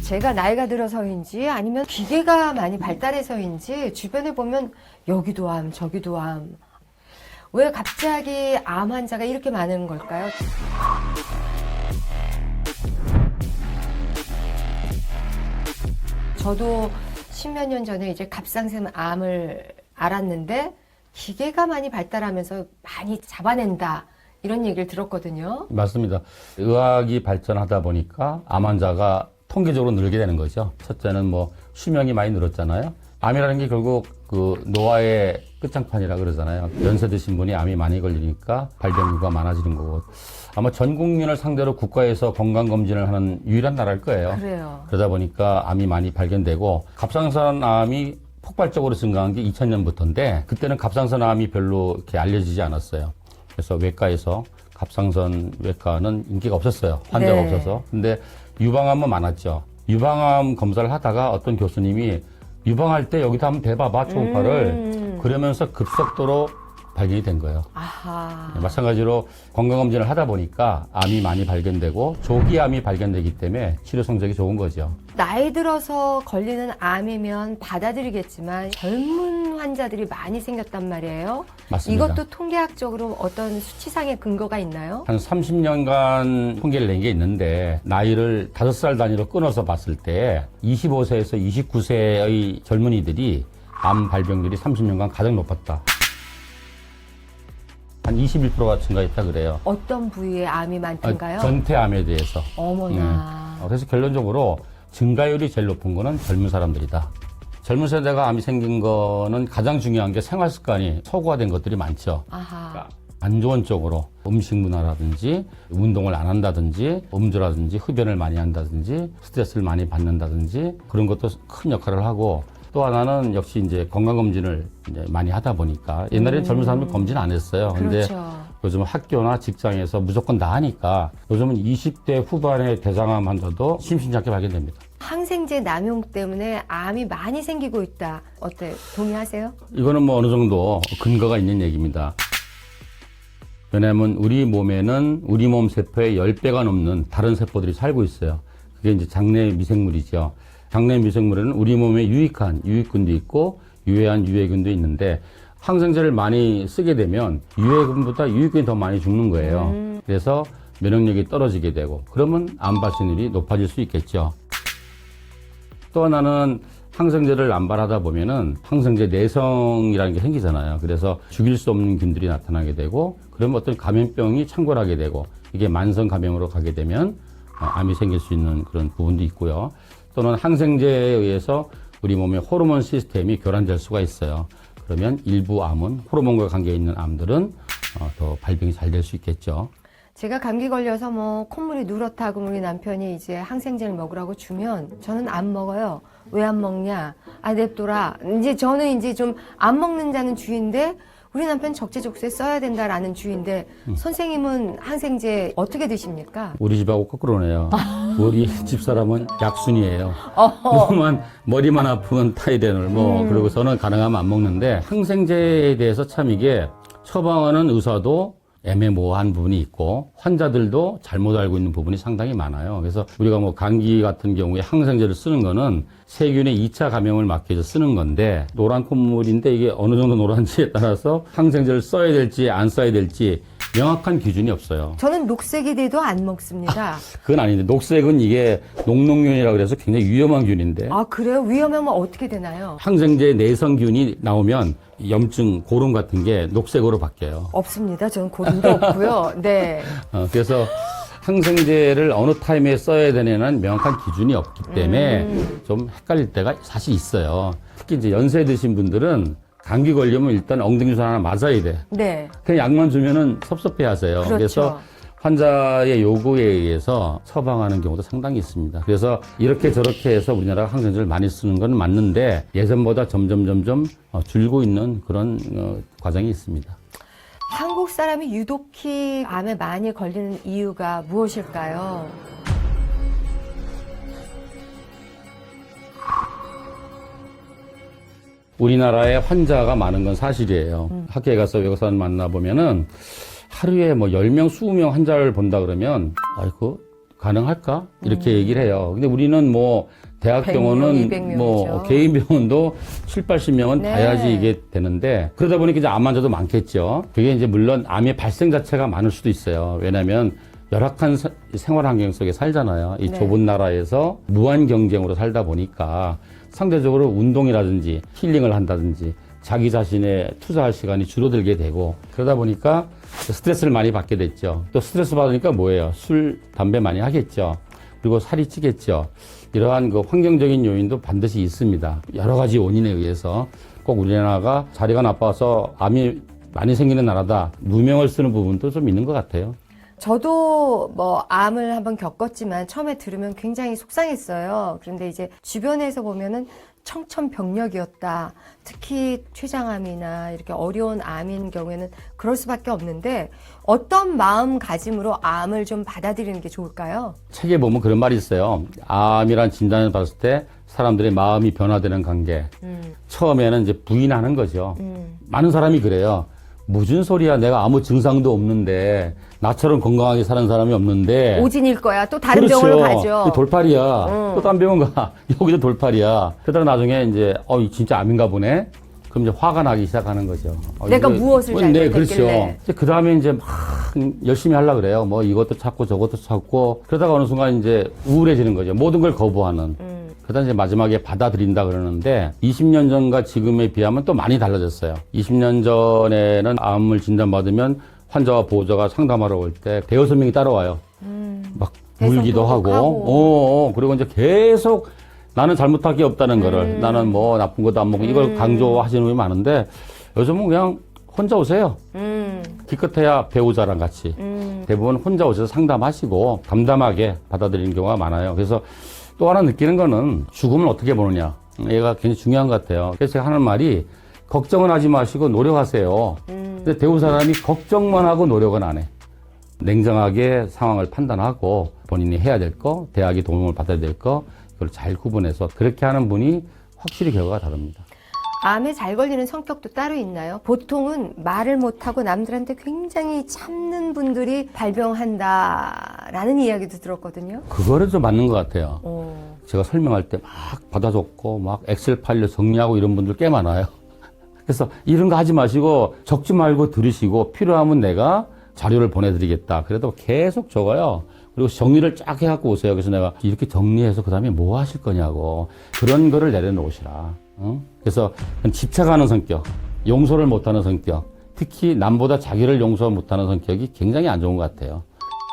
제가 나이가 들어서인지 아니면 기계가 많이 발달해서인지 주변에 보면 여기도 암, 저기도 암. 왜 갑자기 암 환자가 이렇게 많은 걸까요? 저도 십몇 년 전에 이제 갑상선 암을 알았는데 기계가 많이 발달하면서 많이 잡아낸다. 이런 얘기를 들었거든요. 맞습니다. 의학이 발전하다 보니까 암 환자가 통계적으로 늘게 되는 거죠. 첫째는 뭐 수명이 많이 늘었잖아요. 암이라는 게 결국 그 노화의 끝장판이라 그러잖아요. 연세 드신 분이 암이 많이 걸리니까 발병률가 많아지는 거고. 아마 전 국민을 상대로 국가에서 건강검진을 하는 유일한 나라일 거예요. 그래요. 그러다 보니까 암이 많이 발견되고 갑상선 암이 폭발적으로 증가한 게 2000년부터인데 그때는 갑상선 암이 별로 이렇게 알려지지 않았어요. 그래서 외과에서 갑상선 외과는 인기가 없었어요. 환자가 네. 없어서. 근데 유방암은 많았죠. 유방암 검사를 하다가 어떤 교수님이 유방할 때 여기다 한번 대봐봐, 초음파를. 그러면서 급속도로 발견이 된 거예요. 아하. 네, 마찬가지로 건강검진을 하다 보니까 암이 많이 발견되고 조기 암이 발견되기 때문에 치료 성적이 좋은 거죠. 나이 들어서 걸리는 암이면 받아들이겠지만 젊은 환자들이 많이 생겼단 말이에요. 맞습니다. 이것도 통계학적으로 어떤 수치상의 근거가 있나요? 한 30년간 통계를 낸 게 있는데 나이를 5살 단위로 끊어서 봤을 때 25세에서 29세의 젊은이들이 암 발병률이 30년간 가장 높았다. 한 21%가 증가했다 그래요. 어떤 부위에 암이 많던가요? 전태암에 대해서. 어머나. 그래서 결론적으로 증가율이 제일 높은 거는 젊은 사람들이다. 젊은 세대가 암이 생긴 거는 가장 중요한 게 생활 습관이 서구화된 것들이 많죠. 아하. 안 좋은 쪽으로 음식 문화라든지 운동을 안 한다든지 음주라든지 흡연을 많이 한다든지 스트레스를 많이 받는다든지 그런 것도 큰 역할을 하고 또 하나는 역시 이제 건강검진을 이제 많이 하다 보니까 옛날에는 젊은 사람들 검진 안 했어요. 근데 그렇죠. 요즘 학교나 직장에서 무조건 다 하니까 요즘은 20대 후반의 대장암 환자도 심심찮게 발견됩니다. 항생제 남용 때문에 암이 많이 생기고 있다. 어때? 동의하세요? 이거는 뭐 어느 정도 근거가 있는 얘기입니다. 왜냐하면 우리 몸에는 우리 몸 세포의 10배가 넘는 다른 세포들이 살고 있어요. 그게 이제 장내 미생물이죠. 장내 미생물에는 우리 몸에 유익한 유익균도 있고 유해한 유해균도 있는데 항생제를 많이 쓰게 되면 유해균보다 유익균이 더 많이 죽는 거예요. 그래서 면역력이 떨어지게 되고 그러면 암 발생률이 높아질 수 있겠죠. 또 하나는 항생제를 남발하다 보면은 항생제 내성이라는 게 생기잖아요. 그래서 죽일 수 없는 균들이 나타나게 되고 그러면 어떤 감염병이 창궐하게 되고 이게 만성 감염으로 가게 되면 암이 생길 수 있는 그런 부분도 있고요. 또는 항생제에 의해서 우리 몸의 호르몬 시스템이 교란될 수가 있어요. 그러면 일부 암은 호르몬과 관계 있는 암들은 더 발병이 잘 될 수 있겠죠. 제가 감기 걸려서 뭐 콧물이 누렇다고 우리 남편이 이제 항생제를 먹으라고 주면 저는 안 먹어요. 왜 안 먹냐? 아, 냅둬라. 이제 저는 이제 좀 안 먹는 자는 주의인데 우리 남편 적재적소에 써야 된다라는 주의인데 선생님은 항생제 어떻게 드십니까? 우리 집하고 거꾸로네요. 우리 집사람은 약순이에요. 머리만 아프면 타이레놀 그리고 저는 가능하면 안 먹는데 항생제에 대해서 참 이게 처방하는 의사도 애매모호한 부분이 있고 환자들도 잘못 알고 있는 부분이 상당히 많아요. 그래서 우리가 뭐 감기 같은 경우에 항생제를 쓰는 거는 세균의 2차 감염을 막기 위해서 쓰는 건데 노란 콧물인데 이게 어느 정도 노란지에 따라서 항생제를 써야 될지 안 써야 될지 명확한 기준이 없어요. 저는 녹색이 돼도 안 먹습니다. 그건 아닌데 녹색은 이게 녹농균이라고 그래서 굉장히 위험한 균인데 아, 그래요? 위험하면 어떻게 되나요? 항생제 내성균이 나오면 염증, 고름 같은 게 녹색으로 바뀌어요. 없습니다. 저는 고름도 없고요. 네. 그래서 항생제를 어느 타임에 써야 되냐는 명확한 기준이 없기 때문에 좀 헷갈릴 때가 사실 있어요. 특히 이제 연세 드신 분들은 감기 걸리면 일단 엉덩이 주사 하나 맞아야 돼. 네. 그냥 약만 주면은 섭섭해 하세요. 그렇죠. 그래서 환자의 요구에 의해서 처방하는 경우도 상당히 있습니다. 그래서 이렇게 저렇게 해서 우리나라가 항생제를 많이 쓰는 건 맞는데 예전보다 점점 줄고 있는 그런 과정이 있습니다. 한국 사람이 유독히 암에 많이 걸리는 이유가 무엇일까요? 우리나라에 환자가 많은 건 사실이에요. 학교에 가서 외국사람 만나보면은 하루에 뭐 10명, 20명 환자를 본다 그러면, 아이고, 가능할까? 이렇게 얘기를 해요. 근데 우리는 뭐 대학 100명, 병원은 200명이죠. 뭐 개인 병원도 7, 80명은 네. 봐야지 이게 되는데 그러다 보니까 이제 암 환자도 많겠죠. 그게 이제 물론 암의 발생 자체가 많을 수도 있어요. 왜냐하면 열악한 생활 환경 속에 살잖아요. 이 네. 좁은 나라에서 무한 경쟁으로 살다 보니까 상대적으로 운동이라든지 힐링을 한다든지 자기 자신에 투자할 시간이 줄어들게 되고 그러다 보니까 스트레스를 많이 받게 됐죠. 또 스트레스 받으니까 뭐예요? 술, 담배 많이 하겠죠. 그리고 살이 찌겠죠. 이러한 그 환경적인 요인도 반드시 있습니다. 여러 가지 원인에 의해서 꼭 우리나라가 자리가 나빠서 암이 많이 생기는 나라다. 누명을 쓰는 부분도 좀 있는 것 같아요. 저도 뭐 암을 한번 겪었지만 처음에 들으면 굉장히 속상했어요. 그런데 이제 주변에서 보면은 청천벽력이었다. 특히 췌장암이나 이렇게 어려운 암인 경우에는 그럴 수밖에 없는데 어떤 마음가짐으로 암을 좀 받아들이는 게 좋을까요? 책에 보면 그런 말이 있어요. 암이란 진단을 받았을 때 사람들의 마음이 변화되는 관계. 처음에는 이제 부인하는 거죠. 많은 사람이 그래요. 무슨 소리야. 내가 아무 증상도 없는데 나처럼 건강하게 사는 사람이 없는데 오진일 거야. 또 다른 그렇죠. 병원을 가죠. 돌팔이야. 또 다른 병원 가. 여기도 돌팔이야. 그러다가 나중에 이제 이 진짜 암인가 보네. 그럼 이제 화가 나기 시작하는 거죠. 내가 무엇을 네, 잘못했길래. 그렇죠. 그 다음에 이제 막 열심히 하려고 그래요. 뭐 이것도 찾고 저것도 찾고 그러다가 어느 순간 이제 우울해지는 거죠. 모든 걸 거부하는. 그러다 이제 마지막에 받아들인다 그러는데 20년 전과 지금에 비하면 또 많이 달라졌어요. 20년 전에는 암을 진단받으면 환자와 보호자가 상담하러 올 때 대여섯 명이 따라와요. 막 울기도 하고. 그리고 이제 계속 나는 잘못할 게 없다는 거를 나는 뭐 나쁜 것도 안 먹고 이걸 강조하시는 분이 많은데 요즘은 그냥 혼자 오세요. 기껏해야 배우자랑 같이. 대부분 혼자 오셔서 상담하시고 담담하게 받아들이는 경우가 많아요. 그래서 또 하나 느끼는 거는 죽음을 어떻게 보느냐. 얘가 굉장히 중요한 것 같아요. 그래서 제가 하는 말이 걱정은 하지 마시고 노력하세요. 근데 대부분 사람이 걱정만 하고 노력은 안 해. 냉정하게 상황을 판단하고 본인이 해야 될 거, 대학이 도움을 받아야 될 거, 그걸 잘 구분해서 그렇게 하는 분이 확실히 결과가 다릅니다. 암에 잘 걸리는 성격도 따로 있나요? 보통은 말을 못하고 남들한테 굉장히 참는 분들이 발병한다라는 이야기도 들었거든요. 그거를 좀 맞는 것 같아요. 제가 설명할 때 막 받아 적고 막 엑셀 파일로 정리하고 이런 분들 꽤 많아요. 그래서 이런 거 하지 마시고 적지 말고 들으시고 필요하면 내가 자료를 보내드리겠다. 그래도 계속 적어요. 그리고 정리를 쫙 해갖고 오세요. 그래서 내가 이렇게 정리해서 그 다음에 뭐 하실 거냐고. 그런 거를 내려놓으시라. 그래서 집착하는 성격, 용서를 못하는 성격, 특히 남보다 자기를 용서 못하는 성격이 굉장히 안 좋은 것 같아요.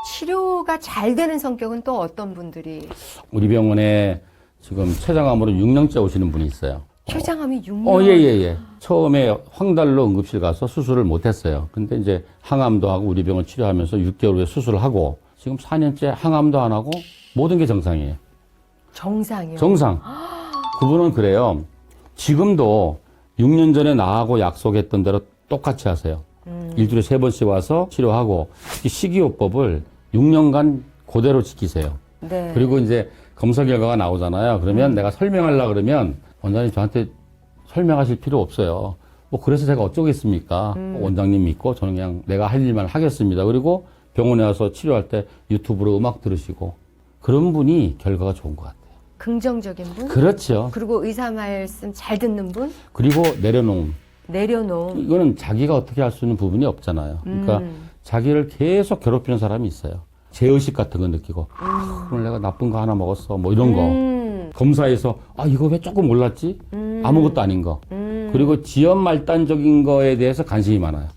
치료가 잘 되는 성격은 또 어떤 분들이? 우리 병원에 지금 췌장암으로 6년째 오시는 분이 있어요. 췌장암이 6년? 예. 처음에 황달로 응급실 가서 수술을 못했어요. 근데 이제 항암도 하고 우리 병원 치료하면서 6개월 후에 수술을 하고 지금 4년째 항암도 안 하고 모든 게 정상이에요. 정상이요? 정상. 그분은 그래요. 지금도 6년 전에 나하고 약속했던 대로 똑같이 하세요. 일주일에 3번씩 와서 치료하고 이 식이요법을 6년간 그대로 지키세요. 네. 그리고 이제 검사 결과가 나오잖아요. 그러면 내가 설명하려고 그러면 원장님 저한테 설명하실 필요 없어요. 뭐 그래서 제가 어쩌겠습니까? 원장님 믿고 저는 그냥 내가 할 일만 하겠습니다. 그리고 병원에 와서 치료할 때 유튜브로 음악 들으시고 그런 분이 결과가 좋은 것 같아요. 긍정적인 분? 그렇죠. 그리고 의사 말씀 잘 듣는 분? 그리고 내려놓음. 내려놓음. 이거는 자기가 어떻게 할 수 있는 부분이 없잖아요. 그러니까 자기를 계속 괴롭히는 사람이 있어요. 죄의식 같은 거 느끼고 오늘 내가 나쁜 거 하나 먹었어 뭐 이런 거. 검사에서 이거 왜 조금 몰랐지? 아무것도 아닌 거. 그리고 지연 말단적인 거에 대해서 관심이 많아요.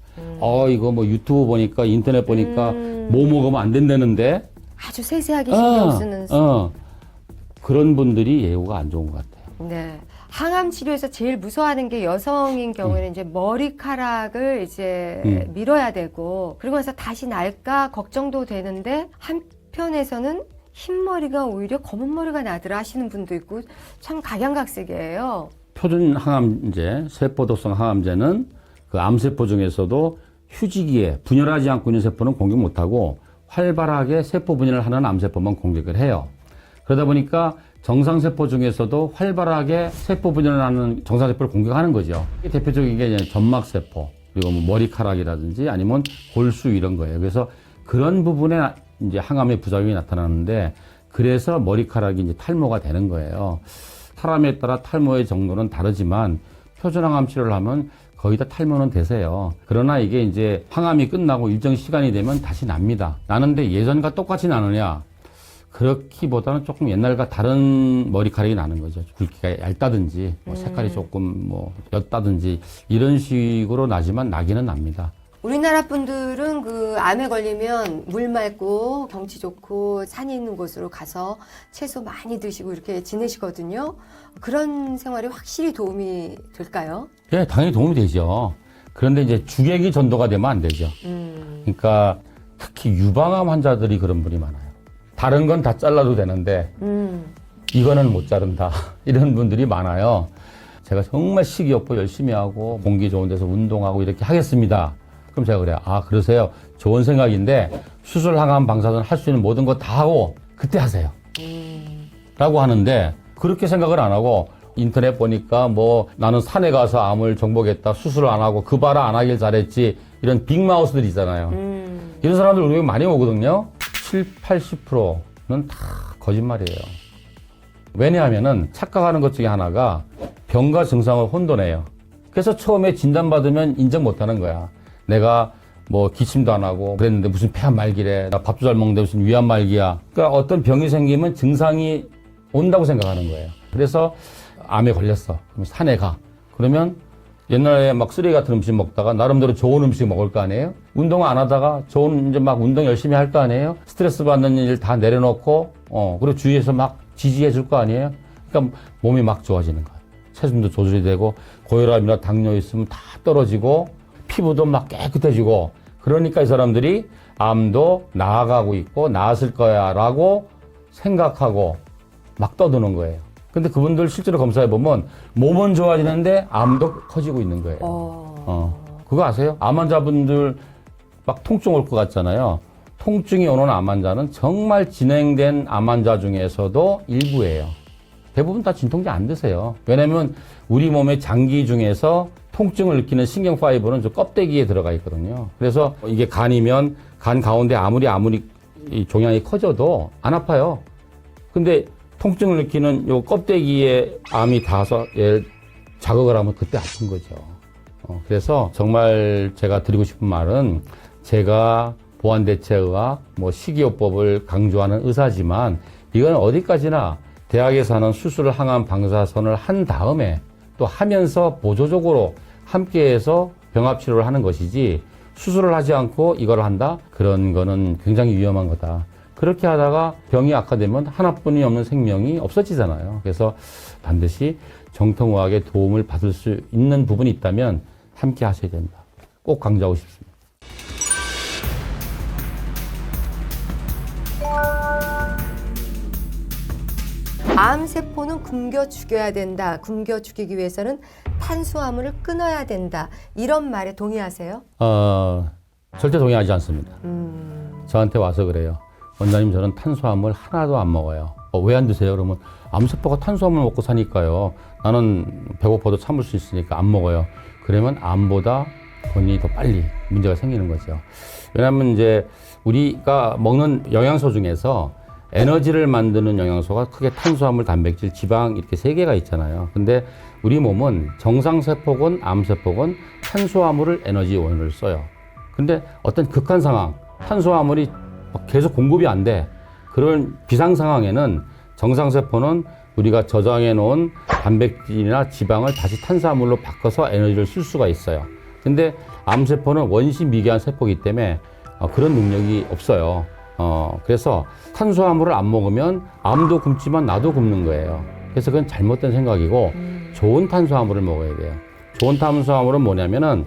이거 뭐 유튜브 보니까 인터넷 보니까 뭐 먹으면 안 된다는데 아주 세세하게 신경 쓰는 그런 분들이 예후가 안 좋은 것 같아요. 네. 항암 치료에서 제일 무서워하는 게 여성인 경우에는 이제 머리카락을 이제 밀어야 되고 그리고 나서 다시 날까 걱정도 되는데 한편에서는 흰머리가 오히려 검은 머리가 나더라 하시는 분도 있고 참 각양각색이에요. 표준 항암제, 세포독성 항암제는 그 암세포 중에서도 휴지기에 분열하지 않고 있는 세포는 공격 못하고 활발하게 세포 분열을 하는 암세포만 공격을 해요. 그러다 보니까 정상세포 중에서도 활발하게 세포 분열을 하는 정상세포를 공격하는 거죠. 대표적인 게 이제 점막세포, 그리고 뭐 머리카락이라든지 아니면 골수 이런 거예요. 그래서 그런 부분에 이제 항암의 부작용이 나타나는데 그래서 머리카락이 이제 탈모가 되는 거예요. 사람에 따라 탈모의 정도는 다르지만 표준항암 치료를 하면 거의 다 탈모는 되세요. 그러나 이게 이제 항암이 끝나고 일정 시간이 되면 다시 납니다. 나는데 예전과 똑같이 나느냐? 그렇기보다는 조금 옛날과 다른 머리카락이 나는 거죠. 굵기가 얇다든지, 뭐 색깔이 조금 뭐 옅다든지 이런 식으로 나지만 나기는 납니다. 우리나라 분들은 그 암에 걸리면 물 맑고 경치 좋고 산이 있는 곳으로 가서 채소 많이 드시고 이렇게 지내시거든요. 그런 생활이 확실히 도움이 될까요? 예, 당연히 도움이 되죠. 그런데 이제 주객이 전도가 되면 안 되죠. 그러니까 특히 유방암 환자들이 그런 분이 많아요. 다른 건 다 잘라도 되는데 이거는 못 자른다. 이런 분들이 많아요. 제가 정말 식이요법 열심히 하고 공기 좋은 데서 운동하고 이렇게 하겠습니다. 그럼 제가 그래요. 아, 그러세요? 좋은 생각인데 수술, 항암, 방사선 할 수 있는 모든 거 다 하고 그때 하세요. 라고 하는데 그렇게 생각을 안 하고 인터넷 보니까 뭐 나는 산에 가서 암을 정복했다. 수술을 안 하고 그 봐라 안 하길 잘했지. 이런 빅마우스들 있잖아요. 이런 사람들 우리 많이 오거든요. 70~80%는 다 거짓말이에요. 왜냐하면은 착각하는 것 중에 하나가 병과 증상을 혼돈해요. 그래서 처음에 진단받으면 인정 못하는 거야. 내가 뭐 기침도 안 하고 그랬는데 무슨 폐암 말기래. 나 밥도 잘 먹는데 무슨 위암 말기야. 그러니까 어떤 병이 생기면 증상이 온다고 생각하는 거예요. 그래서 암에 걸렸어. 그럼 산에 가. 그러면 옛날에 막 쓰레기 같은 음식 먹다가 나름대로 좋은 음식 먹을 거 아니에요? 운동 안 하다가 좋은 이제 막 운동 열심히 할 거 아니에요? 스트레스 받는 일 다 내려놓고 그리고 주위에서 막 지지해 줄 거 아니에요? 그러니까 몸이 막 좋아지는 거예요. 체중도 조절이 되고 고혈압이나 당뇨 있으면 다 떨어지고 피부도 막 깨끗해지고 그러니까 이 사람들이 암도 나아가고 있고 나았을 거야 라고 생각하고 막 떠드는 거예요. 근데 그분들 실제로 검사해보면 몸은 좋아지는데 암도 커지고 있는 거예요. 그거 아세요? 암 환자분들 막 통증 올 것 같잖아요. 통증이 오는 암 환자는 정말 진행된 암 환자 중에서도 일부예요. 대부분 다 진통제 안 드세요. 왜냐면 우리 몸의 장기 중에서 통증을 느끼는 신경 파이버는 저 껍데기에 들어가 있거든요. 그래서 이게 간이면 간 가운데 아무리 이 종양이 커져도 안 아파요. 근데 통증을 느끼는 요 껍데기에 암이 닿아서 얘 자극을 하면 그때 아픈 거죠. 그래서 정말 제가 드리고 싶은 말은 제가 보완대체의학, 뭐 식이요법을 강조하는 의사지만 이건 어디까지나 대학에서 하는 수술, 항암, 방사선을 한 다음에 또 하면서 보조적으로 함께해서 병합치료를 하는 것이지 수술을 하지 않고 이걸 한다? 그런 거는 굉장히 위험한 거다. 그렇게 하다가 병이 악화되면 하나뿐이 없는 생명이 없어지잖아요. 그래서 반드시 정통의학의 도움을 받을 수 있는 부분이 있다면 함께 하셔야 된다. 꼭 강조하고 싶습니다. 암세포는 굶겨 죽여야 된다. 굶겨 죽이기 위해서는 탄수화물을 끊어야 된다. 이런 말에 동의하세요? 절대 동의하지 않습니다. 저한테 와서 그래요. 원장님 저는 탄수화물 하나도 안 먹어요. 왜 안 드세요? 그러면 암세포가 탄수화물 먹고 사니까요. 나는 배고파도 참을 수 있으니까 안 먹어요. 그러면 암보다 본인이 더 빨리 문제가 생기는 거죠. 왜냐하면 이제 우리가 먹는 영양소 중에서 에너지를 만드는 영양소가 크게 탄수화물, 단백질, 지방 이렇게 세 개가 있잖아요. 근데 우리 몸은 정상세포건 암세포건 탄수화물을 에너지 원으로 써요. 근데 어떤 극한 상황, 탄수화물이 계속 공급이 안 돼. 그런 비상 상황에는 정상세포는 우리가 저장해 놓은 단백질이나 지방을 다시 탄수화물로 바꿔서 에너지를 쓸 수가 있어요. 근데 암세포는 원시 미개한 세포이기 때문에 그런 능력이 없어요. 그래서 탄수화물을 안 먹으면 암도 굶지만 나도 굶는 거예요. 그래서 그건 잘못된 생각이고 좋은 탄수화물을 먹어야 돼요. 좋은 탄수화물은 뭐냐면은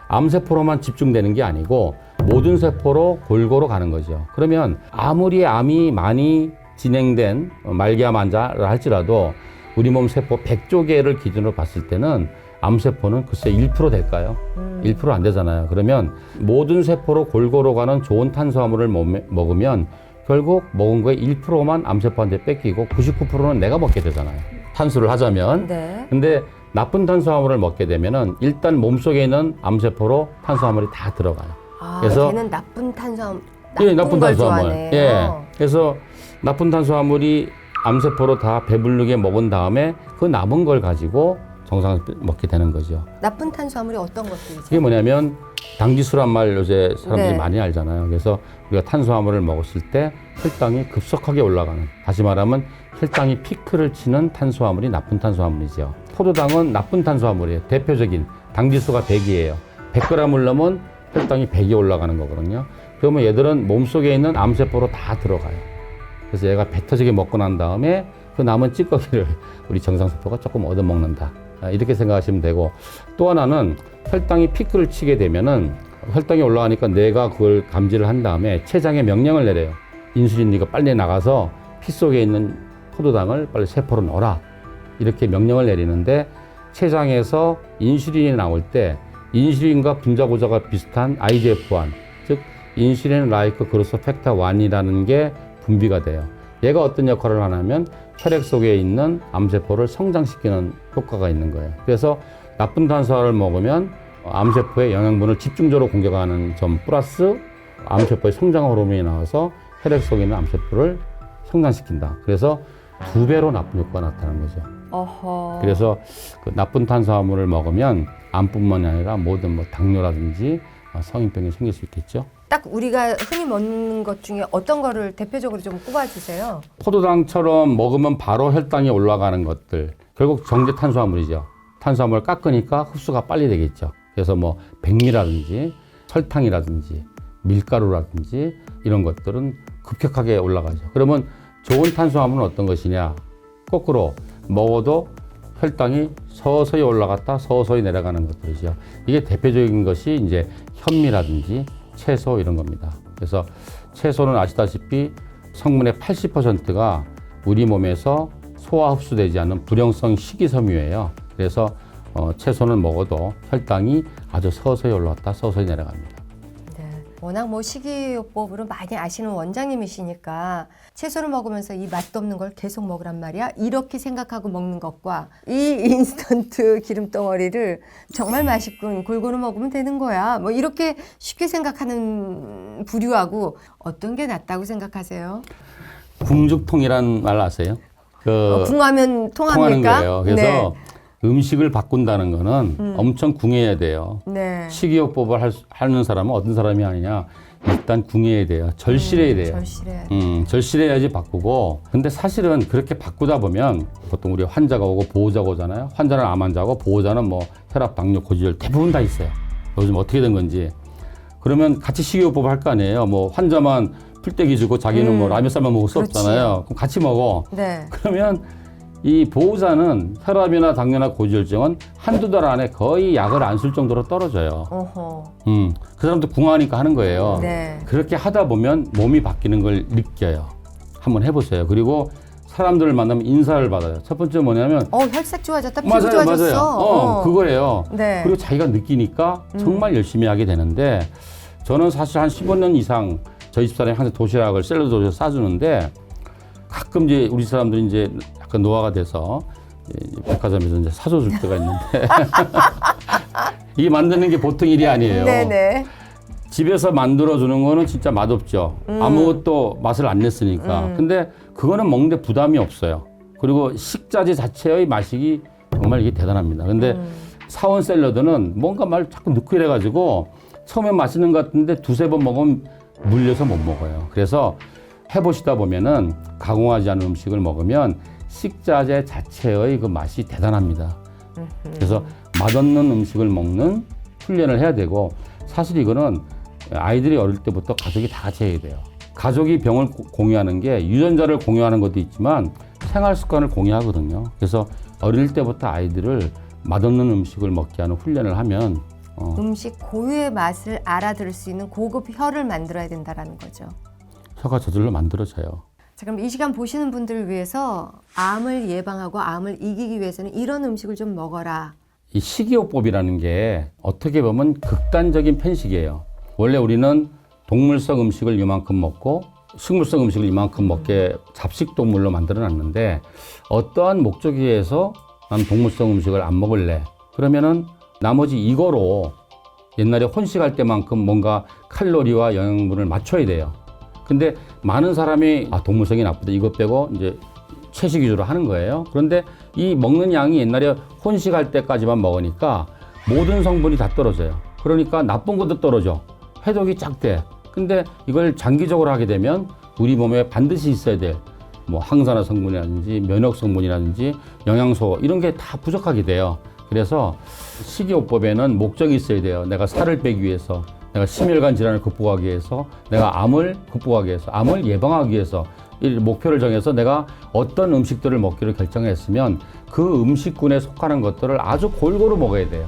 암세포로만 집중되는 게 아니고 모든 세포로 골고루 가는 거죠. 그러면 아무리 암이 많이 진행된 말기암 환자를 할지라도 우리 몸 세포 100조 개를 기준으로 봤을 때는 암세포는 글쎄 1% 될까요? 1% 안 되잖아요. 그러면 모든 세포로 골고루 가는 좋은 탄수화물을 먹으면 결국 먹은 거에 1%만 암세포한테 뺏기고 99%는 내가 먹게 되잖아요. 탄수를 하자면. 네. 근데 나쁜 탄수화물을 먹게 되면은 일단 몸속에 있는 암세포로 탄수화물이 다 들어가요. 아, 그래서 걔는 나쁜 탄수화물. 나쁜 걸 좋아하네요. 예. 그래서 나쁜 탄수화물이 암세포로 다 배부르게 먹은 다음에 그 남은 걸 가지고 정상을 먹게 되는 거죠. 나쁜 탄수화물이 어떤 것들이죠? 이게 뭐냐면 당지수란 말 요새 사람들이 네. 많이 알잖아요. 그래서 우리가 탄수화물을 먹었을 때 혈당이 급속하게 올라가는, 다시 말하면 혈당이 피크를 치는 탄수화물이 나쁜 탄수화물이죠. 포도당은 나쁜 탄수화물이에요. 대표적인 당지수가 100이에요. 100g을 넘으면 혈당이 100이 올라가는 거거든요. 그러면 얘들은 몸속에 있는 암세포로 다 들어가요. 그래서 얘가 배 터지게 먹고 난 다음에 그 남은 찌꺼기를 우리 정상세포가 조금 얻어먹는다. 이렇게 생각하시면 되고, 또 하나는 혈당이 피크를 치게 되면은 혈당이 올라가니까 뇌가 그걸 감지를 한 다음에 췌장에 명령을 내려요. 인슐린 네가 빨리 나가서 피 속에 있는 포도당을 빨리 세포로 넣어라. 이렇게 명령을 내리는데, 췌장에서 인슐린이 나올 때 인슐린과 분자고자가 비슷한 IGF-1, 즉 인슐린 라이크 그로스 팩터 1이라는 게 분비가 돼요. 얘가 어떤 역할을 하냐면 혈액 속에 있는 암세포를 성장시키는 효과가 있는 거예요. 그래서 나쁜 탄수화물을 먹으면 암세포의 영양분을 집중적으로 공격하는 점 플러스 암세포의 성장 호르몬이 나와서 혈액 속에 있는 암세포를 성장시킨다. 그래서 2배로 나쁜 효과가 나타나는 거죠. 어허. 그래서 그 나쁜 탄수화물을 먹으면 암뿐만이 아니라 모든 뭐 당뇨라든지 성인병이 생길 수 있겠죠. 딱 우리가 흔히 먹는 것 중에 어떤 거를 대표적으로 좀 꼽아주세요. 포도당처럼 먹으면 바로 혈당이 올라가는 것들, 결국 정제 탄수화물이죠. 탄수화물을 깎으니까 흡수가 빨리 되겠죠. 그래서 뭐 백미라든지 설탕이라든지 밀가루라든지 이런 것들은 급격하게 올라가죠. 그러면 좋은 탄수화물은 어떤 것이냐? 거꾸로 먹어도 혈당이 서서히 올라갔다 서서히 내려가는 것들이죠. 이게 대표적인 것이 이제 현미라든지 채소 이런 겁니다. 그래서 채소는 아시다시피 성분의 80%가 우리 몸에서 소화 흡수되지 않는 불용성 식이섬유예요. 그래서 채소는 먹어도 혈당이 아주 서서히 올라갔다 서서히 내려갑니다. 네. 워낙 뭐 식이요법으로 많이 아시는 원장님이시니까 채소를 먹으면서 이 맛도 없는 걸 계속 먹으란 말이야. 이렇게 생각하고 먹는 것과 이 인스턴트 기름 덩어리를 정말 맛있군, 골고루 먹으면 되는 거야. 뭐 이렇게 쉽게 생각하는 부류하고 어떤 게 낫다고 생각하세요? 궁죽통이란 말 아세요? 궁하면 통합니까? 통하는 거예요. 그래서 음식을 바꾼다는 거는 엄청 궁해야 돼요. 네. 식이요법을 하는 사람은 어떤 사람이 아니냐? 일단 궁해야 돼요. 절실해야 돼요. 절실해야 절실해야지 바꾸고. 근데 사실은 그렇게 바꾸다 보면 보통 우리 환자가 오고 보호자가 오잖아요. 환자는 암 환자고 보호자는 뭐 혈압, 당뇨, 고지혈 대부분 다 있어요. 요즘 어떻게 된 건지. 그러면 같이 식이요법 할 거 아니에요. 뭐 환자만 풀떼기 주고 자기는 뭐 라면쌀만 먹을 수 그렇지. 없잖아요. 그럼 같이 먹어. 네. 그러면 이 보호자는 혈압이나 당뇨나 고지혈증은 한두 달 안에 거의 약을 안 쓸 정도로 떨어져요. 어허. 그 사람도 궁하니까 하는 거예요. 네. 그렇게 하다 보면 몸이 바뀌는 걸 느껴요. 한번 해보세요. 그리고 사람들을 만나면 인사를 받아요. 첫 번째 뭐냐면 혈색 좋아졌다, 피부 좋아졌어. 맞아요. 그거예요. 네. 그리고 자기가 느끼니까 정말 열심히 하게 되는데, 저는 사실 한 15년 이상 저희 집사람이 항상 도시락을 샐러드 도시락 싸주는데, 가끔 이제 우리 사람들이 이제 약간 노화가 돼서 백화점에서 이제 사줘줄 때가 있는데 이게 만드는 게 보통 일이 아니에요. 네네. 집에서 만들어주는 거는 진짜 맛없죠. 아무것도 맛을 안 냈으니까. 근데 그거는 먹는데 부담이 없어요. 그리고 식자재 자체의 맛이 정말 이게 대단합니다. 근데 사원 샐러드는 뭔가 말 자꾸 넣고 이래가지고 처음엔 맛있는 것 같은데 두세 번 먹으면 물려서 못 먹어요. 그래서 해보시다 보면은 가공하지 않은 음식을 먹으면 식자재 자체의 그 맛이 대단합니다. 그래서 맛없는 음식을 먹는 훈련을 해야 되고, 사실 이거는 아이들이 어릴 때부터 가족이 다 같이 해야 돼요. 가족이 병을 공유하는 게 유전자를 공유하는 것도 있지만 생활 습관을 공유하거든요. 그래서 어릴 때부터 아이들을 맛없는 음식을 먹게 하는 훈련을 하면 음식 고유의 맛을 알아들을 수 있는 고급 혀를 만들어야 된다는 거죠. 혀가 저절로 만들어져요. 자, 그럼 이 시간 보시는 분들을 위해서 암을 예방하고 암을 이기기 위해서는 이런 음식을 좀 먹어라. 이 식이요법이라는 게 어떻게 보면 극단적인 편식이에요. 원래 우리는 동물성 음식을 이만큼 먹고 식물성 음식을 이만큼 먹게 잡식동물로 만들어놨는데, 어떠한 목적에 의해서 난 동물성 음식을 안 먹을래. 그러면은 나머지 이거로 옛날에 혼식할 때만큼 뭔가 칼로리와 영양분을 맞춰야 돼요. 근데 많은 사람이 동물성이 나쁘다 이것 빼고 이제 채식 위주로 하는 거예요. 그런데 이 먹는 양이 옛날에 혼식할 때까지만 먹으니까 모든 성분이 다 떨어져요. 그러니까 나쁜 것도 떨어져. 해독이 작대. 근데 이걸 장기적으로 하게 되면 우리 몸에 반드시 있어야 될 뭐 항산화 성분이라든지 면역 성분이라든지 영양소 이런 게 다 부족하게 돼요. 그래서 식이요법에는 목적이 있어야 돼요. 내가 살을 빼기 위해서, 내가 심혈관 질환을 극복하기 위해서, 내가 암을 극복하기 위해서, 암을 예방하기 위해서 이 목표를 정해서 내가 어떤 음식들을 먹기로 결정했으면 그 음식군에 속하는 것들을 아주 골고루 먹어야 돼요.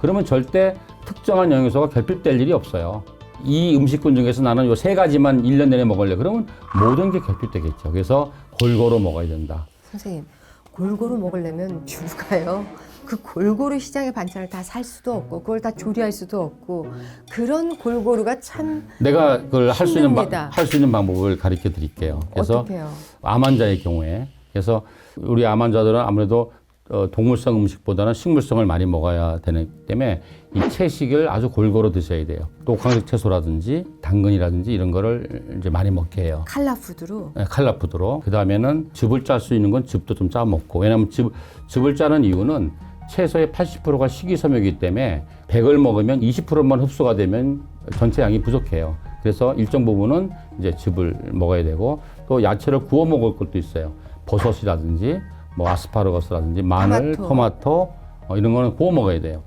그러면 절대 특정한 영양소가 결핍될 일이 없어요. 이 음식군 중에서 나는 요 3가지만 1년 내내 먹을래. 그러면 모든 게 결핍되겠죠. 그래서 골고루 먹어야 된다. 선생님, 골고루 먹으려면 뷰가요. 그 골고루 시장의 반찬을 다 살 수도 없고 그걸 다 조리할 수도 없고 그런 골고루가 참 내가 그걸 할 수 있는 방법을 가르쳐 드릴게요. 그래서 어떡해요? 암 환자의 경우에 그래서 우리 암 환자들은 아무래도 동물성 음식보다는 식물성을 많이 먹어야 되기 때문에 이 채식을 아주 골고루 드셔야 돼요. 또 광색 채소라든지 당근이라든지 이런 거를 이제 많이 먹게 해요. 칼라푸드로. 네, 칼라푸드로. 그 다음에는 즙을 짤 수 있는 건 즙도 좀 짜 먹고. 왜냐하면 즙을 짜는 이유는 채소의 80%가 식이섬유이기 때문에 100을 먹으면 20%만 흡수가 되면 전체 양이 부족해요. 그래서 일정 부분은 이제 즙을 먹어야 되고 또 야채를 구워 먹을 것도 있어요. 버섯이라든지 뭐 아스파라거스라든지 마늘, 토마토 이런 거는 구워 먹어야 돼요.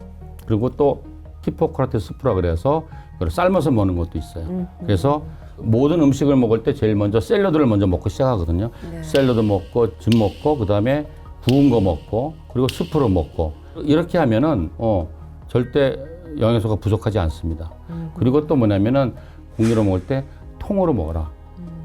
그리고 또 히포크라테스 스프라 그래서 그걸 삶아서 먹는 것도 있어요. 그래서 모든 음식을 먹을 때 제일 먼저 샐러드를 먼저 먹고 시작하거든요. 네. 샐러드 먹고 즙 먹고 그다음에 구운 거 먹고 그리고 스프로 먹고 이렇게 하면은 절대 영양소가 부족하지 않습니다. 그리고 또 뭐냐면은 공기로 먹을 때 통으로 먹어라.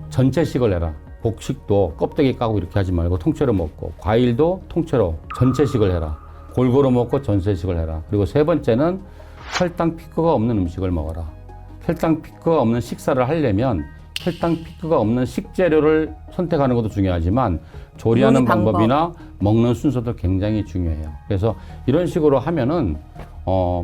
전체식을 해라. 곡식도 껍데기 까고 이렇게 하지 말고 통째로 먹고 과일도 통째로 전체식을 해라. 골고루 먹고 전체식을 해라. 그리고 3번째는 혈당 피크가 없는 음식을 먹어라. 혈당 피크가 없는 식사를 하려면 혈당 피크가 없는 식재료를 선택하는 것도 중요하지만 조리하는 방법이나 먹는 순서도 굉장히 중요해요. 그래서 이런 식으로 하면은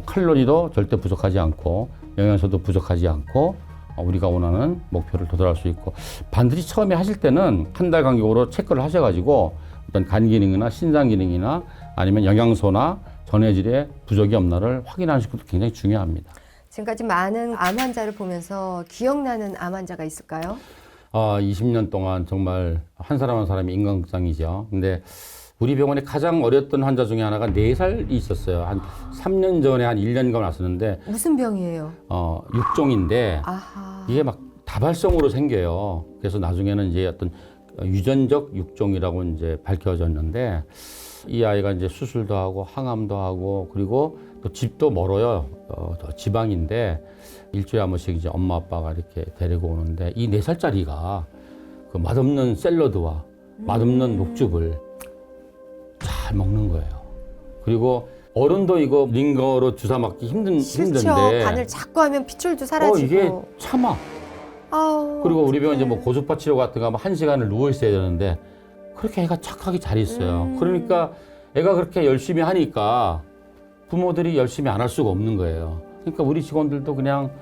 칼로리도 절대 부족하지 않고 영양소도 부족하지 않고 우리가 원하는 목표를 도달할 수 있고 반드시 처음에 하실 때는 한 달 간격으로 체크를 하셔가지고 어떤 간 기능이나 신장 기능이나 아니면 영양소나 전해질의 부족이 없나를 확인하시는 것도 굉장히 중요합니다. 지금까지 많은 암 환자를 보면서 기억나는 암 환자가 있을까요? 20년 동안 정말 한 사람 한 사람이 인간극장이죠. 근데 우리 병원에 가장 어렸던 환자 중에 하나가 4살이 있었어요. 한 3년 전에 한 1년간 왔었는데 무슨 병이에요? 육종인데 아하. 이게 막 다발성으로 생겨요. 그래서 나중에는 이제 어떤 유전적 육종이라고 이제 밝혀졌는데 이 아이가 이제 수술도 하고 항암도 하고 그리고 또 집도 멀어요. 지방인데 일주일에 한 번씩 이제 엄마 아빠가 이렇게 데리고 오는데 이 4살짜리가 그 맛없는 샐러드와 맛없는 녹즙을 잘 먹는 거예요. 그리고 어른도 이거 링거로 주사 맞기 힘든데 간을 자꾸 하면 핏줄도 사라지고 이게 참아. 아우, 그리고 우리 병원 이제 뭐 고주파 치료 같은 거 하면 1시간을 누워 있어야 되는데 그렇게 애가 착하게 잘 있어요. 그러니까 애가 그렇게 열심히 하니까 부모들이 열심히 안 할 수가 없는 거예요. 그러니까 우리 직원들도 그냥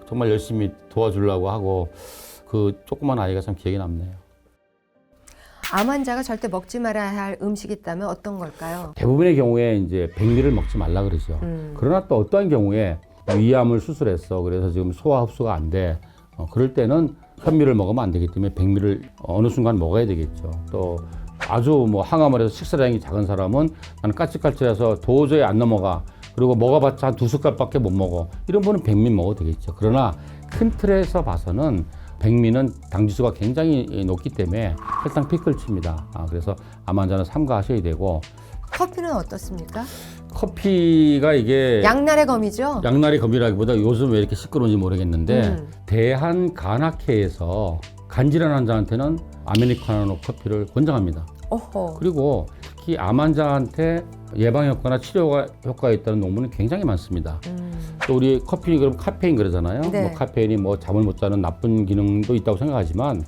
정말 열심히 도와주려고 하고 그 조그만 아이가 참 기억에 남네요. 암 환자가 절대 먹지 말아야 할 음식이 있다면 어떤 걸까요? 대부분의 경우에 이제 백미를 먹지 말라 그러죠. 그러나 또 어떠한 경우에 위암을 수술했어. 그래서 지금 소화 흡수가 안 돼. 그럴 때는 현미를 먹으면 안 되기 때문에 백미를 어느 순간 먹어야 되겠죠. 또 아주 뭐 항암을 해서 식사량이 작은 사람은 나는 까칠까칠해서 도저히 안 넘어가. 그리고 먹어봤자 한 2숟갈밖에 못 먹어. 이런 분은 백미 먹어도 되겠죠. 그러나 큰 틀에서 봐서는 백미는 당지수가 굉장히 높기 때문에 혈당 피크를 칩니다. 그래서 암 환자는 삼가하셔야 되고. 커피는 어떻습니까? 커피가 이게 양날의 검이죠? 양날의 검이라기보다 요즘 왜 이렇게 시끄러운지 모르겠는데 대한간학회에서 간질환 환자한테는 아메리카노 커피를 권장합니다. 어허. 그리고 특히 암 환자한테 예방 효과나 치료 효과가 있다는 논문은 굉장히 많습니다. 또 우리 커피 그럼 카페인 그러잖아요. 네. 뭐 카페인이 뭐 잠을 못 자는 나쁜 기능도 있다고 생각하지만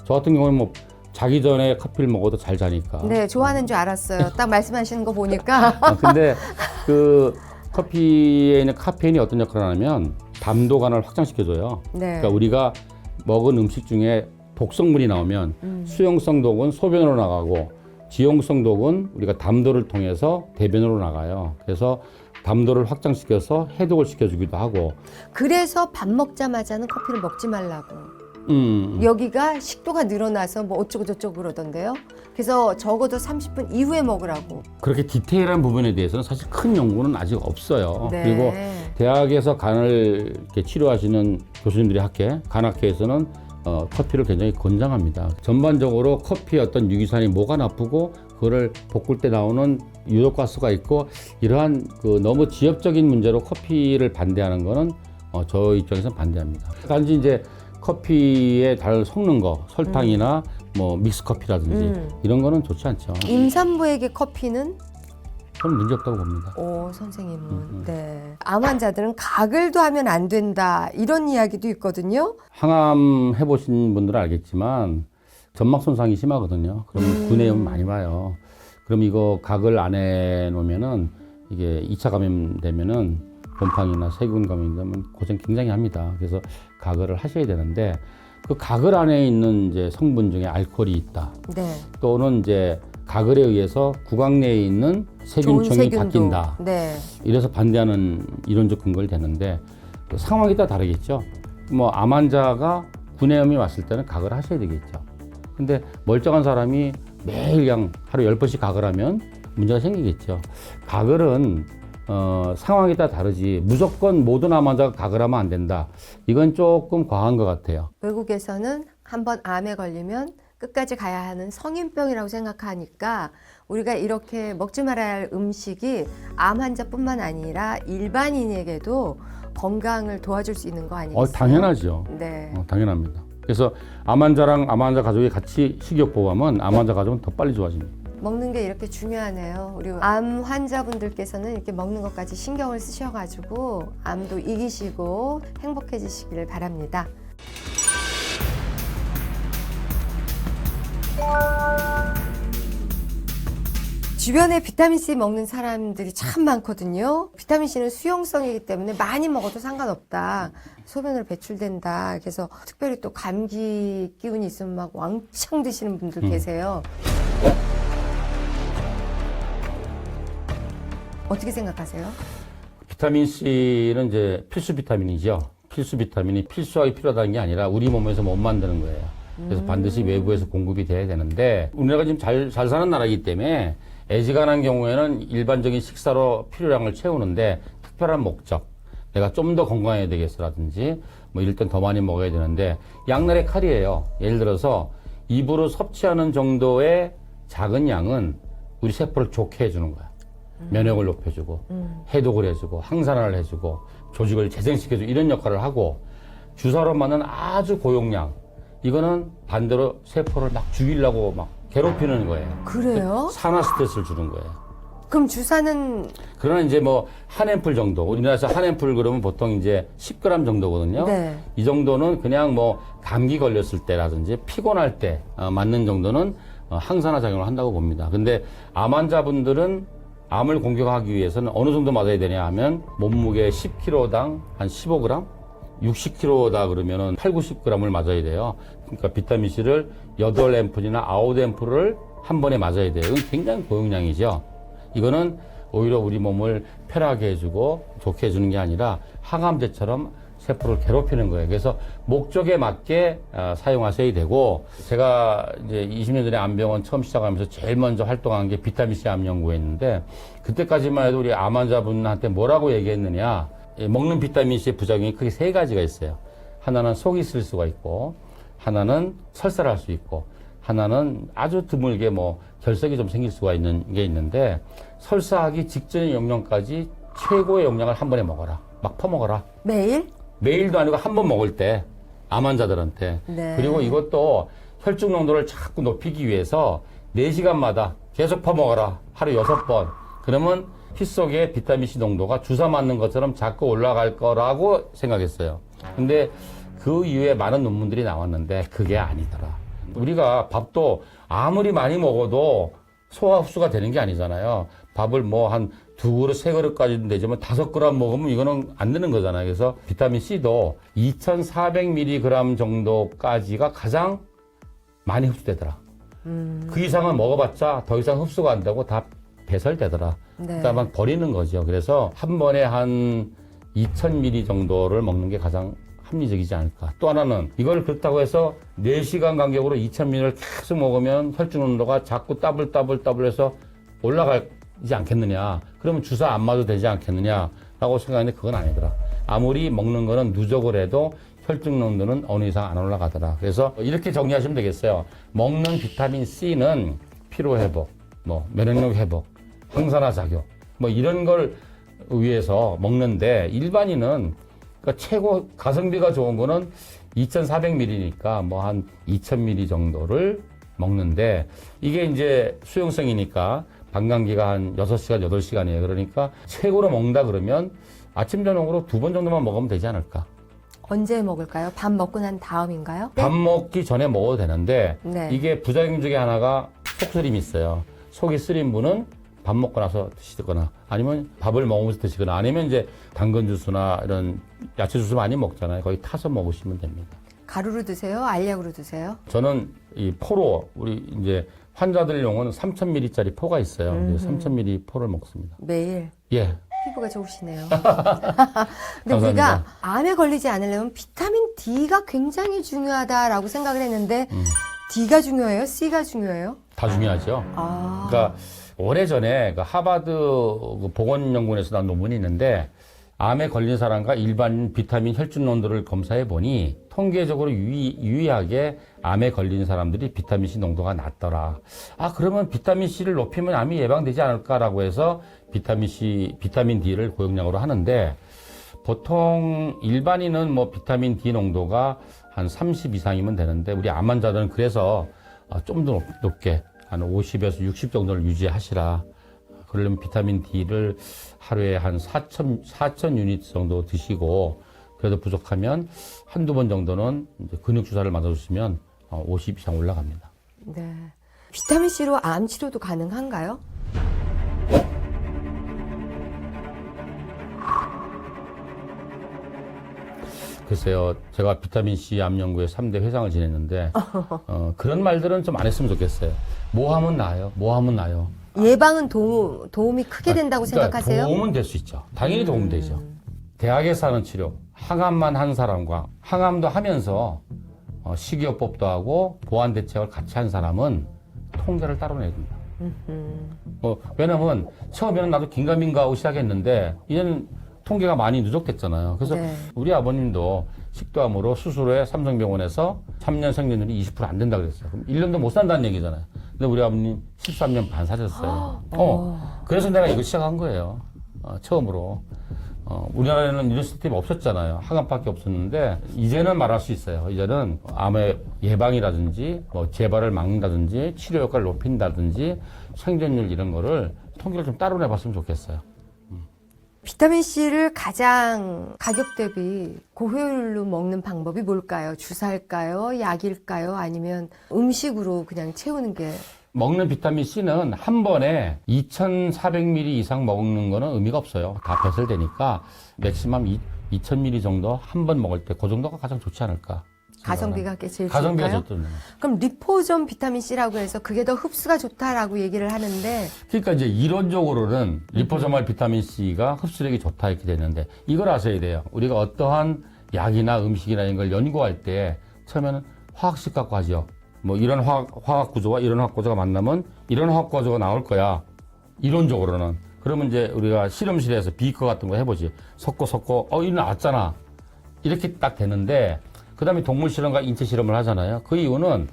저 같은 경우는 뭐 자기 전에 커피를 먹어도 잘 자니까. 네, 좋아하는 줄 알았어요. 딱 말씀하시는 거 보니까. 근데 그 커피에 있는 카페인이 어떤 역할을 하냐면 담도관을 확장시켜줘요. 네. 그러니까 우리가 먹은 음식 중에 독성물이 나오면 수용성 독은 소변으로 나가고 지용성 독은 우리가 담도를 통해서 대변으로 나가요. 그래서 담도를 확장시켜서 해독을 시켜주기도 하고. 그래서 밥 먹자마자는 커피를 먹지 말라고. 여기가 식도가 늘어나서 뭐 어쩌고 저쩌고 그러던데요. 그래서 적어도 30분 이후에 먹으라고. 그렇게 디테일한 부분에 대해서는 사실 큰 연구는 아직 없어요. 네. 그리고 대학에서 간을 이렇게 치료하시는 교수님들이 간학회에서는 커피를 굉장히 권장합니다. 전반적으로 커피의 어떤 유기산이 뭐가 나쁘고 그거를 볶을 때 나오는 유독가스가 있고 이러한 그 너무 지엽적인 문제로 커피를 반대하는 거는 저 입장에서는 반대합니다. 단지 이제 커피에 달 섞는 거, 설탕이나 뭐 믹스 커피라든지 이런 거는 좋지 않죠. 임산부에게 커피는? 저는 문제 없다고 봅니다. 오, 선생님은. 네. 암 환자들은 가글도 하면 안 된다. 이런 이야기도 있거든요. 항암 해보신 분들은 알겠지만 점막 손상이 심하거든요. 그럼 구내염 많이 와요. 그럼 이거 가글 안 해놓으면은 이게 2차 감염되면은 곰팡이나 세균 감염되면 고생 굉장히 합니다. 그래서 가글을 하셔야 되는데 그 가글 안에 있는 이제 성분 중에 알코올이 있다. 네. 또는 이제 가글에 의해서 구강 내에 있는 세균총이 바뀐다. 네. 이래서 반대하는 이론적 근거를 대는데 그 상황에 따라 다르겠죠. 뭐 암 환자가 구내염이 왔을 때는 가글을 하셔야 되겠죠. 근데 멀쩡한 사람이 매일 그냥 하루 10번씩 가글하면 문제가 생기겠죠. 가글은 상황에 따라 다르지 무조건 모든 암 환자가 가글하면 안 된다. 이건 조금 과한 것 같아요. 외국에서는 한번 암에 걸리면 끝까지 가야 하는 성인병이라고 생각하니까 우리가 이렇게 먹지 말아야 할 음식이 암 환자뿐만 아니라 일반인에게도 건강을 도와줄 수 있는 거 아니겠어요? 당연하죠. 네. 당연합니다. 그래서 암 환자랑 암 환자 가족이 같이 식욕 보호하면 암 환자 가족은 더 빨리 좋아집니다. 먹는 게 이렇게 중요하네요. 우리 암 환자분들께서는 이렇게 먹는 것까지 신경을 쓰셔가지고 암도 이기시고 행복해지시기를 바랍니다. 주변에 비타민C 먹는 사람들이 참 많거든요. 비타민C는 수용성이기 때문에 많이 먹어도 상관없다. 소변으로 배출된다. 그래서 특별히 또 감기 기운이 있으면 막 왕창 드시는 분들 계세요. 어떻게 생각하세요? 비타민C는 이제 필수 비타민이죠. 필수 비타민이 필수하게 필요하다는 게 아니라 우리 몸에서 못 만드는 거예요. 그래서 반드시 외부에서 공급이 돼야 되는데 우리나라가 지금 잘 사는 나라이기 때문에 애지간한 경우에는 일반적인 식사로 필요량을 채우는데 특별한 목적, 내가 좀 더 건강해야 되겠어라든지 뭐 이럴 땐 더 많이 먹어야 되는데 양날의 칼이에요. 예를 들어서 입으로 섭취하는 정도의 작은 양은 우리 세포를 좋게 해주는 거야. 면역을 높여주고 해독을 해주고 항산화를 해주고 조직을 재생시켜주고 이런 역할을 하고 주사로 맞는 아주 고용량 이거는 반대로 세포를 막 죽이려고 막 괴롭히는 거예요. 그래요? 산화 스트레스를 주는 거예요. 그럼 주사는 그러나 이제 뭐 한 앰플 정도, 우리나라에서 한 앰플 그러면 보통 이제 10g 정도거든요. 네. 이 정도는 그냥 뭐 감기 걸렸을 때라든지 피곤할 때 맞는 정도는 항산화 작용을 한다고 봅니다. 근데 암 환자분들은 암을 공격하기 위해서는 어느 정도 맞아야 되냐 하면 몸무게 10kg당 한 15g? 60kg다 그러면은 8, 90g을 맞아야 돼요. 그러니까 비타민C를 8앰플이나 9앰플을 한 번에 맞아야 돼요. 이건 굉장히 고용량이죠. 이거는 오히려 우리 몸을 편하게 해주고 좋게 해주는 게 아니라 항암제처럼 세포를 괴롭히는 거예요. 그래서 목적에 맞게 사용하셔야 되고 제가 이제 20년 전에 암병원 처음 시작하면서 제일 먼저 활동한 게 비타민C 암 연구였는데 그때까지만 해도 우리 암 환자분한테 뭐라고 얘기했느냐 먹는 비타민C의 부작용이 크게 3가지가 있어요. 하나는 속이 쓸 수가 있고 하나는 설사를 할 수 있고 하나는 아주 드물게 뭐 결석이 좀 생길 수가 있는 게 있는데 설사하기 직전의 용량까지 최고의 용량을 한 번에 먹어라. 막 퍼먹어라. 매일? 매일도 아니고 한 번 먹을 때 암 환자들한테. 네. 그리고 이것도 혈중 농도를 자꾸 높이기 위해서 4시간마다 계속 퍼먹어라. 하루 6번. 그러면 피 속에 비타민C 농도가 주사 맞는 것처럼 자꾸 올라갈 거라고 생각했어요. 근데 그 이후에 많은 논문들이 나왔는데 그게 아니더라. 우리가 밥도 아무리 많이 먹어도 소화 흡수가 되는 게 아니잖아요. 밥을 뭐 한 두 그릇, 세 그릇까지는 되지만 5g 먹으면 이거는 안 되는 거잖아요. 그래서 비타민 C도 2,400mg 정도까지가 가장 많이 흡수되더라. 그 이상은 먹어봤자 더 이상 흡수가 안 되고 다 배설되더라. 네. 그러니까 막 버리는 거죠. 그래서 한 번에 한 2,000ml 정도를 먹는 게 가장 합리적이지 않을까. 또 하나는 이걸 그렇다고 해서 4시간 간격으로 2,000ml를 계속 먹으면 혈중 농도가 자꾸 따블따블해서 올라가지 않겠느냐. 그러면 주사 안 맞아도 되지 않겠느냐라고 생각하는데 그건 아니더라. 아무리 먹는 거는 누적을 해도 혈중 농도는 어느 이상 안 올라가더라. 그래서 이렇게 정리하시면 되겠어요. 먹는 비타민 C는 피로 회복, 뭐 면역력 회복, 항산화 작용, 뭐 이런 걸 위해서 먹는데 일반인은 그러니까 최고 가성비가 좋은 거는 2,400ml니까 뭐 한 2,000ml 정도를 먹는데 이게 이제 수용성이니까 방광기가 한 6시간, 8시간이에요. 그러니까 최고로 먹는다 그러면 아침, 저녁으로 2번 정도만 먹으면 되지 않을까. 언제 먹을까요? 밥 먹고 난 다음인가요? 밥 먹기 전에 먹어도 되는데 네. 이게 부작용 중에 하나가 속쓰림이 있어요. 속이 쓰린 분은 밥 먹고 나서 드시거나 아니면 밥을 먹으면서 드시거나 아니면 이제 당근 주스나 이런 야채 주스 많이 먹잖아요. 거기 타서 먹으시면 됩니다. 가루로 드세요? 알약으로 드세요? 저는 이 포로 우리 이제 환자들용은 3,000ml짜리 포가 있어요. 3,000ml 포를 먹습니다. 매일. 예. 피부가 좋으시네요. 근데 감사합니다. 우리가 암에 걸리지 않으려면 비타민 D가 굉장히 중요하다라고 생각을 했는데 D가 중요해요? C가 중요해요? 다 중요하죠. 아. 그러니까 오래전에 그 하버드 보건연구원에서 난 논문이 있는데 암에 걸린 사람과 일반 비타민 혈중 농도를 검사해 보니 통계적으로 유의하게 암에 걸린 사람들이 비타민 C 농도가 낮더라. 아, 그러면 비타민 C를 높이면 암이 예방되지 않을까라고 해서 비타민 D를 고용량으로 하는데 보통 일반인은 뭐 비타민 D 농도가 한 30 이상이면 되는데 우리 암 환자들은 그래서 좀 더 높게 한 50에서 60 정도를 유지하시라. 그러려면 비타민 D를 하루에 한 4,000 유닛 정도 드시고 그래도 부족하면 한두 번 정도는 이제 근육 주사를 맞아주시면 50 이상 올라갑니다. 네. 비타민 C로 암 치료도 가능한가요? 글쎄요, 제가 비타민 C 암 연구의 3대 회장을 지냈는데 그런 말들은 좀 안 했으면 좋겠어요. 뭐 하면 나아요? 뭐 하면 나아요? 예방은 도움이 크게 된다고 생각하세요? 도움은 될 수 있죠. 당연히 도움 되죠. 대학에서 하는 치료, 항암만 한 사람과 항암도 하면서 식이요법도 하고 보완 대책을 같이 한 사람은 통계를 따로 내야 됩니다. 왜냐면 처음에는 나도 긴가민가하고 시작했는데 이제는 통계가 많이 누적됐잖아요. 그래서 네. 우리 아버님도 식도암으로 수술에 삼성병원에서 3년 생존율이 20% 안 된다 그랬어요. 그럼 1년도 못 산다는 얘기잖아요. 근데 우리 아버님 13년 반 사셨어요. 그래서 내가 이거 시작한 거예요. 처음으로. 우리나라에는 이런 시스템이 없었잖아요. 항암밖에 없었는데 이제는 말할 수 있어요. 이제는 암의 예방이라든지 뭐 재발을 막는다든지 치료 효과를 높인다든지 생존율 이런 거를 통계를 좀 따로 내봤으면 좋겠어요. 비타민 C를 가장 가격 대비 고효율로 먹는 방법이 뭘까요? 주사일까요? 약일까요? 아니면 음식으로 그냥 채우는 게? 먹는 비타민 C는 한 번에 2,400ml 이상 먹는 거는 의미가 없어요. 다 배설되니까 맥시멈 2,000ml 정도 한 번 먹을 때 그 정도가 가장 좋지 않을까. 가성비가 제일 가성비가 좋을까요? 좋거든요. 그럼 리포존 비타민 C라고 해서 그게 더 흡수가 좋다라고 얘기를 하는데 그러니까 이제 이론적으로는 리포소말 비타민 C가 흡수력이 좋다 이렇게 되는데 이걸 아셔야 돼요. 우리가 어떠한 약이나 음식이나 이런 걸 연구할 때 처음에는 화학식 갖고 하죠. 뭐 이런 화학 구조와 이런 화학 구조가 만나면 이런 화학 구조가 나올 거야. 이론적으로는. 그러면 이제 우리가 실험실에서 비커 같은 거 해보지. 섞고 이거 나왔잖아. 이렇게 딱 되는데 그 다음에 동물 실험과 인체 실험을 하잖아요. 그 이유는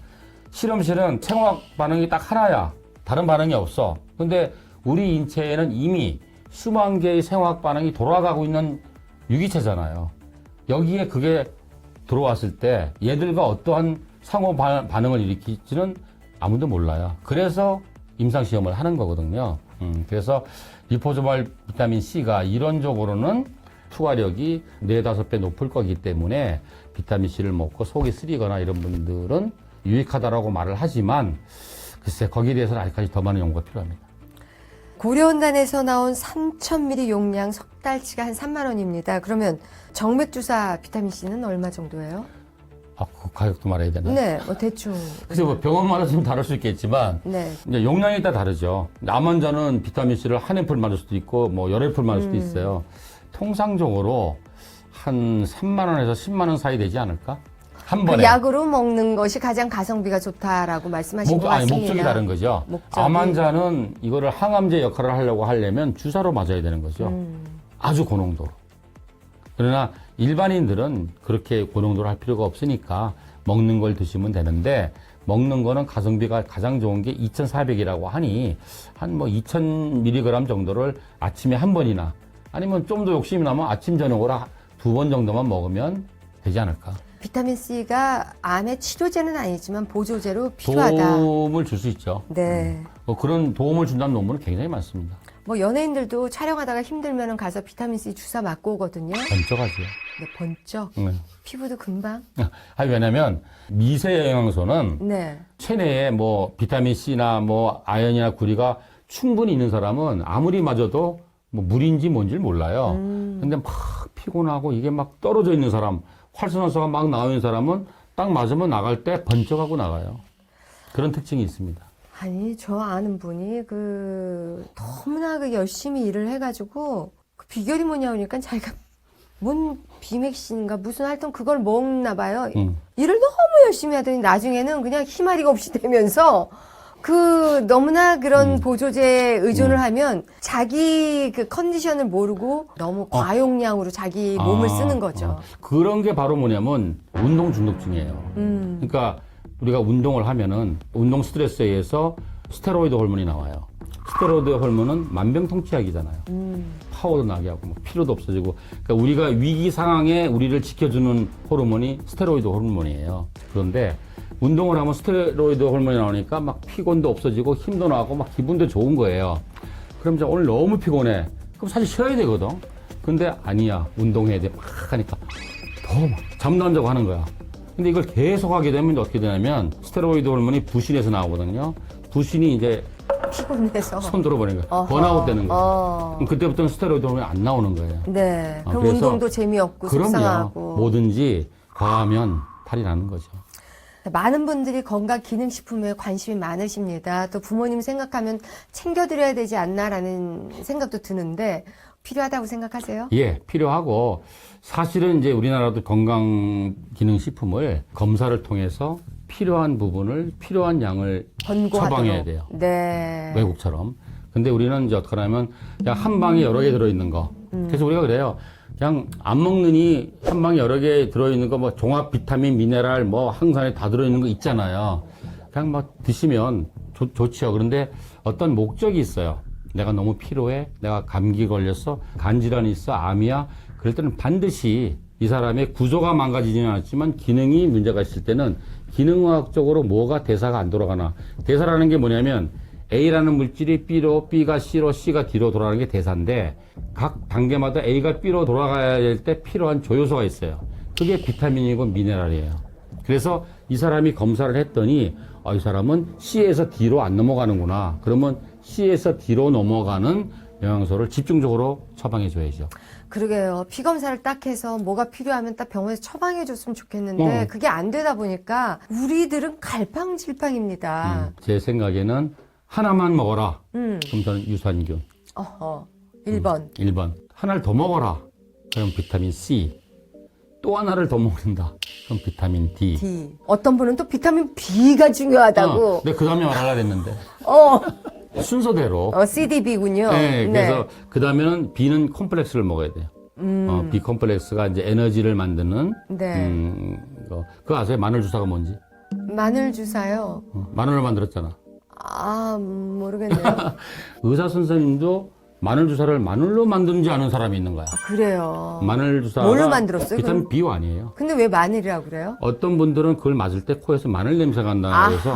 실험실은 생화학 반응이 딱 하나야. 다른 반응이 없어. 근데 우리 인체에는 이미 수만 개의 생화학 반응이 돌아가고 있는 유기체잖아요. 여기에 그게 들어왔을 때 얘들과 어떠한 상호 반응을 일으킬지는 아무도 몰라요. 그래서 임상시험을 하는 거거든요. 그래서 리포소말 비타민 C가 이론적으로는 투하력이 4-5배 높을 거기 때문에 비타민 C를 먹고 속이 쓰리거나 이런 분들은 유익하다라고 말을 하지만 글쎄 거기에 대해서는 아직까지 더 많은 연구가 필요합니다. 고려온단에서 나온 3,000ml 용량 석 달치가 한 3만 원입니다. 그러면 정맥주사 비타민C는 얼마 정도예요? 아, 그 가격도 말해야 되나? 네, 대충. 그래서 뭐 병원마다 좀 다를 수 있겠지만 네. 이제 용량이 따라 다르죠. 암 환자는 비타민C를 한 앰플 맞을 수도 있고 뭐 열 앰플 맞을 수도 있어요. 통상적으로 한 3만 원에서 10만 원 사이 되지 않을까? 한 번에. 약으로 먹는 것이 가장 가성비가 좋다라고 말씀하신 것 같습니다. 목적이 다른 거죠. 목적이. 암 환자는 이거를 항암제 역할을 하려고 하려면 주사로 맞아야 되는 거죠. 아주 고농도로. 그러나 일반인들은 그렇게 고농도로 할 필요가 없으니까 먹는 걸 드시면 되는데 먹는 거는 가성비가 가장 좋은 게 2,400이라고 하니 한 뭐 2,000mg 정도를 아침에 한 번이나 아니면 좀 더 욕심이 나면 아침 저녁으로 2번 정도만 먹으면 되지 않을까. 비타민C가 암의 치료제는 아니지만 보조제로 필요하다. 도움을 줄 수 있죠. 네. 그런 도움을 준다는 논문은 굉장히 많습니다. 뭐 연예인들도 촬영하다가 힘들면 가서 비타민C 주사 맞고 오거든요. 번쩍하죠. 네, 번쩍. 네. 피부도 금방. 아니, 왜냐면 미세 영양소는 네. 체내에 뭐 비타민C나 뭐 아연이나 구리가 충분히 있는 사람은 아무리 맞아도 뭐 물인지 뭔지를 몰라요. 근데 막 피곤하고 이게 막 떨어져 있는 사람, 활성산소가 막 나오는 사람은 딱 맞으면 나갈 때 번쩍하고 나가요. 그런 특징이 있습니다. 아니, 저 아는 분이 너무나 열심히 일을 해가지고 그 비결이 뭐냐 하니까 자기가 뭔 비맥신인가 무슨 하여튼 그걸 먹나 봐요. 일을 너무 열심히 하더니 나중에는 그냥 희마리가 없이 되면서 너무나 그런 보조제에 의존을 하면 자기 그 컨디션을 모르고 너무 과용량으로 자기 몸을 쓰는 거죠. 그런 게 바로 뭐냐면 운동 중독증이에요. 그러니까 우리가 운동을 하면은 운동 스트레스에 의해서 스테로이드 호르몬이 나와요. 스테로이드 호르몬은 만병통치약이잖아요. 파워도 나게 하고 피로도 없어지고. 그러니까 우리가 위기 상황에 우리를 지켜주는 호르몬이 스테로이드 호르몬이에요. 그런데 운동을 하면 스테로이드 호르몬이 나오니까 막 피곤도 없어지고 힘도 나고 막 기분도 좋은 거예요. 그럼 이제 오늘 너무 피곤해. 그럼 사실 쉬어야 되거든. 근데 아니야. 운동해야 돼. 막 하니까 더 막 잠도 안 자고 하는 거야. 근데 이걸 계속 하게 되면 어떻게 되냐면 스테로이드 호르몬이 부신에서 나오거든요. 부신이 이제 피곤해서 손 들어버리는 거예요. 번아웃 되는 거예요. 그럼 그때부터는 스테로이드 호르몬이 안 나오는 거예요. 네. 그럼 그래서 운동도 재미없고 속상하고. 뭐든지 과하면 탈이 나는 거죠. 많은 분들이 건강 기능식품에 관심이 많으십니다. 또 부모님 생각하면 챙겨드려야 되지 않나라는 생각도 드는데 필요하다고 생각하세요? 예, 필요하고 사실은 이제 우리나라도 건강기능식품을 검사를 통해서 필요한 부분을 필요한 양을 처방해야 돼요. 네. 외국처럼. 근데 우리는 이제 어떻게 하냐면 그냥 한 방에 여러 개 들어있는 거. 그래서 우리가 그래요. 그냥 안 먹느니 한 방에 여러 개 들어있는 거 뭐 종합 비타민, 미네랄, 뭐 항산에 다 들어있는 거 있잖아요. 그냥 막 드시면 좋지요. 그런데 어떤 목적이 있어요. 내가 너무 피로해. 내가 감기 걸렸어. 간질환이 있어. 암이야. 그럴 때는 반드시 이 사람의 구조가 망가지지는 않았지만 기능이 문제가 있을 때는 기능의학적으로 뭐가 대사가 안 돌아가나. 대사라는 게 뭐냐면 A라는 물질이 B로, B가 C로, C가 D로 돌아가는 게 대사인데 각 단계마다 A가 B로 돌아가야 될 때 필요한 조효소가 있어요. 그게 비타민이고 미네랄이에요. 그래서 이 사람이 검사를 했더니 이 사람은 C에서 D로 안 넘어가는구나. 그러면 C에서 D로 넘어가는 영양소를 집중적으로 처방해 줘야죠. 그러게요. 피 검사를 딱 해서 뭐가 필요하면 딱 병원에서 처방해 줬으면 좋겠는데 그게 안 되다 보니까 우리들은 갈팡질팡입니다. 제 생각에는 하나만 먹어라. 그럼 저는 유산균. 1번. 1번. 하나를 더 먹어라. 그럼 비타민 C. 또 하나를 더 먹는다. 그럼 비타민 D. D. 어떤 분은 또 비타민 B가 중요하다고. 근데 그 다음에 말하려 했는데. 순서대로. CDB군요. 네. 그래서 그 다음에는 B는 콤플렉스를 먹어야 돼요. B 콤플렉스가 이제 에너지를 만드는. 네. 그거 아세요? 마늘 주사가 뭔지? 마늘 주사요. 마늘을 만들었잖아. 모르겠네요. 의사 선생님도 마늘 주사를 마늘로 만드는지 아는 사람이 있는 거야. 그래요. 마늘 주사가 뭘로 만들었어요? 비타민 B 아니에요. 근데 왜 마늘이라고 그래요? 어떤 분들은 그걸 맞을 때 코에서 마늘 냄새가 난다고 해서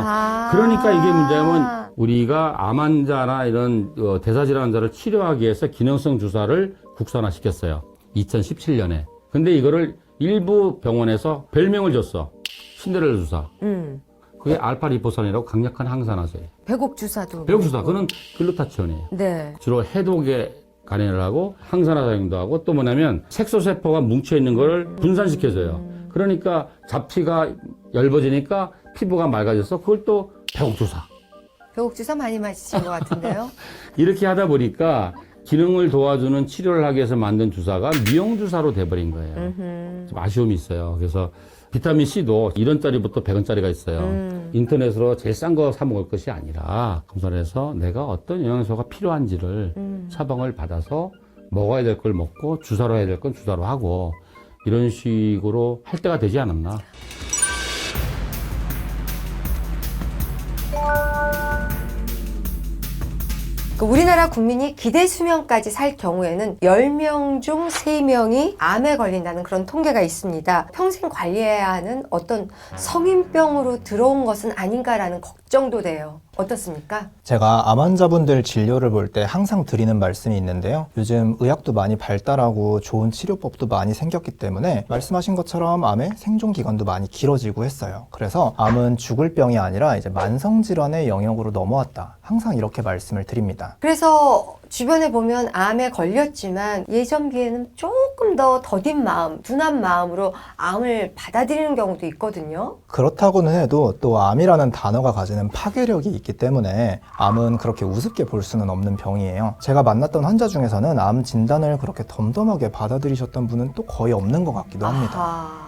그러니까 이게 문제면 우리가 암 환자나 이런 대사질환 환자를 치료하기 위해서 기능성 주사를 국산화시켰어요. 2017년에. 근데 이거를 일부 병원에서 별명을 줬어. 신데렐라 주사. 그게 알파리포산이라고 강력한 항산화제예요. 배곡 주사도. 배옥주사, 그거는 글루타치온이에요. 네. 주로 해독에 관여를 하고 항산화 작용도 하고 또 뭐냐면 색소세포가 뭉쳐있는 걸 분산시켜줘요. 그러니까 잡티가 얇아지니까 피부가 맑아져서 그걸 또 배옥주사. 배곡 주사 많이 마시신 것 같은데요. 이렇게 하다 보니까 기능을 도와주는 치료를 하기 위해서 만든 주사가 미용주사로 돼버린 거예요. 좀 아쉬움이 있어요. 그래서 비타민C도 1원짜리부터 100원짜리가 있어요. 인터넷으로 제일 싼 거 사 먹을 것이 아니라 검사해서 내가 어떤 영양소가 필요한지를 처방을 받아서 먹어야 될 걸 먹고 주사로 해야 될 건 주사로 하고 이런 식으로 할 때가 되지 않았나. 우리나라 국민이 기대 수명까지 살 경우에는 10명 중 3명이 암에 걸린다는 그런 통계가 있습니다. 평생 관리해야 하는 어떤 성인병으로 들어온 것은 아닌가라는 걱정도 돼요. 어떻습니까? 제가 암 환자분들 진료를 볼 때 항상 드리는 말씀이 있는데요. 요즘 의학도 많이 발달하고 좋은 치료법도 많이 생겼기 때문에 말씀하신 것처럼 암의 생존 기간도 많이 길어지고 했어요. 그래서 암은 죽을 병이 아니라 이제 만성질환의 영역으로 넘어왔다. 항상 이렇게 말씀을 드립니다. 그래서 주변에 보면 암에 걸렸지만 예전 비해는 조금 더 더딘 마음, 둔한 마음으로 암을 받아들이는 경우도 있거든요. 그렇다고는 해도 또 암이라는 단어가 가지는 파괴력이 있기 때문에 암은 그렇게 우습게 볼 수는 없는 병이에요. 제가 만났던 환자 중에서는 암 진단을 그렇게 덤덤하게 받아들이셨던 분은 또 거의 없는 것 같기도 합니다. 아하.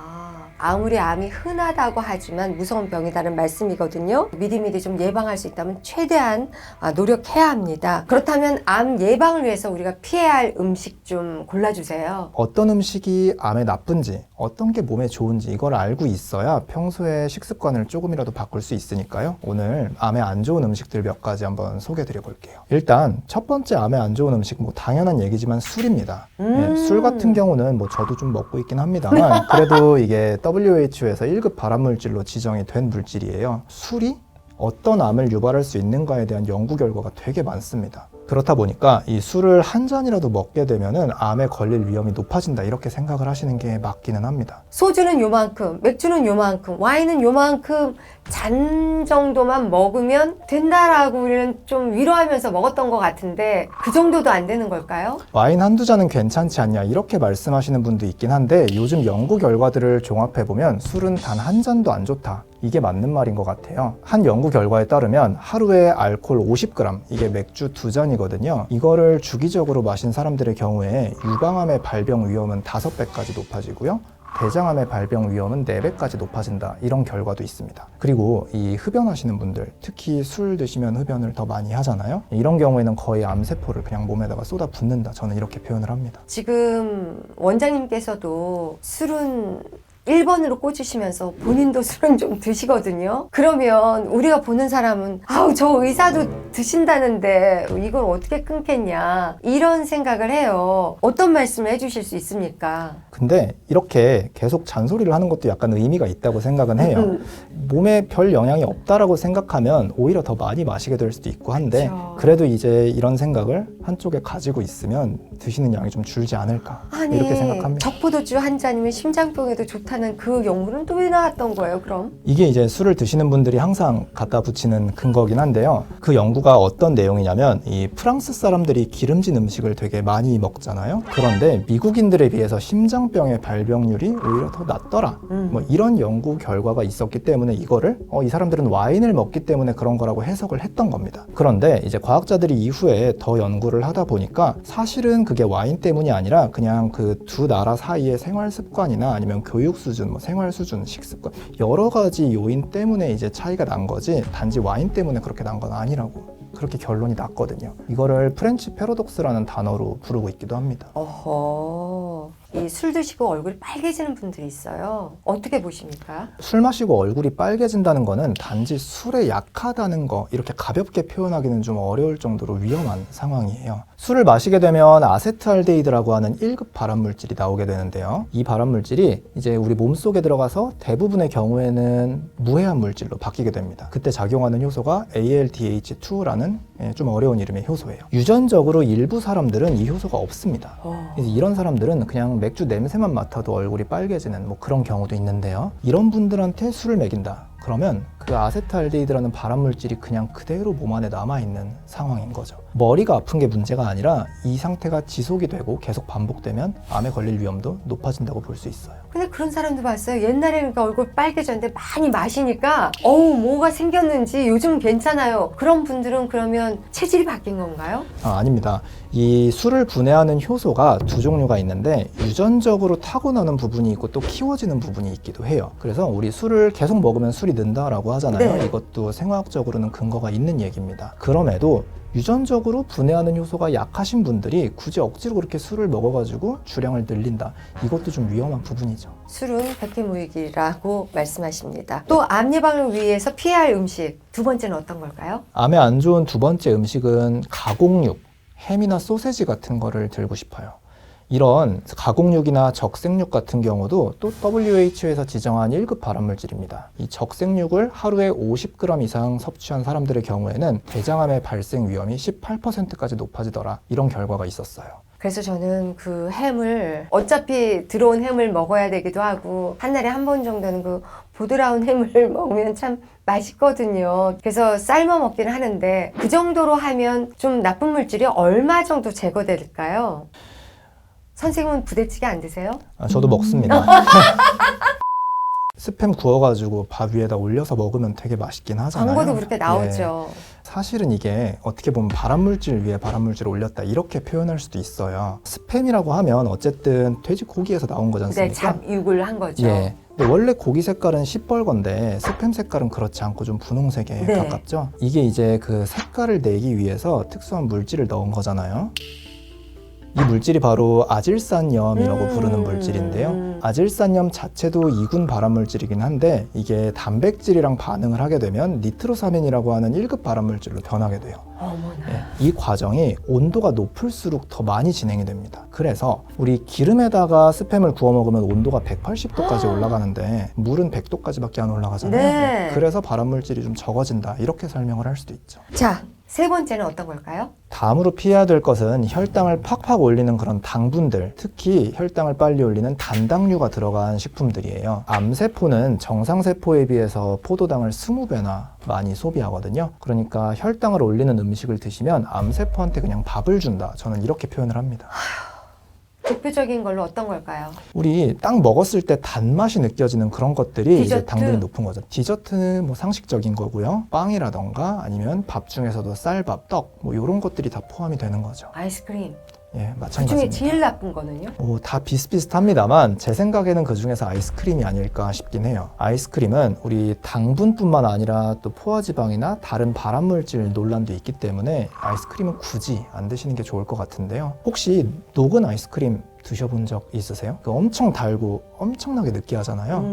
아무리 암이 흔하다고 하지만 무서운 병이라는 말씀이거든요. 미리미리 좀 예방할 수 있다면 최대한 노력해야 합니다. 그렇다면 암 예방을 위해서 우리가 피해야 할 음식 좀 골라주세요. 어떤 음식이 암에 나쁜지, 어떤 게 몸에 좋은지 이걸 알고 있어야 평소에 식습관을 조금이라도 바꿀 수 있으니까요. 오늘 암에 안 좋은 음식들 몇 가지 한번 소개해 드려 볼게요. 일단 첫 번째 암에 안 좋은 음식, 뭐 당연한 얘기지만 술입니다. 예, 술 같은 경우는 뭐 저도 좀 먹고 있긴 합니다만 그래도 이게 WHO에서 1급 발암물질로 지정이 된 물질이에요. 술이 어떤 암을 유발할 수 있는가에 대한 연구 결과가 되게 많습니다. 그렇다 보니까 이 술을 한 잔이라도 먹게 되면은 암에 걸릴 위험이 높아진다 이렇게 생각을 하시는 게 맞기는 합니다. 소주는 요만큼, 맥주는 요만큼, 와인은 요만큼 잔 정도만 먹으면 된다라고 우리는 좀 위로하면서 먹었던 것 같은데 그 정도도 안 되는 걸까요? 와인 한두 잔은 괜찮지 않냐 이렇게 말씀하시는 분도 있긴 한데 요즘 연구 결과들을 종합해보면 술은 단 한 잔도 안 좋다. 이게 맞는 말인 것 같아요. 한 연구 결과에 따르면 하루에 알코올 50g, 이게 맥주 2잔이거든요. 이거를 주기적으로 마신 사람들의 경우에 유방암의 발병 위험은 5배까지 높아지고요. 대장암의 발병 위험은 4배까지 높아진다. 이런 결과도 있습니다. 그리고 이 흡연하시는 분들, 특히 술 드시면 흡연을 더 많이 하잖아요. 이런 경우에는 거의 암세포를 그냥 몸에다가 쏟아 붓는다. 저는 이렇게 표현을 합니다. 지금 원장님께서도 술은 1번으로 꽂으시면서 본인도 술은 좀 드시거든요. 그러면 우리가 보는 사람은 아우 저 의사도 드신다는데 이걸 어떻게 끊겠냐 이런 생각을 해요. 어떤 말씀을 해주실 수 있습니까? 근데 이렇게 계속 잔소리를 하는 것도 약간 의미가 있다고 생각은 해요. 몸에 별 영향이 없다라고 생각하면 오히려 더 많이 마시게 될 수도 있고 한데 그렇죠. 그래도 이제 이런 생각을 한쪽에 가지고 있으면 드시는 양이 좀 줄지 않을까 아니 이렇게 생각합니다. 적포도주 한 잔이면 심장병에도 좋다는 그 연구는 또 왜 나왔던 거예요 그럼? 이게 이제 술을 드시는 분들이 항상 갖다 붙이는 근거긴 한데요. 그 연구가 어떤 내용이냐면 이 프랑스 사람들이 기름진 음식을 되게 많이 먹잖아요. 그런데 미국인들에 비해서 심장병의 발병률이 오히려 더 낮더라. 뭐 이런 연구 결과가 있었기 때문에 이거를 이 사람들은 와인을 먹기 때문에 그런 거라고 해석을 했던 겁니다. 그런데 이제 과학자들이 이후에 더 연구를 하다 보니까 사실은 그게 와인 때문이 아니라 그냥 그 두 나라 사이의 생활 습관이나 아니면 교육 수준, 뭐 생활 수준, 식습관 여러 가지 요인 때문에 이제 차이가 난 거지 단지 와인 때문에 그렇게 난 건 아니라고 그렇게 결론이 났거든요. 이거를 프렌치 패러독스라는 단어로 부르고 있기도 합니다. 어허, 이 술 드시고 얼굴이 빨개지는 분들이 있어요. 어떻게 보십니까? 술 마시고 얼굴이 빨개진다는 거는 단지 술에 약하다는 거 이렇게 가볍게 표현하기는 좀 어려울 정도로 위험한 상황이에요. 술을 마시게 되면 아세트알데히드라고 하는 1급 발암물질이 나오게 되는데요. 이 발암물질이 이제 우리 몸속에 들어가서 대부분의 경우에는 무해한 물질로 바뀌게 됩니다. 그때 작용하는 효소가 ALDH2라는 좀 어려운 이름의 효소예요. 유전적으로 일부 사람들은 이 효소가 없습니다. 그래서 이런 사람들은 그냥 맥주 냄새만 맡아도 얼굴이 빨개지는 뭐 그런 경우도 있는데요. 이런 분들한테 술을 먹인다. 그러면 그 아세트알데히드라는 발암물질이 그냥 그대로 몸 안에 남아있는 상황인 거죠. 머리가 아픈 게 문제가 아니라 이 상태가 지속이 되고 계속 반복되면 암에 걸릴 위험도 높아진다고 볼 수 있어요. 근데 그런 사람도 봤어요. 옛날에는 그러니까 얼굴 빨개졌는데 많이 마시니까 뭐가 생겼는지 요즘 괜찮아요. 그런 분들은 그러면 체질이 바뀐 건가요? 아닙니다. 이 술을 분해하는 효소가 두 종류가 있는데 유전적으로 타고나는 부분이 있고 또 키워지는 부분이 있기도 해요. 그래서 우리 술을 계속 먹으면 술이 는다라고 하잖아요. 네. 이것도 생화학적으로는 근거가 있는 얘기입니다. 그럼에도 유전적으로 분해하는 효소가 약하신 분들이 굳이 억지로 그렇게 술을 먹어가지고 주량을 늘린다. 이것도 좀 위험한 부분이죠. 술은 백해무익이라고 말씀하십니다. 또 암 예방을 위해서 피해야 할 음식 두 번째는 어떤 걸까요? 암에 안 좋은 두 번째 음식은 가공육, 햄이나 소세지 같은 거를 들고 싶어요. 이런 가공육이나 적색육 같은 경우도 또 WHO에서 지정한 1급 발암물질입니다. 이 적색육을 하루에 50g 이상 섭취한 사람들의 경우에는 대장암의 발생 위험이 18%까지 높아지더라. 이런 결과가 있었어요. 그래서 저는 그 햄을 어차피 들어온 햄을 먹어야 되기도 하고 한 달에 한 번 정도는 그 보드라운 햄을 먹으면 참 맛있거든요. 그래서 삶아 먹기는 하는데 그 정도로 하면 좀 나쁜 물질이 얼마 정도 제거될까요? 선생님은 부대찌개 안 드세요? 저도 먹습니다. 스팸 구워가지고 밥 위에다 올려서 먹으면 되게 맛있긴 하잖아요. 광고도 그렇게 나오죠. 사실은 이게 어떻게 보면 발암물질 위에 발암물질을 올렸다 이렇게 표현할 수도 있어요. 스팸이라고 하면 어쨌든 돼지고기에서 나온 거지 네, 않습니까? 잡육을 한 거죠. 예. 근데 원래 고기 색깔은 시뻘건데 스팸 색깔은 그렇지 않고 좀 분홍색에 네. 가깝죠. 이게 이제 그 색깔을 내기 위해서 특수한 물질을 넣은 거잖아요. 이 물질이 바로 아질산염이라고 부르는 물질인데요. 아질산염 자체도 2군 발암물질이긴 한데 이게 단백질이랑 반응을 하게 되면 니트로사민이라고 하는 1급 발암물질로 변하게 돼요. 어머나. 예, 이 과정이 온도가 높을수록 더 많이 진행이 됩니다. 그래서 우리 기름에다가 스팸을 구워 먹으면 온도가 180도까지 올라가는데 물은 100도까지밖에 안 올라가잖아요. 네. 그래서 발암물질이 좀 적어진다. 이렇게 설명을 할 수도 있죠. 자, 세 번째는 어떤 걸까요? 다음으로 피해야 될 것은 혈당을 팍팍 올리는 그런 당분들, 특히 혈당을 빨리 올리는 단당류가 들어간 식품들이에요. 암세포는 정상세포에 비해서 포도당을 20배나 많이 소비하거든요. 그러니까 혈당을 올리는 음식을 드시면 암세포한테 그냥 밥을 준다. 저는 이렇게 표현을 합니다. 대표적인 걸로 어떤 걸까요? 우리 딱 먹었을 때 단맛이 느껴지는 그런 것들이 이제 디저트? 당분이 높은 거죠. 디저트는 뭐 상식적인 거고요. 빵이라던가 아니면 밥 중에서도 쌀밥, 떡 뭐 이런 것들이 다 포함이 되는 거죠. 아이스크림. 예, 그 중에 마찬가지입니다. 제일 나쁜 거는요? 다 비슷비슷합니다만 제 생각에는 그 중에서 아이스크림이 아닐까 싶긴 해요. 아이스크림은 우리 당분뿐만 아니라 또 포화지방이나 다른 발암물질 논란도 있기 때문에 아이스크림은 굳이 안 드시는 게 좋을 것 같은데요. 혹시 녹은 아이스크림 드셔본 적 있으세요? 엄청 달고 엄청나게 느끼하잖아요.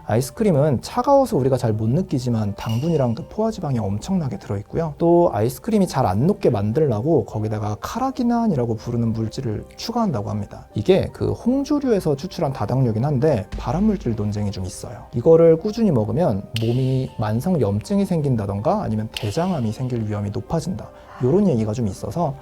아이스크림은 차가워서 우리가 잘 못 느끼지만 당분이랑 그 포화지방이 엄청나게 들어있고요. 또 아이스크림이 잘 안 녹게 만들려고 거기다가 카라기난이라고 부르는 물질을 추가한다고 합니다. 이게 그 홍조류에서 추출한 다당류긴 한데 발암물질 논쟁이 좀 있어요. 이거를 꾸준히 먹으면 몸이 만성 염증이 생긴다던가 아니면 대장암이 생길 위험이 높아진다. 이런 얘기가 좀 있어서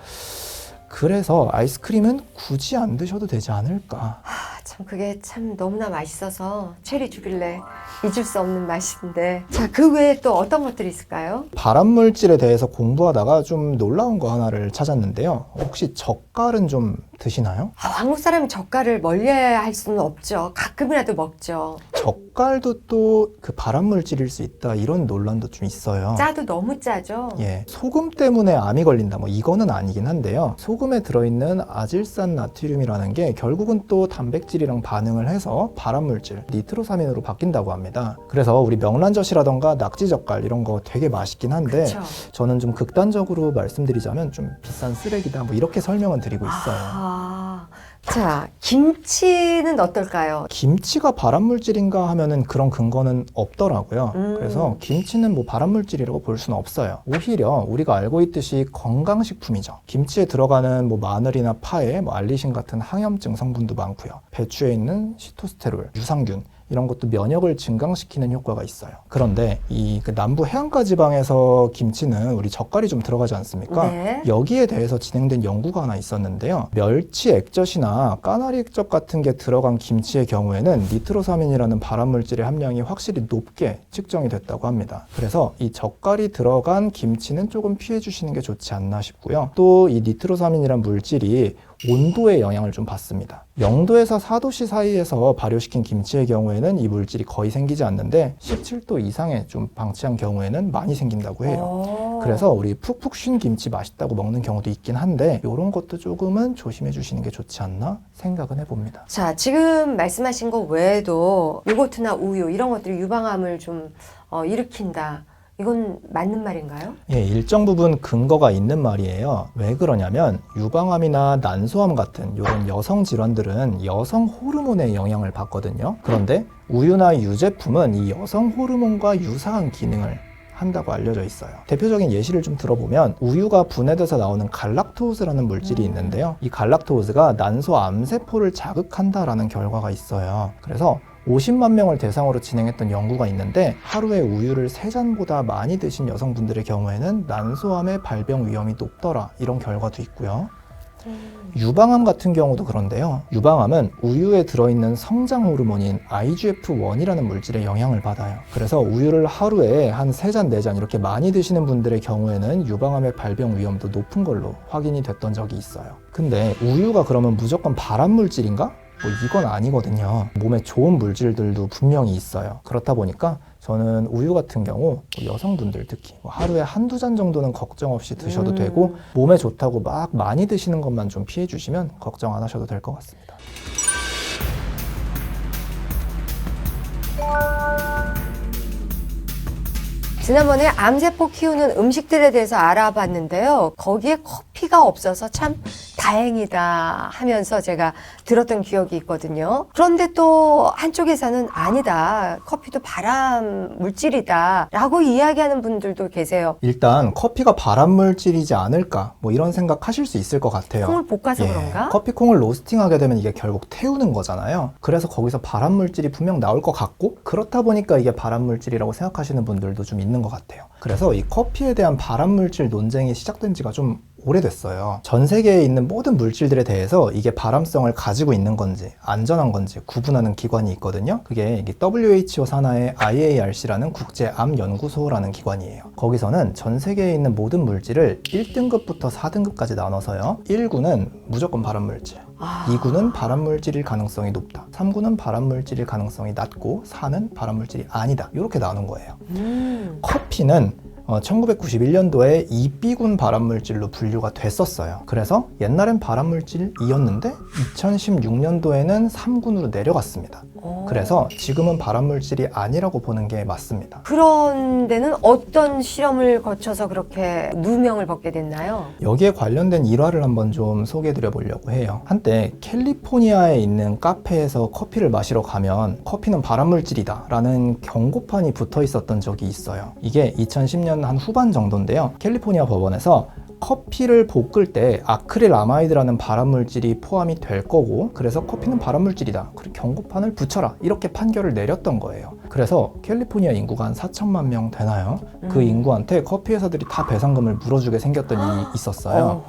그래서 아이스크림은 굳이 안 드셔도 되지 않을까. 참 그게 참 너무나 맛있어서 체리 주빌레 잊을 수 없는 맛인데 자, 그 외에 또 어떤 것들이 있을까요? 발암물질에 대해서 공부하다가 좀 놀라운 거 하나를 찾았는데요. 혹시 젓갈은 좀 드시나요? 한국 사람이 젓갈을 멀리할 수는 없죠. 가끔이라도 먹죠. 젓갈도 또 그 발암물질일 수 있다 이런 논란도 좀 있어요. 짜도 너무 짜죠. 예, 소금 때문에 암이 걸린다 뭐 이거는 아니긴 한데요. 소금에 들어있는 아질산 나트륨이라는 게 결국은 또 단백질이랑 반응을 해서 발암물질 니트로사민으로 바뀐다고 합니다. 그래서 우리 명란젓이라던가 낙지젓갈 이런 거 되게 맛있긴 한데 그쵸. 저는 좀 극단적으로 말씀드리자면 좀 비싼 쓰레기다 뭐 이렇게 설명은 드리고 있어요. 자, 김치는 어떨까요? 김치가 발암물질인가 하면은 그런 근거는 없더라고요. 그래서 김치는 뭐 발암물질이라고 볼 수는 없어요. 오히려 우리가 알고 있듯이 건강식품이죠. 김치에 들어가는 뭐 마늘이나 파에 뭐 알리신 같은 항염증 성분도 많고요. 배추에 있는 시토스테롤, 유산균 이런 것도 면역을 증강시키는 효과가 있어요. 그런데 이 그 남부 해안가 지방에서 김치는 우리 젓갈이 좀 들어가지 않습니까? 네. 여기에 대해서 진행된 연구가 하나 있었는데요. 멸치 액젓이나 까나리 액젓 같은 게 들어간 김치의 경우에는 니트로사민이라는 발암물질의 함량이 확실히 높게 측정이 됐다고 합니다. 그래서 이 젓갈이 들어간 김치는 조금 피해 주시는 게 좋지 않나 싶고요. 또 이 니트로사민이란 물질이 온도에 영향을 좀 받습니다. 0도에서 4도씨 사이에서 발효시킨 김치의 경우에는 이 물질이 거의 생기지 않는데 17도 이상에 좀 방치한 경우에는 많이 생긴다고 해요. 그래서 우리 푹푹 쉰 김치 맛있다고 먹는 경우도 있긴 한데 이런 것도 조금은 조심해 주시는 게 좋지 않나 생각은 해봅니다. 자, 지금 말씀하신 거 외에도 요거트나 우유 이런 것들이 유방암을 좀 일으킨다. 이건 맞는 말인가요? 예, 일정 부분 근거가 있는 말이에요. 왜 그러냐면 유방암이나 난소암 같은 이런 여성 질환들은 여성 호르몬의 영향을 받거든요. 그런데 우유나 유제품은 이 여성 호르몬과 유사한 기능을 한다고 알려져 있어요. 대표적인 예시를 좀 들어보면 우유가 분해돼서 나오는 갈락토스라는 물질이 있는데요. 이 갈락토스가 난소 암세포를 자극한다라는 결과가 있어요. 그래서 50만 명을 대상으로 진행했던 연구가 있는데 하루에 우유를 3잔보다 많이 드신 여성분들의 경우에는 난소암의 발병 위험이 높더라 이런 결과도 있고요. 유방암 같은 경우도 그런데요. 유방암은 우유에 들어있는 성장 호르몬인 IGF-1이라는 물질에 영향을 받아요. 그래서 우유를 하루에 한 3잔, 4잔 이렇게 많이 드시는 분들의 경우에는 유방암의 발병 위험도 높은 걸로 확인이 됐던 적이 있어요. 근데 우유가 그러면 무조건 발암 물질인가? 이건 아니거든요. 몸에 좋은 물질들도 분명히 있어요. 그렇다 보니까 저는 우유 같은 경우 여성분들 특히 하루에 한두 잔 정도는 걱정 없이 드셔도 되고 몸에 좋다고 막 많이 드시는 것만 좀 피해 주시면 걱정 안 하셔도 될 것 같습니다. 지난번에 암세포 키우는 음식들에 대해서 알아봤는데요. 거기에 커피가 없어서 참 다행이다 하면서 제가 들었던 기억이 있거든요. 그런데 또 한쪽에서는 아니다. 커피도 발암 물질이다 라고 이야기하는 분들도 계세요. 일단 커피가 발암 물질이지 않을까 이런 생각하실 수 있을 것 같아요. 콩을 볶아서 그런가? 커피콩을 로스팅하게 되면 이게 결국 태우는 거잖아요. 그래서 거기서 발암 물질이 분명 나올 것 같고 그렇다 보니까 이게 발암 물질이라고 생각하시는 분들도 좀 있는 것 같아요. 그래서 이 커피에 대한 발암 물질 논쟁이 시작된 지가 좀 오래됐어요. 전 세계에 있는 모든 물질들에 대해서 이게 발암성을 가지고 있는 건지 안전한 건지 구분하는 기관이 있거든요. 그게 WHO 산하의 IARC라는 국제암연구소라는 기관이에요. 거기서는 전 세계에 있는 모든 물질을 1등급부터 4등급까지 나눠서요. 1구는 무조건 발암물질, 2구는 발암물질일 가능성이 높다, 3구는 발암물질일 가능성이 낮고 4는 발암물질이 아니다. 이렇게 나눈 거예요. 커피는 1991년도에 2B군 발암물질로 분류가 됐었어요. 그래서 옛날엔 발암물질이었는데 2016년도에는 3군으로 내려갔습니다. 그래서 지금은 발암물질이 아니라고 보는 게 맞습니다. 그런 데는 어떤 실험을 거쳐서 그렇게 누명을 벗게 됐나요? 여기에 관련된 일화를 한번 좀 소개해드려 보려고 해요. 한때 캘리포니아에 있는 카페에서 커피를 마시러 가면 커피는 발암물질이다 라는 경고판이 붙어 있었던 적이 있어요. 이게 2010년 한 후반 정도인데요. 캘리포니아 법원에서 커피를 볶을 때 아크릴아마이드라는 발암물질이 포함이 될 거고 그래서 커피는 발암물질이다. 그리고 경고판을 붙여라. 이렇게 판결을 내렸던 거예요. 그래서 캘리포니아 인구가 한 4천만 명 되나요? 그 인구한테 커피 회사들이 다 배상금을 물어주게 생겼던 일이 있었어요.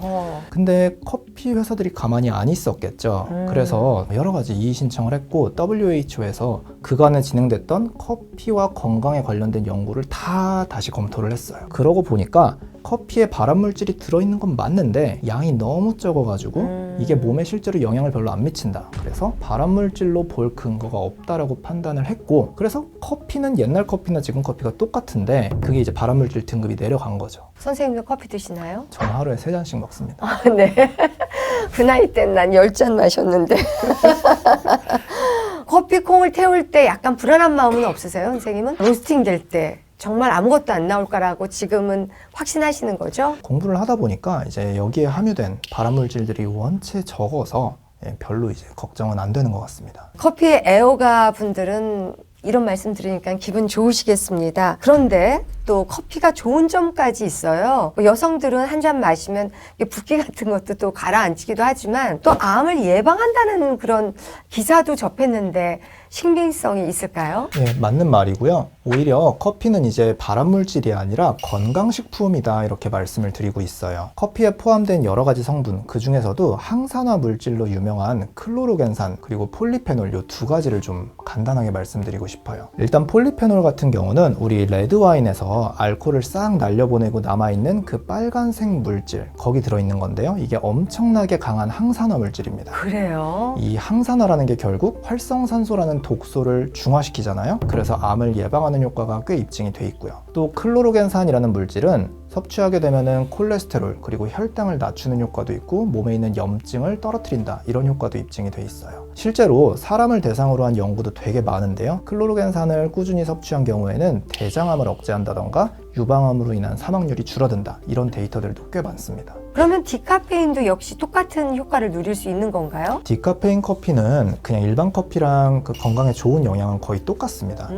근데 커피 회사들이 가만히 안 있었겠죠. 그래서 여러 가지 이의 신청을 했고 WHO에서 그간에 진행됐던 커피와 건강에 관련된 연구를 다 다시 검토를 했어요. 그러고 보니까 커피에 발암물질이 들어있는 건 맞는데 양이 너무 적어가지고 이게 몸에 실제로 영향을 별로 안 미친다. 그래서 발암물질로 볼 근거가 없다라고 판단을 했고 그래서 커피는 옛날 커피나 지금 커피가 똑같은데 그게 이제 발암물질 등급이 내려간 거죠. 선생님도 커피 드시나요? 저는 하루에 3잔씩 먹습니다. 네. 그 나이 땐 난 10잔 마셨는데. 커피콩을 태울 때 약간 불안한 마음은 없으세요, 선생님은? 로스팅 될 때. 정말 아무것도 안 나올 거라고 지금은 확신하시는 거죠? 공부를 하다 보니까 이제 여기에 함유된 발암물질들이 원체 적어서 별로 이제 걱정은 안 되는 것 같습니다. 커피 애호가 분들은 이런 말씀 들으니까 기분 좋으시겠습니다. 그런데 또 커피가 좋은 점까지 있어요. 여성들은 한 잔 마시면 붓기 같은 것도 또 가라앉히기도 하지만 또 암을 예방한다는 그런 기사도 접했는데 신빙성이 있을까요? 예, 맞는 말이고요. 오히려 커피는 이제 발암물질이 아니라 건강식품이다 이렇게 말씀을 드리고 있어요. 커피에 포함된 여러 가지 성분, 그 중에서도 항산화 물질로 유명한 클로로겐산 그리고 폴리페놀 이 두 가지를 좀 간단하게 말씀드리고 싶어요. 일단 폴리페놀 같은 경우는 우리 레드와인에서 알코올을 싹 날려보내고 남아있는 그 빨간색 물질, 거기 들어있는 건데요. 이게 엄청나게 강한 항산화 물질입니다. 그래요? 이 항산화라는 게 결국 활성산소라는 독소를 중화시키잖아요. 그래서 암을 예방하는 효과가 꽤 입증이 돼 있고요. 또 클로로겐산이라는 물질은 섭취하게 되면은 콜레스테롤 그리고 혈당을 낮추는 효과도 있고 몸에 있는 염증을 떨어뜨린다 이런 효과도 입증이 돼 있어요. 실제로 사람을 대상으로 한 연구도 되게 많은데요. 클로로겐산을 꾸준히 섭취한 경우에는 대장암을 억제한다던가 유방암으로 인한 사망률이 줄어든다 이런 데이터들도 꽤 많습니다. 그러면 디카페인도 역시 똑같은 효과를 누릴 수 있는 건가요? 디카페인 커피는 그냥 일반 커피랑 그 건강에 좋은 영향은 거의 똑같습니다.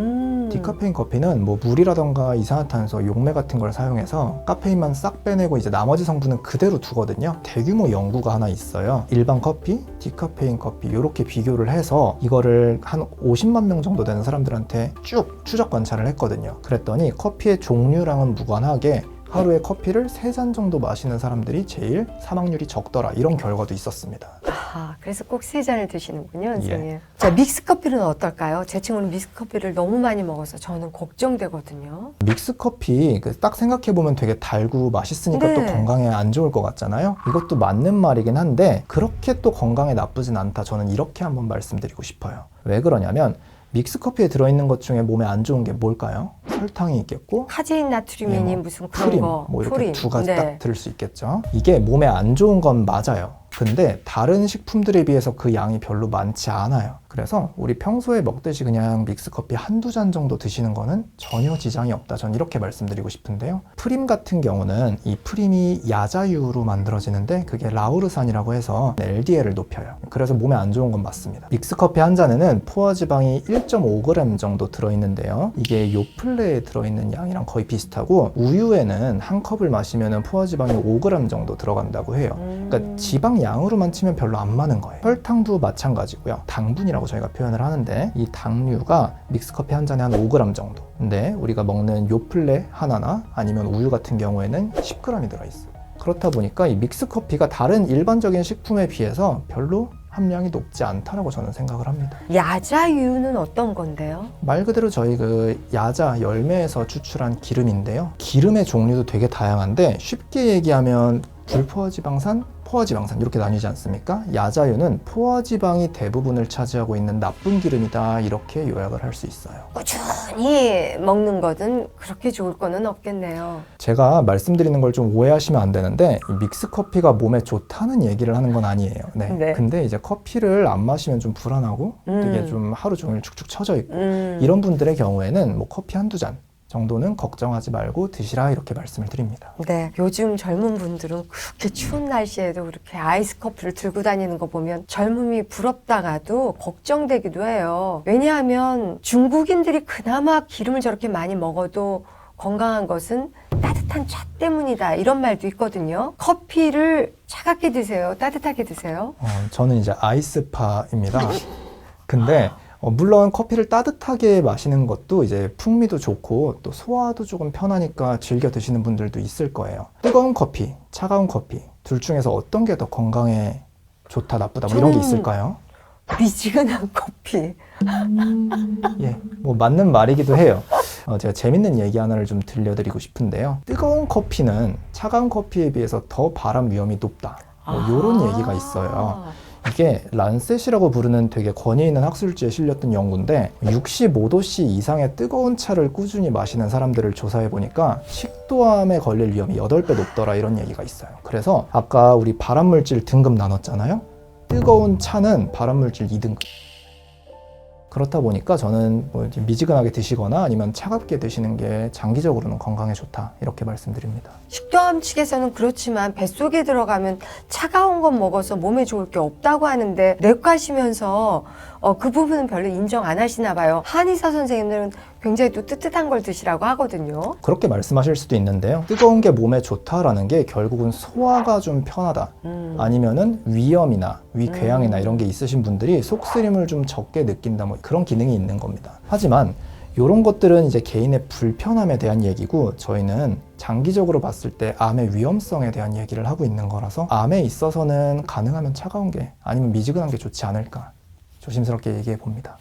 디카페인 커피는 뭐 물이라던가 이산화탄소, 용매 같은 걸 사용해서 카페인만 싹 빼내고 이제 나머지 성분은 그대로 두거든요. 대규모 연구가 하나 있어요. 일반 커피, 디카페인 커피 이렇게 비교를 해서 이거를 한 50만 명 정도 되는 사람들한테 쭉 추적 관찰을 했거든요. 그랬더니 커피의 종류랑은 무관하게 하루에 커피를 3잔 정도 마시는 사람들이 제일 사망률이 적더라 이런 결과도 있었습니다. 아, 그래서 꼭 3잔을 드시는군요, 선생님. 예. 자, 믹스커피는 어떨까요? 제 친구는 믹스커피를 너무 많이 먹어서 저는 걱정되거든요. 믹스커피 딱 생각해보면 되게 달고 맛있으니까 네. 또 건강에 안 좋을 것 같잖아요. 이것도 맞는 말이긴 한데 그렇게 또 건강에 나쁘진 않다. 저는 이렇게 한번 말씀드리고 싶어요. 왜 그러냐면 믹스커피에 들어있는 것 중에 몸에 안 좋은 게 뭘까요? 설탕이 있겠고 카제인 나트륨이니 예, 무슨 그런 프림 거. 뭐 이렇게 프림. 두 가지 네. 딱 들을 수 있겠죠. 이게 몸에 안 좋은 건 맞아요. 근데 다른 식품들에 비해서 그 양이 별로 많지 않아요. 그래서 우리 평소에 먹듯이 그냥 믹스커피 한두 잔 정도 드시는 거는 전혀 지장이 없다. 전 이렇게 말씀드리고 싶은데요. 프림 같은 경우는 이 프림이 야자유로 만들어지는데 그게 라우르산이라고 해서 LDL을 높여요. 그래서 몸에 안 좋은 건 맞습니다. 믹스커피 한 잔에는 포화지방이 1.5g 정도 들어있는데요. 이게 요플레에 들어있는 양이랑 거의 비슷하고 우유에는 한 컵을 마시면 포화지방이 5g 정도 들어간다고 해요. 그러니까 지방 양으로만 치면 별로 안 많은 거예요. 설탕도 마찬가지고요. 당분이라고 저희가 표현을 하는데 이 당류가 믹스커피 한 잔에 한 5g 정도. 근데 우리가 먹는 요플레 하나나 아니면 우유 같은 경우에는 10g이 들어있어요. 그렇다 보니까 이 믹스커피가 다른 일반적인 식품에 비해서 별로 함량이 높지 않다라고 저는 생각을 합니다. 야자유는 어떤 건데요? 말 그대로 저희 그 야자 열매에서 추출한 기름인데요. 기름의 종류도 되게 다양한데 쉽게 얘기하면 불포화지방산, 포화지방산 이렇게 나뉘지 않습니까? 야자유는 포화지방이 대부분을 차지하고 있는 나쁜 기름이다 이렇게 요약을 할 수 있어요. 꾸준히 먹는 거는 그렇게 좋을 거는 없겠네요. 제가 말씀드리는 걸 좀 오해하시면 안 되는데 이 믹스커피가 몸에 좋다는 얘기를 하는 건 아니에요. 네. 네. 근데 이제 커피를 안 마시면 좀 불안하고 되게 좀 하루 종일 축축 처져 있고 이런 분들의 경우에는 뭐 커피 한두 잔 정도는 걱정하지 말고 드시라 이렇게 말씀을 드립니다. 네, 요즘 젊은 분들은 그렇게 추운 날씨에도 그렇게 아이스 커피를 들고 다니는 거 보면 젊음이 부럽다가도 걱정되기도 해요. 왜냐하면 중국인들이 그나마 기름을 저렇게 많이 먹어도 건강한 것은 따뜻한 차 때문이다 이런 말도 있거든요. 커피를 차갑게 드세요? 따뜻하게 드세요? 저는 이제 아이스파입니다. 근데 물론 커피를 따뜻하게 마시는 것도 이제 풍미도 좋고 또 소화도 조금 편하니까 즐겨 드시는 분들도 있을 거예요. 뜨거운 커피, 차가운 커피 둘 중에서 어떤 게 더 건강에 좋다 나쁘다 뭐 이런 게 있을까요? 미지근한 커피. 예, 뭐 맞는 말이기도 해요. 제가 재밌는 얘기 하나를 좀 들려드리고 싶은데요. 뜨거운 커피는 차가운 커피에 비해서 더 발암 위험이 높다. 뭐 이런 얘기가 있어요. 이게 란셋이라고 부르는 되게 권위 있는 학술지에 실렸던 연구인데 65도씨 이상의 뜨거운 차를 꾸준히 마시는 사람들을 조사해 보니까 식도암에 걸릴 위험이 8배 높더라 이런 얘기가 있어요. 그래서 아까 우리 발암물질 등급 나눴잖아요. 뜨거운 차는 발암물질 2등급. 그렇다 보니까 저는 뭐 미지근하게 드시거나 아니면 차갑게 드시는 게 장기적으로는 건강에 좋다 이렇게 말씀드립니다. 식도암 측에서는 그렇지만 뱃속에 들어가면 차가운 건 먹어서 몸에 좋을 게 없다고 하는데 내과시면서 그 부분은 별로 인정 안 하시나 봐요. 한의사 선생님들은 굉장히 또 뜨뜻한 걸 드시라고 하거든요. 그렇게 말씀하실 수도 있는데요. 뜨거운 게 몸에 좋다라는 게 결국은 소화가 좀 편하다. 아니면은 위염이나 위궤양이나 이런 게 있으신 분들이 속쓰림을 좀 적게 느낀다. 뭐 그런 기능이 있는 겁니다. 하지만 이런 것들은 이제 개인의 불편함에 대한 얘기고 저희는 장기적으로 봤을 때 암의 위험성에 대한 얘기를 하고 있는 거라서 암에 있어서는 가능하면 차가운 게 아니면 미지근한 게 좋지 않을까 조심스럽게 얘기해 봅니다.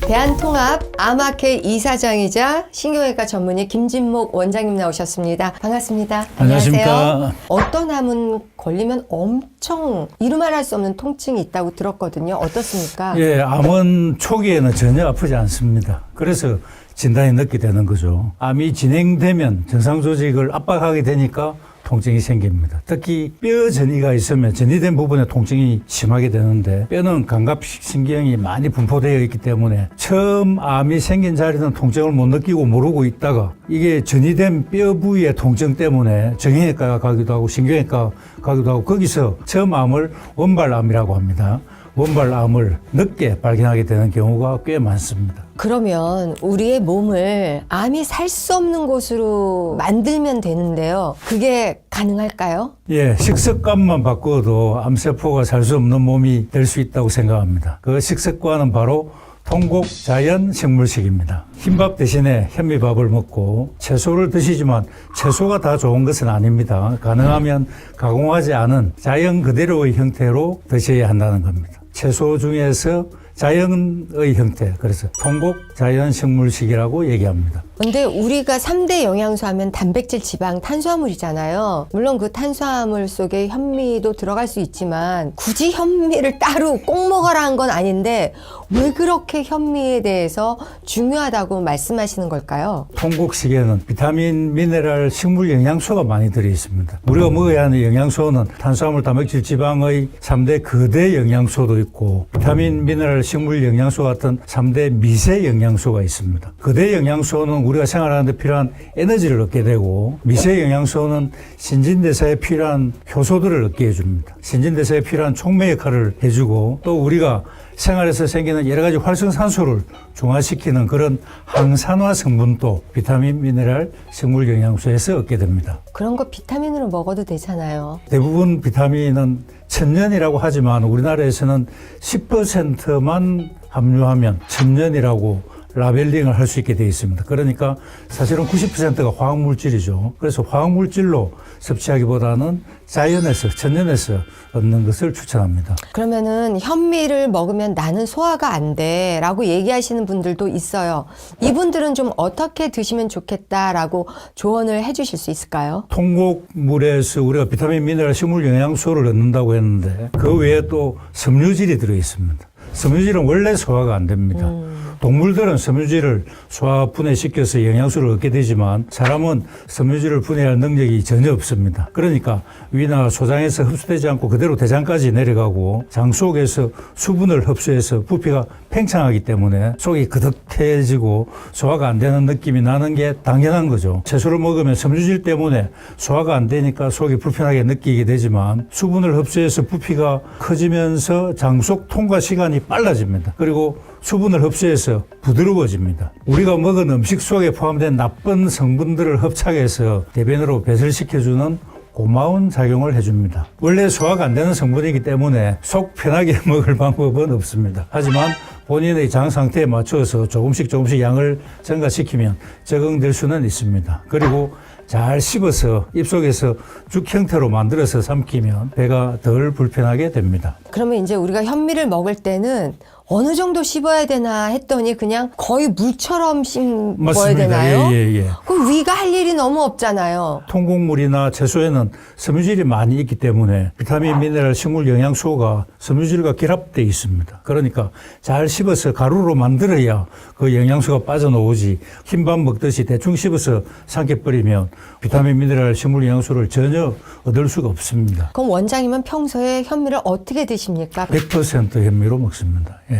대한통합 암학회 이사장이자 신경외과 전문의 김진목 원장님 나오셨습니다. 반갑습니다. 안녕하십니까. 안녕하세요. 어떤 암은 걸리면 엄청 이루말 할 수 없는 통증이 있다고 들었거든요. 어떻습니까? 예, 암은 초기에는 전혀 아프지 않습니다. 그래서 진단이 늦게 되는 거죠. 암이 진행되면 정상 조직을 압박하게 되니까 통증이 생깁니다. 특히 뼈 전이가 있으면 전이된 부분에 통증이 심하게 되는데 뼈는 감각신경이 많이 분포되어 있기 때문에 처음 암이 생긴 자리는 통증을 못 느끼고 모르고 있다가 이게 전이된 뼈 부위의 통증 때문에 정형외과 가기도 하고 신경외과 가기도 하고 거기서 처음 암을 원발암이라고 합니다. 원발암을 늦게 발견하게 되는 경우가 꽤 많습니다. 그러면 우리의 몸을 암이 살 수 없는 곳으로 만들면 되는데요. 그게 가능할까요? 예, 식습관만 바꿔도 암세포가 살 수 없는 몸이 될 수 있다고 생각합니다. 그 식습관은 바로 통곡 자연 식물식입니다. 흰밥 대신에 현미밥을 먹고 채소를 드시지만 채소가 다 좋은 것은 아닙니다. 가능하면 가공하지 않은 자연 그대로의 형태로 드셔야 한다는 겁니다. 채소 중에서 자연의 형태, 그래서 통곡 자연 식물식이라고 얘기합니다. 근데 우리가 3대 영양소 하면 단백질, 지방, 탄수화물이잖아요. 물론 그 탄수화물 속에 현미도 들어갈 수 있지만 굳이 현미를 따로 꼭 먹어라 한 건 아닌데 왜 그렇게 현미에 대해서 중요하다고 말씀하시는 걸까요? 통곡식에는 비타민, 미네랄, 식물 영양소가 많이 들어 있습니다. 우리가 먹어야 하는 영양소는 탄수화물, 단백질, 지방의 3대 거대 영양소도 있고 비타민, 미네랄, 식물 영양소 같은 3대 미세 영양소가 있습니다. 거대 영양소는 우리가 생활하는 데 필요한 에너지를 얻게 되고 미세 영양소는 신진대사에 필요한 효소들을 얻게 해줍니다. 신진대사에 필요한 촉매 역할을 해주고 또 우리가 생활에서 생기는 여러 가지 활성산소를 중화시키는 그런 항산화 성분도 비타민, 미네랄, 식물 영양소에서 얻게 됩니다. 그런 거 비타민으로 먹어도 되잖아요. 대부분 비타민은 천년이라고 하지만 우리나라에서는 10%만 함유하면 천년이라고 라벨링을 할 수 있게 되어 있습니다. 그러니까 사실은 90%가 화학물질이죠. 그래서 화학물질로 섭취하기보다는 자연에서, 천연에서 얻는 것을 추천합니다. 그러면은 현미를 먹으면 나는 소화가 안 돼 라고 얘기하시는 분들도 있어요. 이분들은 좀 어떻게 드시면 좋겠다라고 조언을 해 주실 수 있을까요? 통곡물에서 우리가 비타민, 미네랄, 식물 영양소를 얻는다고 했는데 그 외에 또 섬유질이 들어 있습니다. 섬유질은 원래 소화가 안 됩니다. 동물들은 섬유질을 소화 분해시켜서 영양소를 얻게 되지만 사람은 섬유질을 분해할 능력이 전혀 없습니다. 그러니까 위나 소장에서 흡수되지 않고 그대로 대장까지 내려가고 장 속에서 수분을 흡수해서 부피가 팽창하기 때문에 속이 그득해지고 소화가 안 되는 느낌이 나는 게 당연한 거죠. 채소를 먹으면 섬유질 때문에 소화가 안 되니까 속이 불편하게 느끼게 되지만 수분을 흡수해서 부피가 커지면서 장 속 통과 시간이 빨라집니다. 그리고 수분을 흡수해서 부드러워집니다. 우리가 먹은 음식 속에 포함된 나쁜 성분들을 흡착해서 대변으로 배설시켜주는 고마운 작용을 해줍니다. 원래 소화가 안 되는 성분이기 때문에 속 편하게 먹을 방법은 없습니다. 하지만 본인의 장 상태에 맞춰서 조금씩 양을 증가시키면 적응될 수는 있습니다. 그리고 잘 씹어서 입속에서 죽 형태로 만들어서 삼키면 배가 덜 불편하게 됩니다. 그러면 이제 우리가 현미를 먹을 때는 어느 정도 씹어야 되나 했더니 그냥 거의 물처럼 씹어야 맞습니다. 되나요? 예. 그 위가 할 일이 너무 없잖아요. 통곡물이나 채소에는 섬유질이 많이 있기 때문에 비타민, 미네랄, 식물 영양소가 섬유질과 결합되어 있습니다. 그러니까 잘 씹어서 가루로 만들어야 그 영양소가 빠져나오지 흰밥 먹듯이 대충 씹어서 삼켜버리면 비타민, 미네랄, 식물 영양소를 전혀 얻을 수가 없습니다. 그럼 원장님은 평소에 현미를 어떻게 드십니까? 100% 현미로 먹습니다. 예.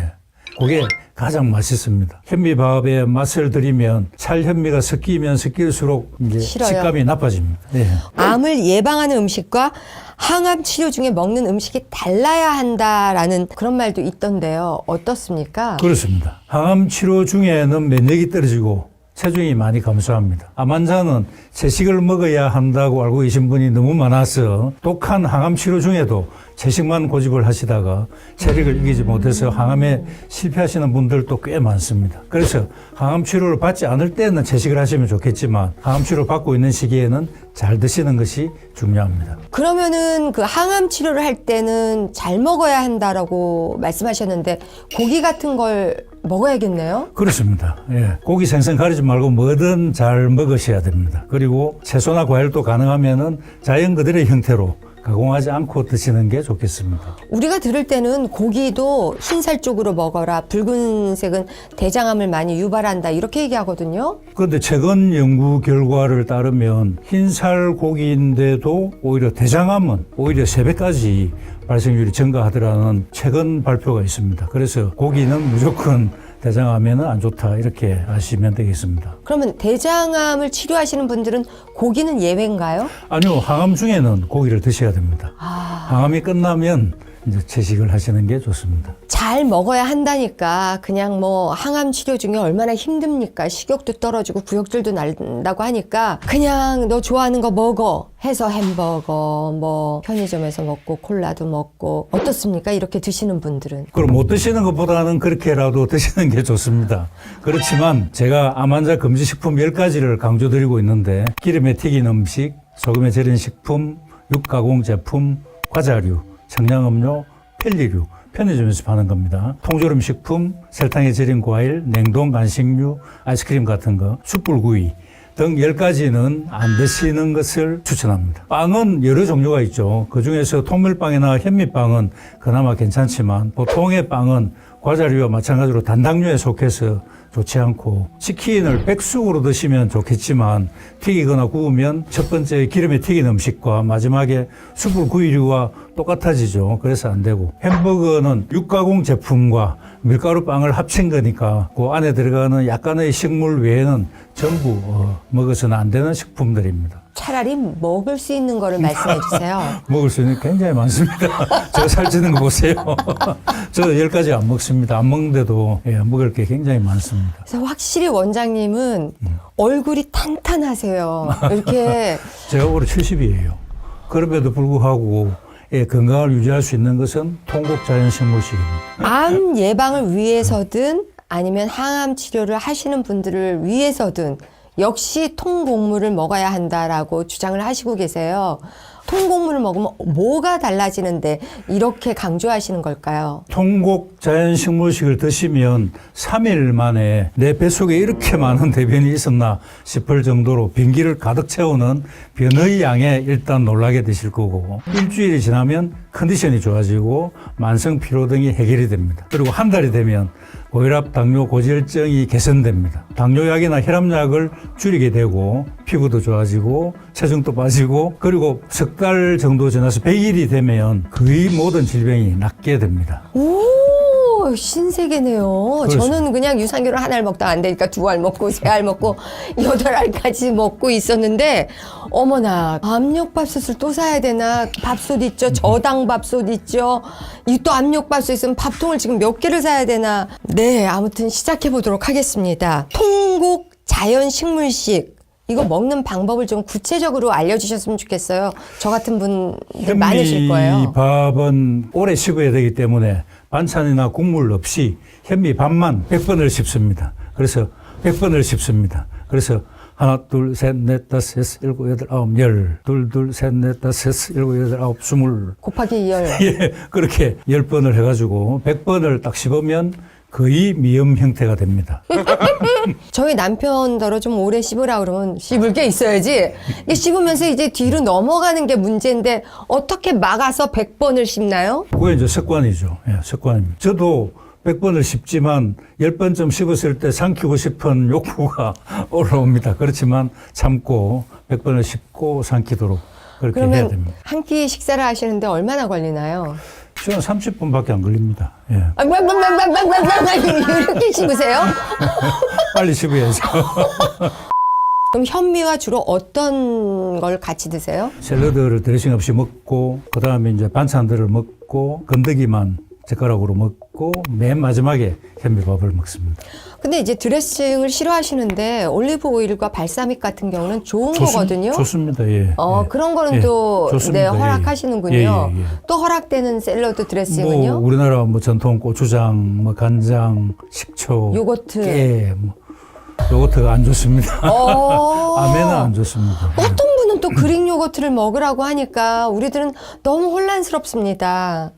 그게 가장 맛있습니다. 현미밥에 맛을 들이면 찰현미가 섞이면 섞일수록 이제 싫어요. 식감이 나빠집니다. 예. 암을 예방하는 음식과 항암 치료 중에 먹는 음식이 달라야 한다라는 그런 말도 있던데요. 어떻습니까? 그렇습니다. 항암 치료 중에는 면역이 떨어지고 체중이 많이 감소합니다. 암 환자는 채식을 먹어야 한다고 알고 계신 분이 너무 많아서 독한 항암 치료 중에도 채식만 고집을 하시다가 체력을 이기지 못해서 항암에 실패하시는 분들도 꽤 많습니다. 그래서 항암 치료를 받지 않을 때는 채식을 하시면 좋겠지만 항암 치료를 받고 있는 시기에는 잘 드시는 것이 중요합니다. 그러면은 그 항암 치료를 할 때는 잘 먹어야 한다라고 말씀하셨는데 고기 같은 걸 먹어야겠네요. 그렇습니다. 예. 고기 생선 가리지 말고 뭐든 잘 먹으셔야 됩니다. 그리고 채소나 과일도 가능하면은 자연 그대로의 형태로 가공하지 않고 드시는 게 좋겠습니다. 우리가 들을 때는 고기도 흰살 쪽으로 먹어라. 붉은색은 대장암을 많이 유발한다. 이렇게 얘기하거든요. 그런데 최근 연구 결과를 따르면 흰살 고기인데도 오히려 대장암은 오히려 3배까지 발생률이 증가하더라는 최근 발표가 있습니다. 그래서 고기는 무조건 대장암에는 안 좋다 이렇게 아시면 되겠습니다. 그러면 대장암을 치료하시는 분들은 고기는 예외인가요? 아니요, 항암 중에는 고기를 드셔야 됩니다. 항암이 끝나면 이제 채식을 하시는 게 좋습니다. 잘 먹어야 한다니까 그냥 뭐 항암 치료 중에 얼마나 힘듭니까? 식욕도 떨어지고 구역질도 난다고 하니까 그냥 너 좋아하는 거 먹어 해서 햄버거 뭐 편의점에서 먹고 콜라도 먹고 어떻습니까? 이렇게 드시는 분들은. 그럼 못 드시는 것보다는 그렇게라도 드시는 게 좋습니다. 그렇지만 제가 암 환자 금지 식품 10가지를 강조드리고 있는데 기름에 튀긴 음식, 소금에 절인 식품, 육가공 제품, 과자류, 청량음료, 펠리류, 편의점에서 파는 겁니다. 통조림 식품, 설탕에 절인 과일, 냉동 간식류, 아이스크림 같은 거, 숯불구이 등 10가지는 안 드시는 것을 추천합니다. 빵은 여러 종류가 있죠. 그중에서 통밀빵이나 현미빵은 그나마 괜찮지만 보통의 빵은 과자류와 마찬가지로 단당류에 속해서 좋지 않고 치킨을 백숙으로 드시면 좋겠지만 튀기거나 구우면 첫 번째 기름에 튀긴 음식과 마지막에 숯불구이류와 똑같아지죠. 그래서 안 되고 햄버거는 육가공 제품과 밀가루 빵을 합친 거니까 그 안에 들어가는 약간의 식물 외에는 전부 먹어서는 안 되는 식품들입니다. 차라리 먹을 수 있는 거를 말씀해 주세요. 먹을 수 있는 게 굉장히 많습니다. 제가 살찌는 거 보세요. 저 10가지 안 먹습니다. 안 먹는데도 먹을 게 굉장히 많습니다. 그래서 확실히 원장님은 얼굴이 탄탄하세요. 이렇게 제가 올해 70이에요. 그럼에도 불구하고 건강을 유지할 수 있는 것은 통곡 자연식물식입니다. 암 예방을 위해서든 아니면 항암 치료를 하시는 분들을 위해서든 역시 통곡물을 먹어야 한다라고 주장을 하시고 계세요. 통곡물을 먹으면 뭐가 달라지는데 이렇게 강조하시는 걸까요? 통곡 자연식물식을 드시면 3일 만에 내 뱃속에 이렇게 많은 대변이 있었나 싶을 정도로 빈기를 가득 채우는 변의 양에 일단 놀라게 되실 거고 일주일이 지나면 컨디션이 좋아지고 만성 피로 등이 해결이 됩니다. 그리고 한 달이 되면 고혈압, 당뇨, 고지혈증이 개선됩니다. 당뇨약이나 혈압약을 줄이게 되고 피부도 좋아지고 체중도 빠지고 그리고 석 달 정도 지나서 100일이 되면 거의 모든 질병이 낫게 됩니다. 오, 신세계네요. 그렇습니다. 저는 그냥 유산균을 하나를 먹다 안 되니까 2알 먹고 3알 먹고 8알까지 먹고 있었는데 어머나 압력밥솥을 또 사야 되나. 밥솥 있죠. 저당 밥솥 있죠. 이 또 압력밥솥 있으면 밥통을 지금 몇 개를 사야 되나. 네, 아무튼 시작해 보도록 하겠습니다. 통곡 자연식물식 이거 먹는 방법을 좀 구체적으로 알려주셨으면 좋겠어요. 저 같은 분들 많으실 거예요. 현미밥은 오래 씹어야 되기 때문에 반찬이나 국물 없이 현미밥만 100번을 씹습니다. 그래서 100번을 씹습니다. 그래서 하나, 둘, 셋, 넷, 다섯, 여섯, 일곱, 여덟, 아홉, 열. 둘, 둘, 셋, 넷, 다섯, 여섯, 일곱, 여덟, 아홉, 20. 곱하기 10. 예, 그렇게 10번을 해가지고 100번을 딱 씹으면 거의 미음 형태가 됩니다. 저희 남편더러 좀 오래 씹으라 그러면 씹을 게 있어야지. 이게 씹으면서 이제 뒤로 넘어가는 게 문제인데 어떻게 막아서 100번을 씹나요? 그게 이제 습관이죠. 예, 습관입니다. 저도 100번을 씹지만 10번쯤 씹었을 때 삼키고 싶은 욕구가 올라옵니다. 그렇지만 참고 100번을 씹고 삼키도록 그렇게 해야 그러면 됩니다. 한 끼 식사를 하시는데 얼마나 걸리나요? 저는 30분밖에 안 걸립니다. 예. 이렇게 씹으세요? 빨리 씹어야죠. 그럼 현미와 주로 어떤 걸 같이 드세요? 샐러드를 드레싱 없이 먹고, 그 다음에 이제 반찬들을 먹고, 건더기만 젓가락으로 먹고, 맨 마지막에 현미밥을 먹습니다. 근데 이제 드레싱을 싫어하시는데 올리브 오일과 발사믹 같은 경우는 좋은 거거든요. 좋습니다. 예. 예. 그런 거는 예, 또 네, 좋습니다. 허락하시는군요. 예, 예, 예. 또 허락되는 샐러드 드레싱은요? 뭐 우리나라 뭐 전통 고추장, 뭐 간장, 식초, 요거트. 깨, 뭐 요거트가 안 좋습니다. 아메는 안 좋습니다. 어떤 분은 또 그릭 요거트를 먹으라고 하니까 우리들은 너무 혼란스럽습니다.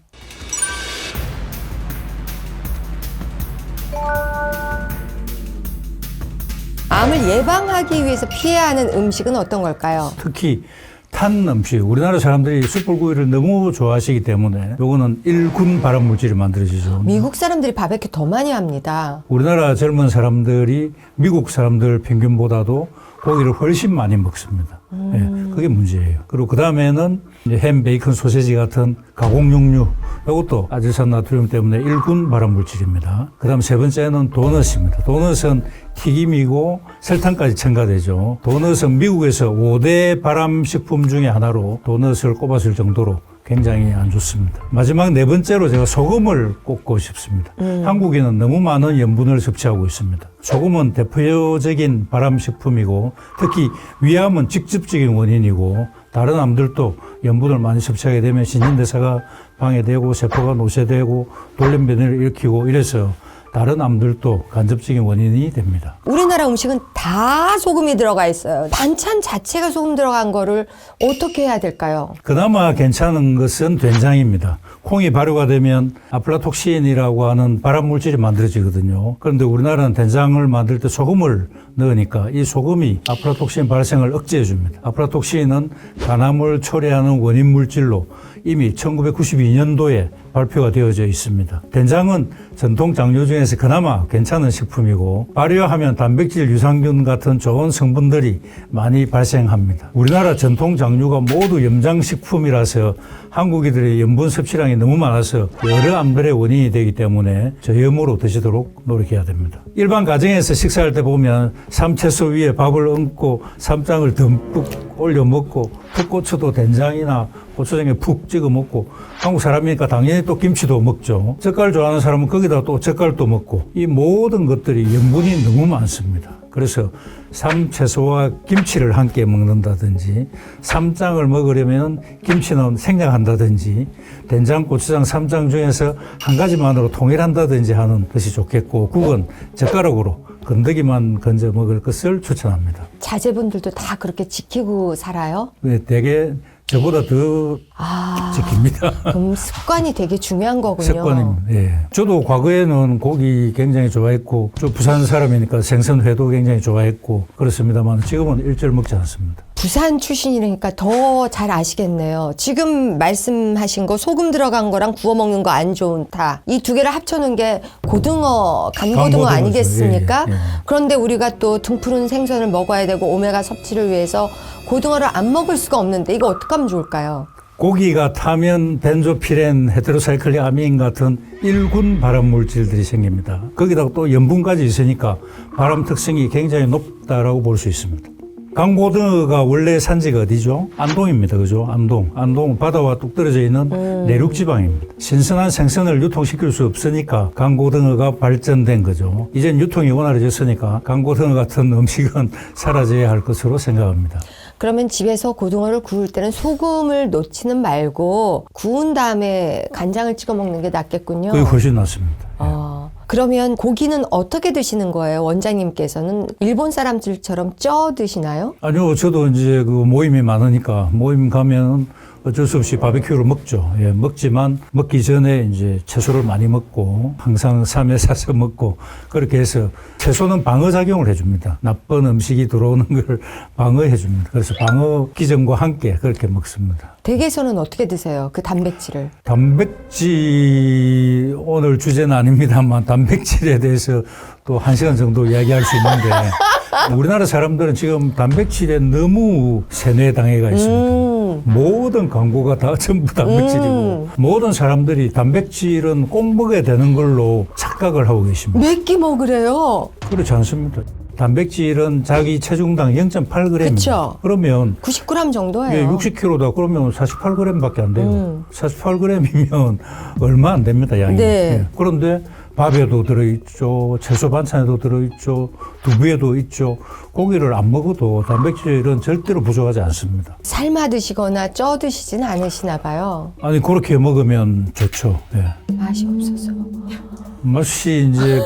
암을 예방하기 위해서 피해야 하는 음식은 어떤 걸까요? 특히 탄 음식, 우리나라 사람들이 숯불구이를 너무 좋아하시기 때문에 요거는 1군 발암 물질이 만들어지죠. 미국 사람들이 바베큐 더 많이 합니다. 우리나라 젊은 사람들이 미국 사람들 평균보다도 고기를 훨씬 많이 먹습니다. 예, 그게 문제예요. 그리고 그 다음에는 햄, 베이컨, 소세지 같은 가공육류, 이것도 아질산 나트륨 때문에 1군 발암 물질입니다. 그 다음 세 번째는 도넛입니다. 도넛은 튀김이고 설탕까지 첨가되죠. 도넛은 미국에서 5대 발암 식품 중에 하나로 도넛을 꼽았을 정도로 굉장히 안 좋습니다. 마지막 네 번째로 제가 소금을 꼽고 싶습니다. 한국인은 너무 많은 염분을 섭취하고 있습니다. 소금은 대표적인 발암식품이고 특히 위암은 직접적인 원인이고 다른 암들도 염분을 많이 섭취하게 되면 신진대사가 방해되고 세포가 노쇠되고 돌연변이를 일으키고 이래서 다른 암들도 간접적인 원인이 됩니다. 우리나라 음식은 다 소금이 들어가 있어요. 반찬 자체가 소금 들어간 거를 어떻게 해야 될까요? 그나마 괜찮은 것은 된장입니다. 콩이 발효가 되면 아플라톡신이라고 하는 발암 물질이 만들어지거든요. 그런데 우리나라는 된장을 만들 때 소금을 넣으니까 이 소금이 아플라톡신 발생을 억제해 줍니다. 아플라톡신은 간암을 초래하는 원인 물질로 이미 1992년도에 발표가 되어져 있습니다. 된장은 전통 장류 중에서 그나마 괜찮은 식품이고 발효하면 단백질, 유산균 같은 좋은 성분들이 많이 발생합니다. 우리나라 전통 장류가 모두 염장식품이라서 한국인들의 염분 섭취량이 너무 많아서 여러 암들의 원인이 되기 때문에 저염으로 드시도록 노력해야 됩니다. 일반 가정에서 식사할 때 보면 삼채소 위에 밥을 얹고 쌈장을 듬뿍 올려 먹고 풋고추도 된장이나 고추장에 푹 찍어 먹고 한국 사람이니까 당연히 또 김치도 먹죠. 젓갈 좋아하는 사람은 거기다 또 젓갈도 먹고 이 모든 것들이 염분이 너무 많습니다. 그래서 삼채소와 김치를 함께 먹는다든지 쌈장을 먹으려면 김치는 생략한다든지 된장, 고추장, 쌈장 중에서 한 가지만으로 통일한다든지 하는 것이 좋겠고 국은 젓가락으로 건더기만 건져 먹을 것을 추천합니다. 자제분들도 다 그렇게 지키고 살아요? 되게 저보다 더 지킵니다. 그럼 습관이 되게 중요한 거군요. 습관입니다. 예. 저도 과거에는 고기 굉장히 좋아했고, 저 부산 사람이니까 생선회도 굉장히 좋아했고, 그렇습니다만 지금은 일절 먹지 않습니다. 부산 출신이니까 더 잘 아시겠네요. 지금 말씀하신 거 소금 들어간 거랑 구워 먹는 거 안 좋다. 이 두 개를 합쳐놓은 게 고등어, 간고등어 간고등어죠. 아니겠습니까? 예, 예, 예. 그런데 우리가 또 등푸른 생선을 먹어야 되고 오메가 섭취를 위해서 고등어를 안 먹을 수가 없는데 이거 어떻게 하면 좋을까요? 고기가 타면 벤조피렌, 헤테로사이클린 아민 같은 1군 발암 물질들이 생깁니다. 거기다가 또 염분까지 있으니까 발암 특성이 굉장히 높다라고 볼 수 있습니다. 강고등어가 원래 산지가 어디죠? 안동입니다. 그죠? 안동 바다와 뚝 떨어져 있는 내륙 지방입니다. 신선한 생선을 유통시킬 수 없으니까 강고등어가 발전된 거죠. 이젠 유통이 원활해졌으니까 강고등어 같은 음식은 사라져야 할 것으로 생각합니다. 그러면 집에서 고등어를 구울 때는 소금을 놓지는 말고 구운 다음에 간장을 찍어 먹는 게 낫겠군요. 그게 훨씬 낫습니다. 그러면 고기는 어떻게 드시는 거예요? 원장님께서는 일본 사람들처럼 쪄 드시나요? 아니요, 저도 이제 그 모임이 많으니까 모임 가면 어쩔 수 없이 바베큐를 먹죠. 예, 먹지만 먹기 전에 이제 채소를 많이 먹고 항상 3회 사서 먹고 그렇게 해서 채소는 방어작용을 해줍니다. 나쁜 음식이 들어오는 걸 방어해줍니다. 그래서 방어 기전과 함께 그렇게 먹습니다. 댁에서는 어떻게 드세요? 그 단백질을? 단백질 오늘 주제는 아닙니다만 단백질에 대해서 또 1시간 정도 이야기할 수 있는데 우리나라 사람들은 지금 단백질에 너무 세뇌당해가 있습니다. 모든 광고가 다 전부 단백질이고 모든 사람들이 단백질은 꼭 먹어야 되는 걸로 착각을 하고 계십니다. 몇 끼 먹으래요? 그렇지 않습니다. 단백질은 자기 체중당 0.8g입니다. 그쵸. 그러면 90g 정도예요. 예, 60kg다 그러면 48g밖에 안 돼요. 48g이면 얼마 안 됩니다, 양이. 네. 예. 그런데 밥에도 들어있죠, 채소 반찬에도 들어있죠, 두부에도 있죠. 고기를 안 먹어도 단백질은 절대로 부족하지 않습니다. 삶아 드시거나 쪄 드시진 않으시나 봐요. 아니 그렇게 먹으면 좋죠. 예. 맛이 없어서. 맛이 이제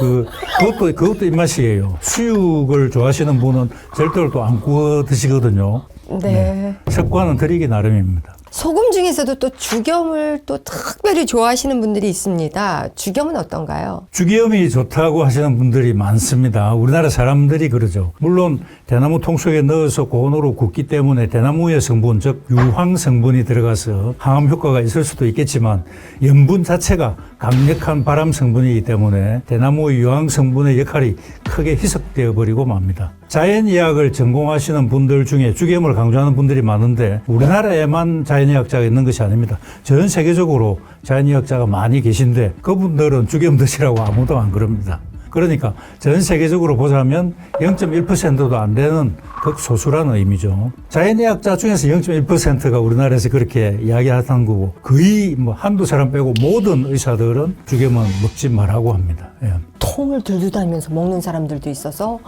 그것도 입맛이에요. 수육을 좋아하시는 분은 절대로 또 안 구워 드시거든요. 네. 습관은 들이기 나름입니다. 소금 중에서도 또 죽염을 또 특별히 좋아하시는 분들이 있습니다. 죽염은 어떤가요? 죽염이 좋다고 하시는 분들이 많습니다. 우리나라 사람들이 그러죠. 물론 대나무 통 속에 넣어서 고온으로 굽기 때문에 대나무의 성분, 즉 유황 성분이 들어가서 항암 효과가 있을 수도 있겠지만 염분 자체가 강력한 발암 성분이기 때문에 대나무의 유황 성분의 역할이 크게 희석되어 버리고 맙니다. 자연의학을 전공하시는 분들 중에 죽염을 강조하는 분들이 많은데 우리나라에만 자연의학자가 있는 것이 아닙니다. 전 세계적으로 자연의학자가 많이 계신데 그분들은 죽염 드시라고 아무도 안 그럽니다. 그러니까 전 세계적으로 보자면 0.1%도 안 되는 극소수라는 의미죠. 자연의학자 중에서 0.1%가 우리나라에서 그렇게 이야기하는 거고 거의 뭐 한두 사람 빼고 모든 의사들은 죽염은 먹지 말라고 합니다. 예. 통을 들고 다니면서 먹는 사람들도 있어서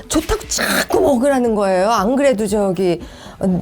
좋다고 자꾸 먹으라는 거예요. 안 그래도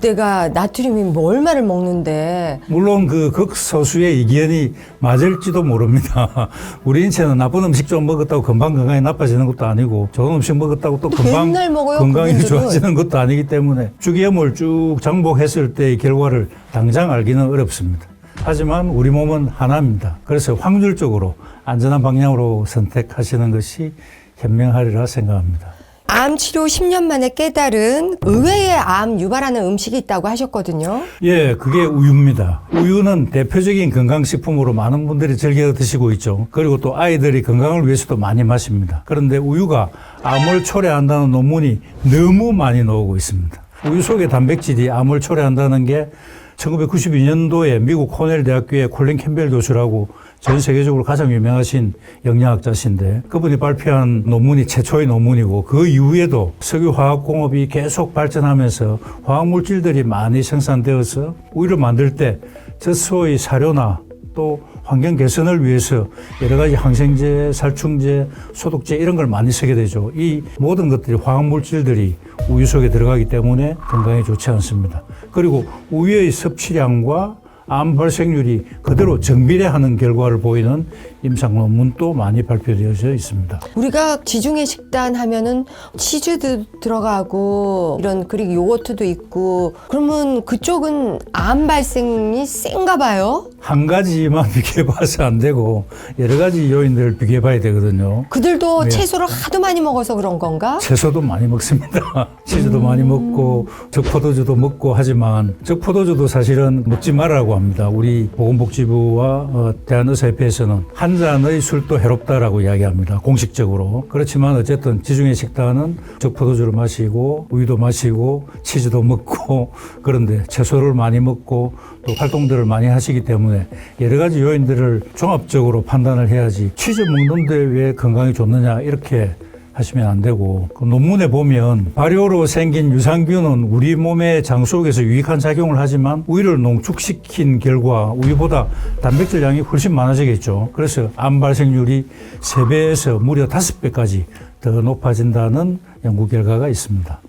내가 나트륨이 뭐 얼마를 먹는데. 물론 그 극소수의 의견이 맞을지도 모릅니다. 우리 인체는 나쁜 음식 좀 먹었다고 금방 건강이 나빠지는 것도 아니고 좋은 음식 먹었다고 또 금방 맨날 먹어요, 건강이 그분들은. 좋아지는 것도 아니기 때문에 죽염을 쭉 장복했을 때의 결과를 당장 알기는 어렵습니다. 하지만 우리 몸은 하나입니다. 그래서 확률적으로 안전한 방향으로 선택하시는 것이 현명하리라 생각합니다. 암 치료 10년 만에 깨달은 의외의 암 유발하는 음식이 있다고 하셨거든요. 예, 그게 우유입니다. 우유는 대표적인 건강식품으로 많은 분들이 즐겨 드시고 있죠. 그리고 또 아이들이 건강을 위해서도 많이 마십니다. 그런데 우유가 암을 초래한다는 논문이 너무 많이 나오고 있습니다. 우유 속의 단백질이 암을 초래한다는 게 1992년도에 미국 코넬 대학교의 콜린 캠벨 교수라고 전 세계적으로 가장 유명하신 영양학자신데 그분이 발표한 논문이 최초의 논문이고 그 이후에도 석유화학공업이 계속 발전하면서 화학물질들이 많이 생산되어서 우유를 만들 때 젖소의 사료나 또 환경 개선을 위해서 여러 가지 항생제, 살충제, 소독제 이런 걸 많이 쓰게 되죠. 이 모든 것들이 화학물질들이 우유 속에 들어가기 때문에 건강에 좋지 않습니다. 그리고 우유의 섭취량과 암 발생률이 그대로 정비례하는 결과를 보이는 임상 논문도 많이 발표되어져 있습니다. 우리가 지중해 식단 하면은 치즈도 들어가고 이런 그리고 요거트도 있고 그러면 그쪽은 암 발생이 센가 봐요? 한 가지만 비교해봐서 안 되고 여러 가지 요인들을 비교해봐야 되거든요. 그들도 네. 채소를 하도 많이 먹어서 그런 건가? 채소도 많이 먹습니다. 치즈도 많이 먹고 적포도주도 먹고 하지만 적포도주도 사실은 먹지 말라고 합니다. 우리 보건복지부와 대한의사협회에서는 한 잔의 술도 해롭다라고 이야기합니다. 공식적으로. 그렇지만 어쨌든 지중해 식단은 적포도주를 마시고 우유도 마시고 치즈도 먹고 그런데 채소를 많이 먹고 또 활동들을 많이 하시기 때문에 여러 가지 요인들을 종합적으로 판단을 해야지 치즈 먹는데 왜 건강이 좋느냐 이렇게 하시면 안 되고 그 논문에 보면 발효로 생긴 유산균은 우리 몸의 장 속에서 유익한 작용을 하지만 우유를 농축시킨 결과 우유보다 단백질 양이 훨씬 많아지겠죠. 그래서 암 발생률이 3배에서 무려 5배까지 더 높아진다는 연구 결과가 있습니다.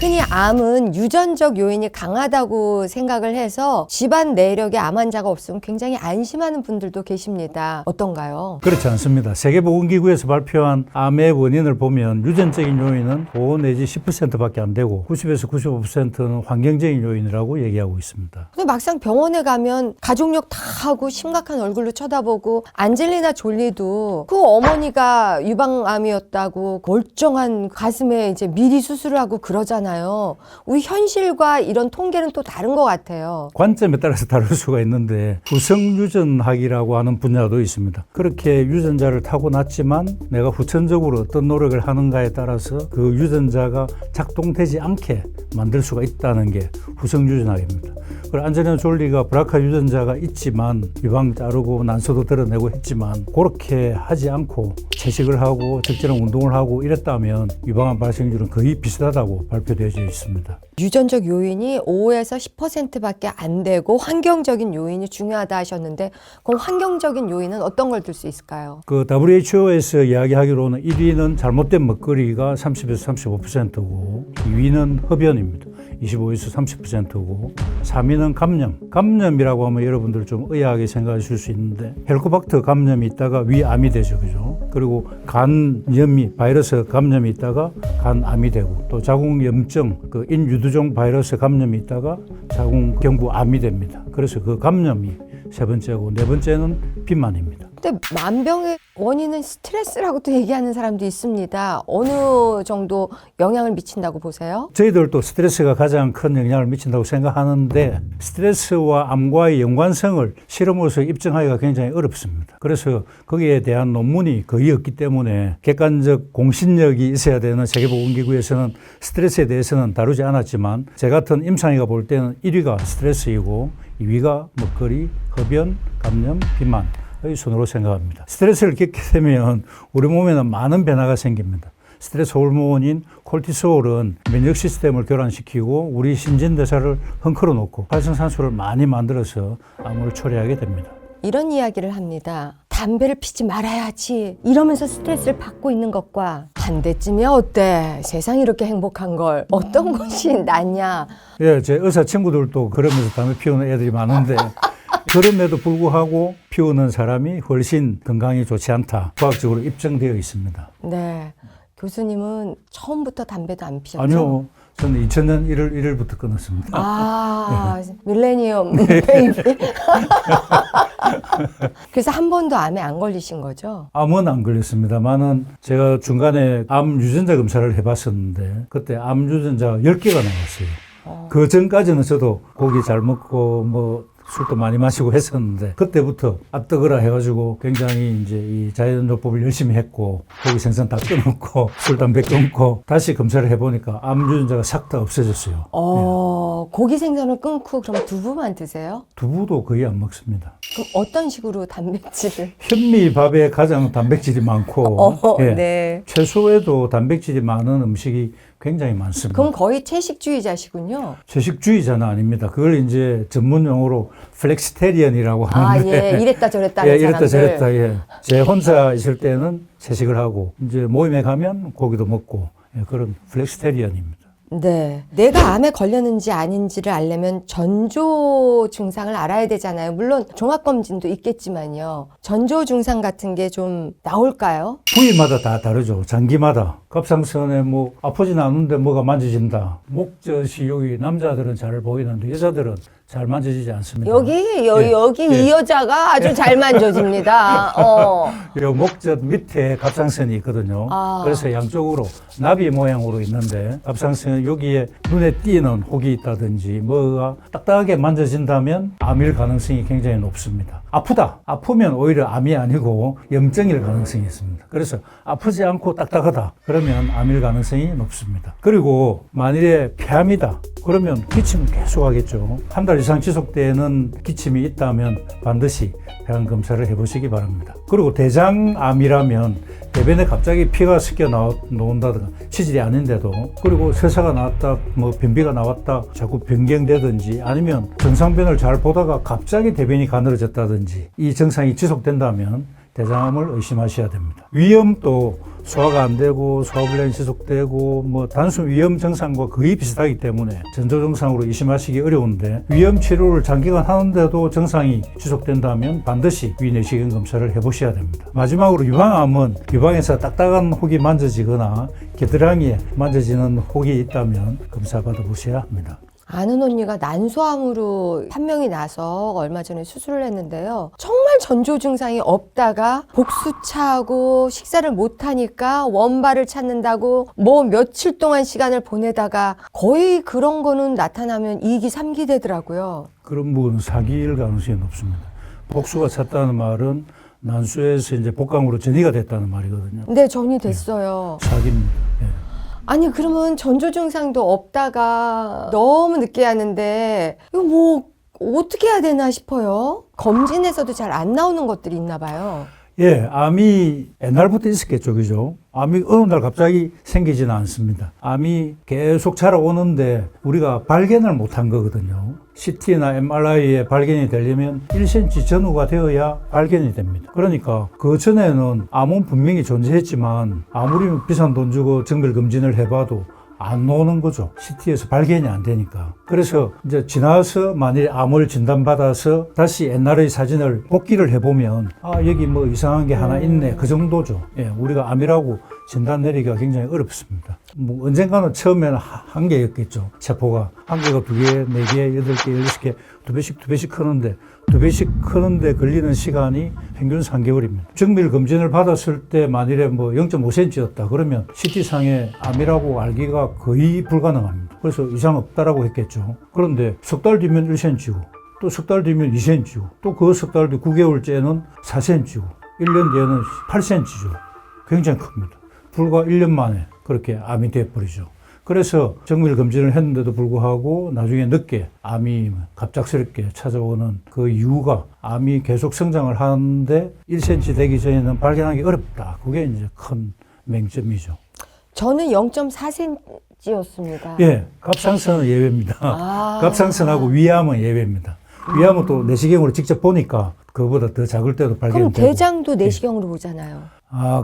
흔히 암은 유전적 요인이 강하다고 생각을 해서 집안 내력에 암 환자가 없으면 굉장히 안심하는 분들도 계십니다. 어떤가요? 그렇지 않습니다. 세계보건기구에서 발표한 암의 원인을 보면 유전적인 요인은 5 내지 10%밖에 안 되고 90에서 95%는 환경적인 요인이라고 얘기하고 있습니다. 근데 막상 병원에 가면 가족력 다 하고 심각한 얼굴로 쳐다보고 안젤리나 졸리도 그 어머니가 유방암이었다고 멀쩡한 가슴에 이제 미리 수술을 하고 그러잖아요. 있잖아요. 우리 현실과 이런 통계는 또 다른 것 같아요. 관점에 따라서 다를 수가 있는데 후성유전학이라고 하는 분야도 있습니다. 그렇게 유전자를 타고났지만 내가 후천적으로 어떤 노력을 하는가에 따라서 그 유전자가 작동되지 않게 만들 수가 있다는 게 후성유전학입니다. 그리고 안젤리나 졸리가 브라카 유전자가 있지만 유방 자르고 난소도 드러내고 했지만 그렇게 하지 않고 채식을 하고 적절한 운동을 하고 이랬다면 유방암 발생률은 거의 비슷하다고 발표되어 있습니다. 유전적 요인이 5에서 10%밖에 안 되고 환경적인 요인이 중요하다 하셨는데 그럼 환경적인 요인은 어떤 걸 들 수 있을까요? 그 WHO에서 이야기하기로는 1위는 잘못된 먹거리가 30에서 35%고 2위는 흡연입니다. 25에서 30%고 3위는 감염. 감염이라고 하면 여러분들 좀 의아하게 생각하실 수 있는데 헬코박터 감염이 있다가 위암이 되죠. 그죠? 그리고 간염이 바이러스 감염이 있다가 간암이 되고 또 자궁염증 그 인유두종 바이러스 감염이 있다가 자궁경부암이 됩니다. 그래서 그 감염이 세 번째고 네 번째는 비만입니다. 근데 만병의 원인은 스트레스라고 또 얘기하는 사람도 있습니다. 어느 정도 영향을 미친다고 보세요? 저희들도 스트레스가 가장 큰 영향을 미친다고 생각하는데 스트레스와 암과의 연관성을 실험으로서 입증하기가 굉장히 어렵습니다. 그래서 거기에 대한 논문이 거의 없기 때문에 객관적 공신력이 있어야 되는 세계보건기구에서는 스트레스에 대해서는 다루지 않았지만 제 같은 임상의가 볼 때는 1위가 스트레스이고 2위가 먹거리, 흡연, 감염, 비만 의 순으로 생각합니다. 스트레스를 겪게 되면 우리 몸에는 많은 변화가 생깁니다. 스트레스 호르몬인 콜티솔은 면역 시스템을 교란시키고 우리 신진대사를 헝클어 놓고 활성산소를 많이 만들어서 암을 초래하게 됩니다. 이런 이야기를 합니다. 담배를 피지 말아야지 이러면서 스트레스를 받고 있는 것과 반대쯤이야 어때? 세상이 이렇게 행복한 걸 어떤 것이 낫냐? 예, 제 의사 친구들도 그러면서 담배 피우는 애들이 많은데 그럼에도 불구하고 피우는 사람이 훨씬 건강에 좋지 않다. 과학적으로 입증되어 있습니다. 네. 교수님은 처음부터 담배도 안 피셨죠? 아니요. 저는 2000년 1월 1일부터 끊었습니다. 아, 밀레니엄 베이비. 그래서 한 번도 암에 안 걸리신 거죠? 암은 안 걸렸습니다만은 제가 중간에 암 유전자 검사를 해봤었는데 그때 암 유전자가 10개가 나왔어요. 그 전까지는 저도 고기 잘 먹고 뭐 술도 많이 마시고 했었는데 그때부터 아뜨거라 해가지고 굉장히 이제 이 자연요법을 열심히 했고 고기 생선 다 끊었고 술 담배 끊고 다시 검사를 해보니까 암 유전자가 싹 다 없어졌어요. 고기 생선을 끊고 그럼 두부만 드세요? 두부도 거의 안 먹습니다. 그럼 어떤 식으로 단백질을? 현미밥에 가장 단백질이 많고 예. 네. 채소에도 단백질이 많은 음식이 굉장히 많습니다. 그럼 거의 채식주의자시군요. 채식주의자는 아닙니다. 그걸 이제 전문 용어로 플렉시테리언이라고 아, 하는데 예. 이랬다 저랬다 하는 예, 이랬다 사람들. 저랬다. 예. 제 혼자 있을 때는 채식을 하고 이제 모임에 가면 고기도 먹고 예, 그런 플렉시테리언입니다. 네. 내가 암에 걸렸는지 아닌지를 알려면 전조 증상을 알아야 되잖아요. 물론 종합검진도 있겠지만요. 전조 증상 같은 게 좀 나올까요? 부위마다 다 다르죠. 장기마다. 갑상선에 뭐 아프진 않은데 뭐가 만져진다. 목젖이 여기 남자들은 잘 보이는데 여자들은 잘 만져지지 않습니다. 여기 예. 이 여자가 아주 잘 만져집니다. 요 목젖 밑에 갑상선이 있거든요. 그래서 양쪽으로 나비 모양으로 있는데 갑상선 여기에 눈에 띄는 혹이 있다든지 뭐가 딱딱하게 만져진다면 암일 가능성이 굉장히 높습니다. 아프다. 아프면 오히려 암이 아니고 염증일 가능성이 있습니다. 그래서 아프지 않고 딱딱하다. 그러면 암일 가능성이 높습니다. 그리고 만일에 폐암이다. 그러면 기침은 계속 하겠죠. 한 달 이상 지속되는 기침이 있다면 반드시 폐암 검사를 해보시기 바랍니다. 그리고 대장암이라면 대변에 갑자기 피가 섞여 나온다든가 치질이 아닌데도 그리고 세사가 나왔다 뭐 변비가 나왔다 자꾸 변경되든지 아니면 정상변을 잘 보다가 갑자기 대변이 가늘어졌다든지 이 증상이 지속된다면 대장암을 의심하셔야 됩니다. 위염도 소화가 안 되고 소화불량이 지속되고 뭐 단순 위염 증상과 거의 비슷하기 때문에 전조 증상으로 의심하시기 어려운데 위염 치료를 장기간 하는데도 증상이 지속된다면 반드시 위내시경 검사를 해보셔야 됩니다. 마지막으로 유방암은 유방에서 딱딱한 혹이 만져지거나 겨드랑이에 만져지는 혹이 있다면 검사 받아보셔야 합니다. 아는 언니가 난소암으로 판명이 나서 얼마 전에 수술을 했는데요. 정말 전조 증상이 없다가 복수차하고 식사를 못하니까 원발을 찾는다고 뭐 며칠 동안 시간을 보내다가 거의 그런 거는 나타나면 2기, 3기 되더라고요. 그런 부분은 사기일 가능성이 높습니다. 복수가 찼다는 말은 난소에서 이제 복강으로 전이가 됐다는 말이거든요. 근데 전이 됐어요. 사기입니다. 예. 아니 그러면 전조 증상도 없다가 너무 늦게 하는데 이거 뭐 어떻게 해야 되나 싶어요. 검진에서도 잘 안 나오는 것들이 있나 봐요. 예, 암이 옛날부터 있었겠죠, 그죠? 암이 어느 날 갑자기 생기지는 않습니다. 암이 계속 자라오는데 우리가 발견을 못한 거거든요. CT나 MRI에 발견이 되려면 1cm 전후가 되어야 발견이 됩니다. 그러니까 그 전에는 암은 분명히 존재했지만 아무리 비싼 돈 주고 정밀검진을 해봐도 안 나오는 거죠. CT에서 발견이 안 되니까. 그래서 이제 지나서 만일 암을 진단받아서 다시 옛날의 사진을 복기를 해보면 여기 뭐 이상한 게 하나 있네. 그 정도죠. 예, 우리가 암이라고 진단 내리기가 굉장히 어렵습니다. 뭐 언젠가는 처음에는 한 개였겠죠. 세포가 한 개가 2개, 4개, 8개, 16개, 2배씩 크는데 2배씩 크는데 걸리는 시간이 평균 3개월입니다. 정밀 검진을 받았을 때 만일에 뭐 0.5cm였다 그러면 CT상에 암이라고 알기가 거의 불가능합니다. 그래서 이상 없다라고 했겠죠. 그런데 석 달 뒤면 1cm고 또 석 달 뒤면 2cm고 또 그 석 달 뒤 9개월째는 4cm고 1년 뒤에는 8cm죠. 굉장히 큽니다. 불과 1년 만에 그렇게 암이 돼버리죠. 그래서 정밀 검진을 했는데도 불구하고 나중에 늦게 암이 갑작스럽게 찾아오는 그 이유가 암이 계속 성장을 하는데 1cm 되기 전에는 발견하기 어렵다. 그게 이제 큰 맹점이죠. 저는 0.4cm였습니다. 예, 갑상선은 예외입니다. 갑상선하고 위암은 예외입니다. 위암은 또 내시경으로 직접 보니까 그거보다 더 작을 때도 발견되고. 그럼 대장도 내시경으로 보잖아요.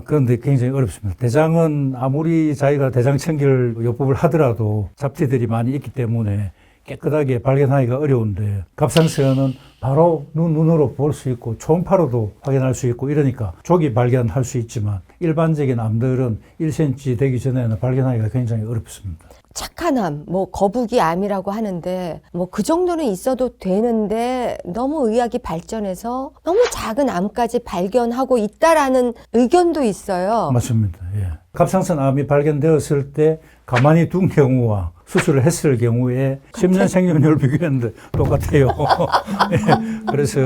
그런데 굉장히 어렵습니다. 대장은 아무리 자기가 대장청결 요법을 하더라도 잡티들이 많이 있기 때문에 깨끗하게 발견하기가 어려운데 갑상선은 바로 눈으로 볼 수 있고 초음파로도 확인할 수 있고 이러니까 조기 발견할 수 있지만 일반적인 암들은 1cm 되기 전에는 발견하기가 굉장히 어렵습니다. 착한 암, 뭐 거북이 암이라고 하는데 뭐 그 정도는 있어도 되는데 너무 의학이 발전해서 너무 작은 암까지 발견하고 있다라는 의견도 있어요. 맞습니다. 예. 갑상선 암이 발견되었을 때 가만히 둔 경우와 수술을 했을 경우에 10년 생존율 비교했는데 똑같아요. 예. 그래서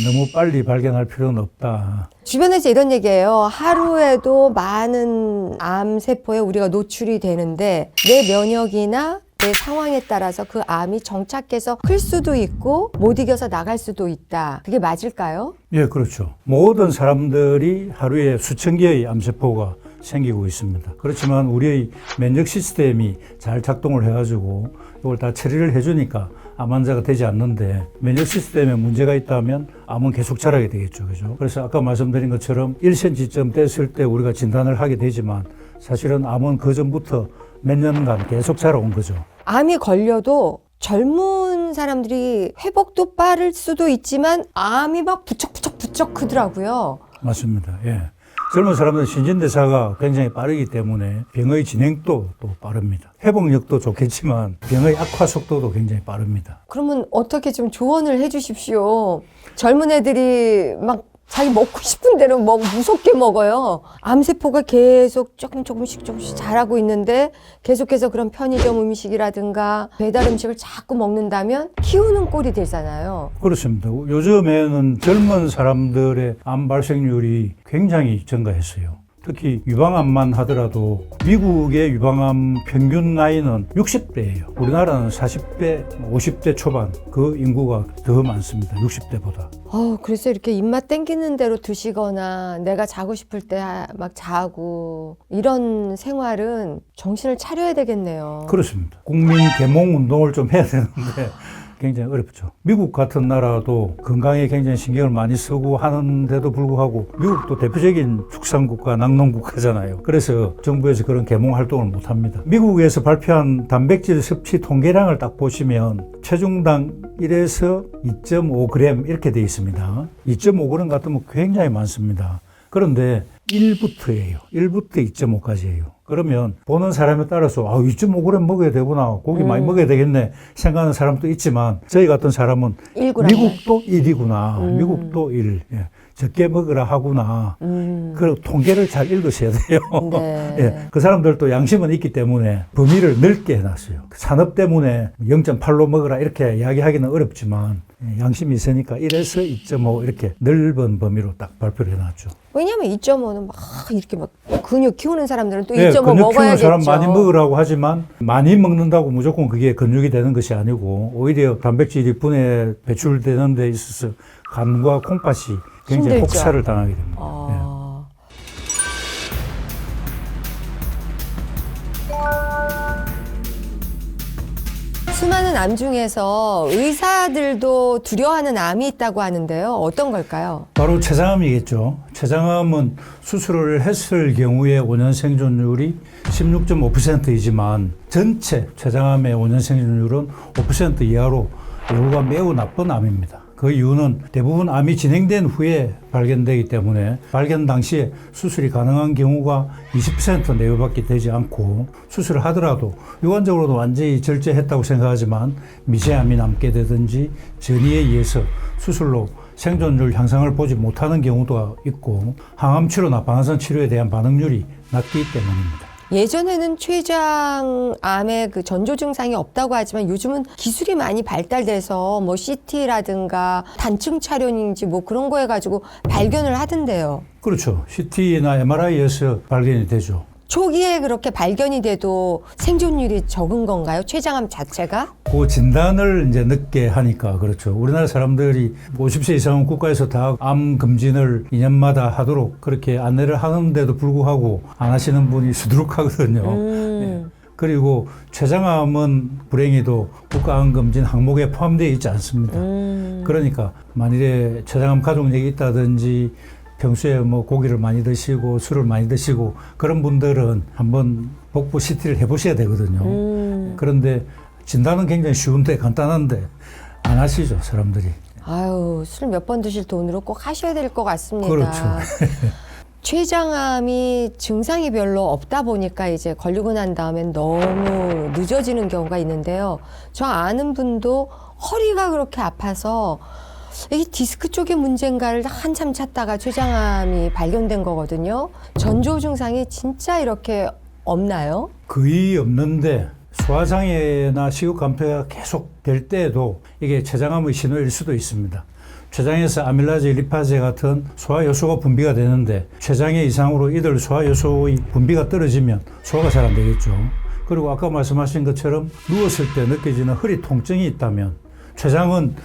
너무 빨리 발견할 필요는 없다. 주변에서 이런 얘기예요. 하루에도 많은 암세포에 우리가 노출이 되는데 내 면역이나 내 상황에 따라서 그 암이 정착해서 클 수도 있고 못 이겨서 나갈 수도 있다. 그게 맞을까요? 예, 그렇죠. 모든 사람들이 하루에 수천 개의 암세포가 생기고 있습니다. 그렇지만 우리의 면역 시스템이 잘 작동을 해가지고 이걸 다 처리를 해주니까 암 환자가 되지 않는데 면역 시스템에 문제가 있다면 암은 계속 자라게 되겠죠. 그죠? 그래서 아까 말씀드린 것처럼 1cm쯤 됐을 때 우리가 진단을 하게 되지만 사실은 암은 그 전부터 몇 년간 계속 자라온 거죠. 암이 걸려도 젊은 사람들이 회복도 빠를 수도 있지만 암이 막 부쩍부쩍 크더라고요. 맞습니다. 예. 젊은 사람들은 신진대사가 굉장히 빠르기 때문에 병의 진행도 또 빠릅니다. 회복력도 좋겠지만 병의 악화 속도도 굉장히 빠릅니다. 그러면 어떻게 좀 조언을 해 주십시오. 젊은 애들이 막 자기 먹고 싶은 대로 무섭게 먹어요. 암세포가 계속 조금씩 자라고 있는데 계속해서 그런 편의점 음식이라든가 배달 음식을 자꾸 먹는다면 키우는 꼴이 되잖아요. 그렇습니다. 요즘에는 젊은 사람들의 암 발생률이 굉장히 증가했어요. 특히 유방암만 하더라도 미국의 유방암 평균 나이는 60대예요. 우리나라는 40대, 50대 초반 그 인구가 더 많습니다. 60대보다. 그래서 이렇게 입맛 땡기는 대로 드시거나 내가 자고 싶을 때 막 자고 이런 생활은 정신을 차려야 되겠네요. 그렇습니다. 국민 계몽 운동을 좀 해야 되는데 굉장히 어렵죠. 미국 같은 나라도 건강에 굉장히 신경을 많이 쓰고 하는데도 불구하고 미국도 대표적인 축산국가, 낙농국가잖아요. 그래서 정부에서 그런 계몽 활동을 못 합니다. 미국에서 발표한 단백질 섭취 통계량을 딱 보시면 체중당 1에서 2.5g 이렇게 돼 있습니다. 2.5g 같으면 굉장히 많습니다. 그런데 1부터예요. 1부터 2.5까지예요. 그러면 보는 사람에 따라서 2.5g 먹어야 되구나, 고기 많이 먹어야 되겠네 생각하는 사람도 있지만, 저희 같은 사람은 1g. 미국도 1이구나, 미국도 1, 예. 적게 먹으라 하구나. 그 통계를 잘 읽으셔야 돼요. 네. 예. 그 사람들도 양심은 있기 때문에 범위를 넓게 해놨어요. 산업 때문에 0.8로 먹으라 이렇게 이야기하기는 어렵지만, 양심이 있으니까 1에서 2.5 이렇게 넓은 범위로 딱 발표를 해놨죠. 왜냐면 2.5는 막 이렇게 막 근육 키우는 사람들은 또 예, 2.5 근육 키우는 먹어야겠죠. 사람 많이 먹으라고 하지만, 많이 먹는다고 무조건 그게 근육이 되는 것이 아니고, 오히려 단백질이 분해 배출되는 데 있어서 간과 콩팥이 굉장히 힘들죠. 혹사를 당하게 됩니다. 수많은 암 중에서 의사들도 두려워하는 암이 있다고 하는데요. 어떤 걸까요? 바로 췌장암이겠죠. 췌장암은 수술을 했을 경우에 5년 생존율이 16.5%이지만 전체 췌장암의 5년 생존율은 5% 이하로 예후가 매우 나쁜 암입니다. 그 이유는 대부분 암이 진행된 후에 발견되기 때문에 발견 당시에 수술이 가능한 경우가 20% 내외밖에 되지 않고, 수술을 하더라도 유관적으로도 완전히 절제했다고 생각하지만 미세암이 남게 되든지 전이에 의해서 수술로 생존율 향상을 보지 못하는 경우도 있고, 항암 치료나 방사선 치료에 대한 반응률이 낮기 때문입니다. 예전에는 췌장암의 그 전조 증상이 없다고 하지만 요즘은 기술이 많이 발달돼서 뭐 CT라든가 단층 촬영인지 뭐 그런 거 해가지고 발견을 하던데요. 그렇죠. CT나 MRI에서 발견이 되죠. 초기에 그렇게 발견이 돼도 생존율이 적은 건가요? 췌장암 자체가? 그 진단을 이제 늦게 하니까 그렇죠. 우리나라 사람들이 50세 이상은 국가에서 다 암 검진을 2년마다 하도록 그렇게 안내를 하는데도 불구하고 안 하시는 분이 수두룩하거든요. 네. 그리고 췌장암은 불행히도 국가암검진 항목에 포함되어 있지 않습니다. 그러니까 만일에 췌장암 가족력이 있다든지 평소에 뭐 고기를 많이 드시고 술을 많이 드시고 그런 분들은 한번 복부 CT를 해보셔야 되거든요. 그런데 진단은 굉장히 쉬운데 간단한데 안 하시죠, 사람들이. 아유, 술 몇 번 드실 돈으로 꼭 하셔야 될 것 같습니다. 그렇죠. 췌장암이 증상이 별로 없다 보니까 이제 걸리고 난 다음엔 너무 늦어지는 경우가 있는데요. 저 아는 분도 허리가 그렇게 아파서 이게 디스크 쪽의 문제인가를 한참 찾다가 췌장암이 발견된 거거든요. 전조 증상이 진짜 이렇게 없나요? 거의 없는데 소화장애나 식욕감퇴가 계속 될 때에도 이게 췌장암의 신호일 수도 있습니다. 췌장에서 아밀라제, 리파제 같은 소화효소가 분비가 되는데 췌장의 이상으로 이들 소화효소의 분비가 떨어지면 소화가 잘 안 되겠죠. 그리고 아까 말씀하신 것처럼 누웠을 때 느껴지는 허리 통증이 있다면 췌장은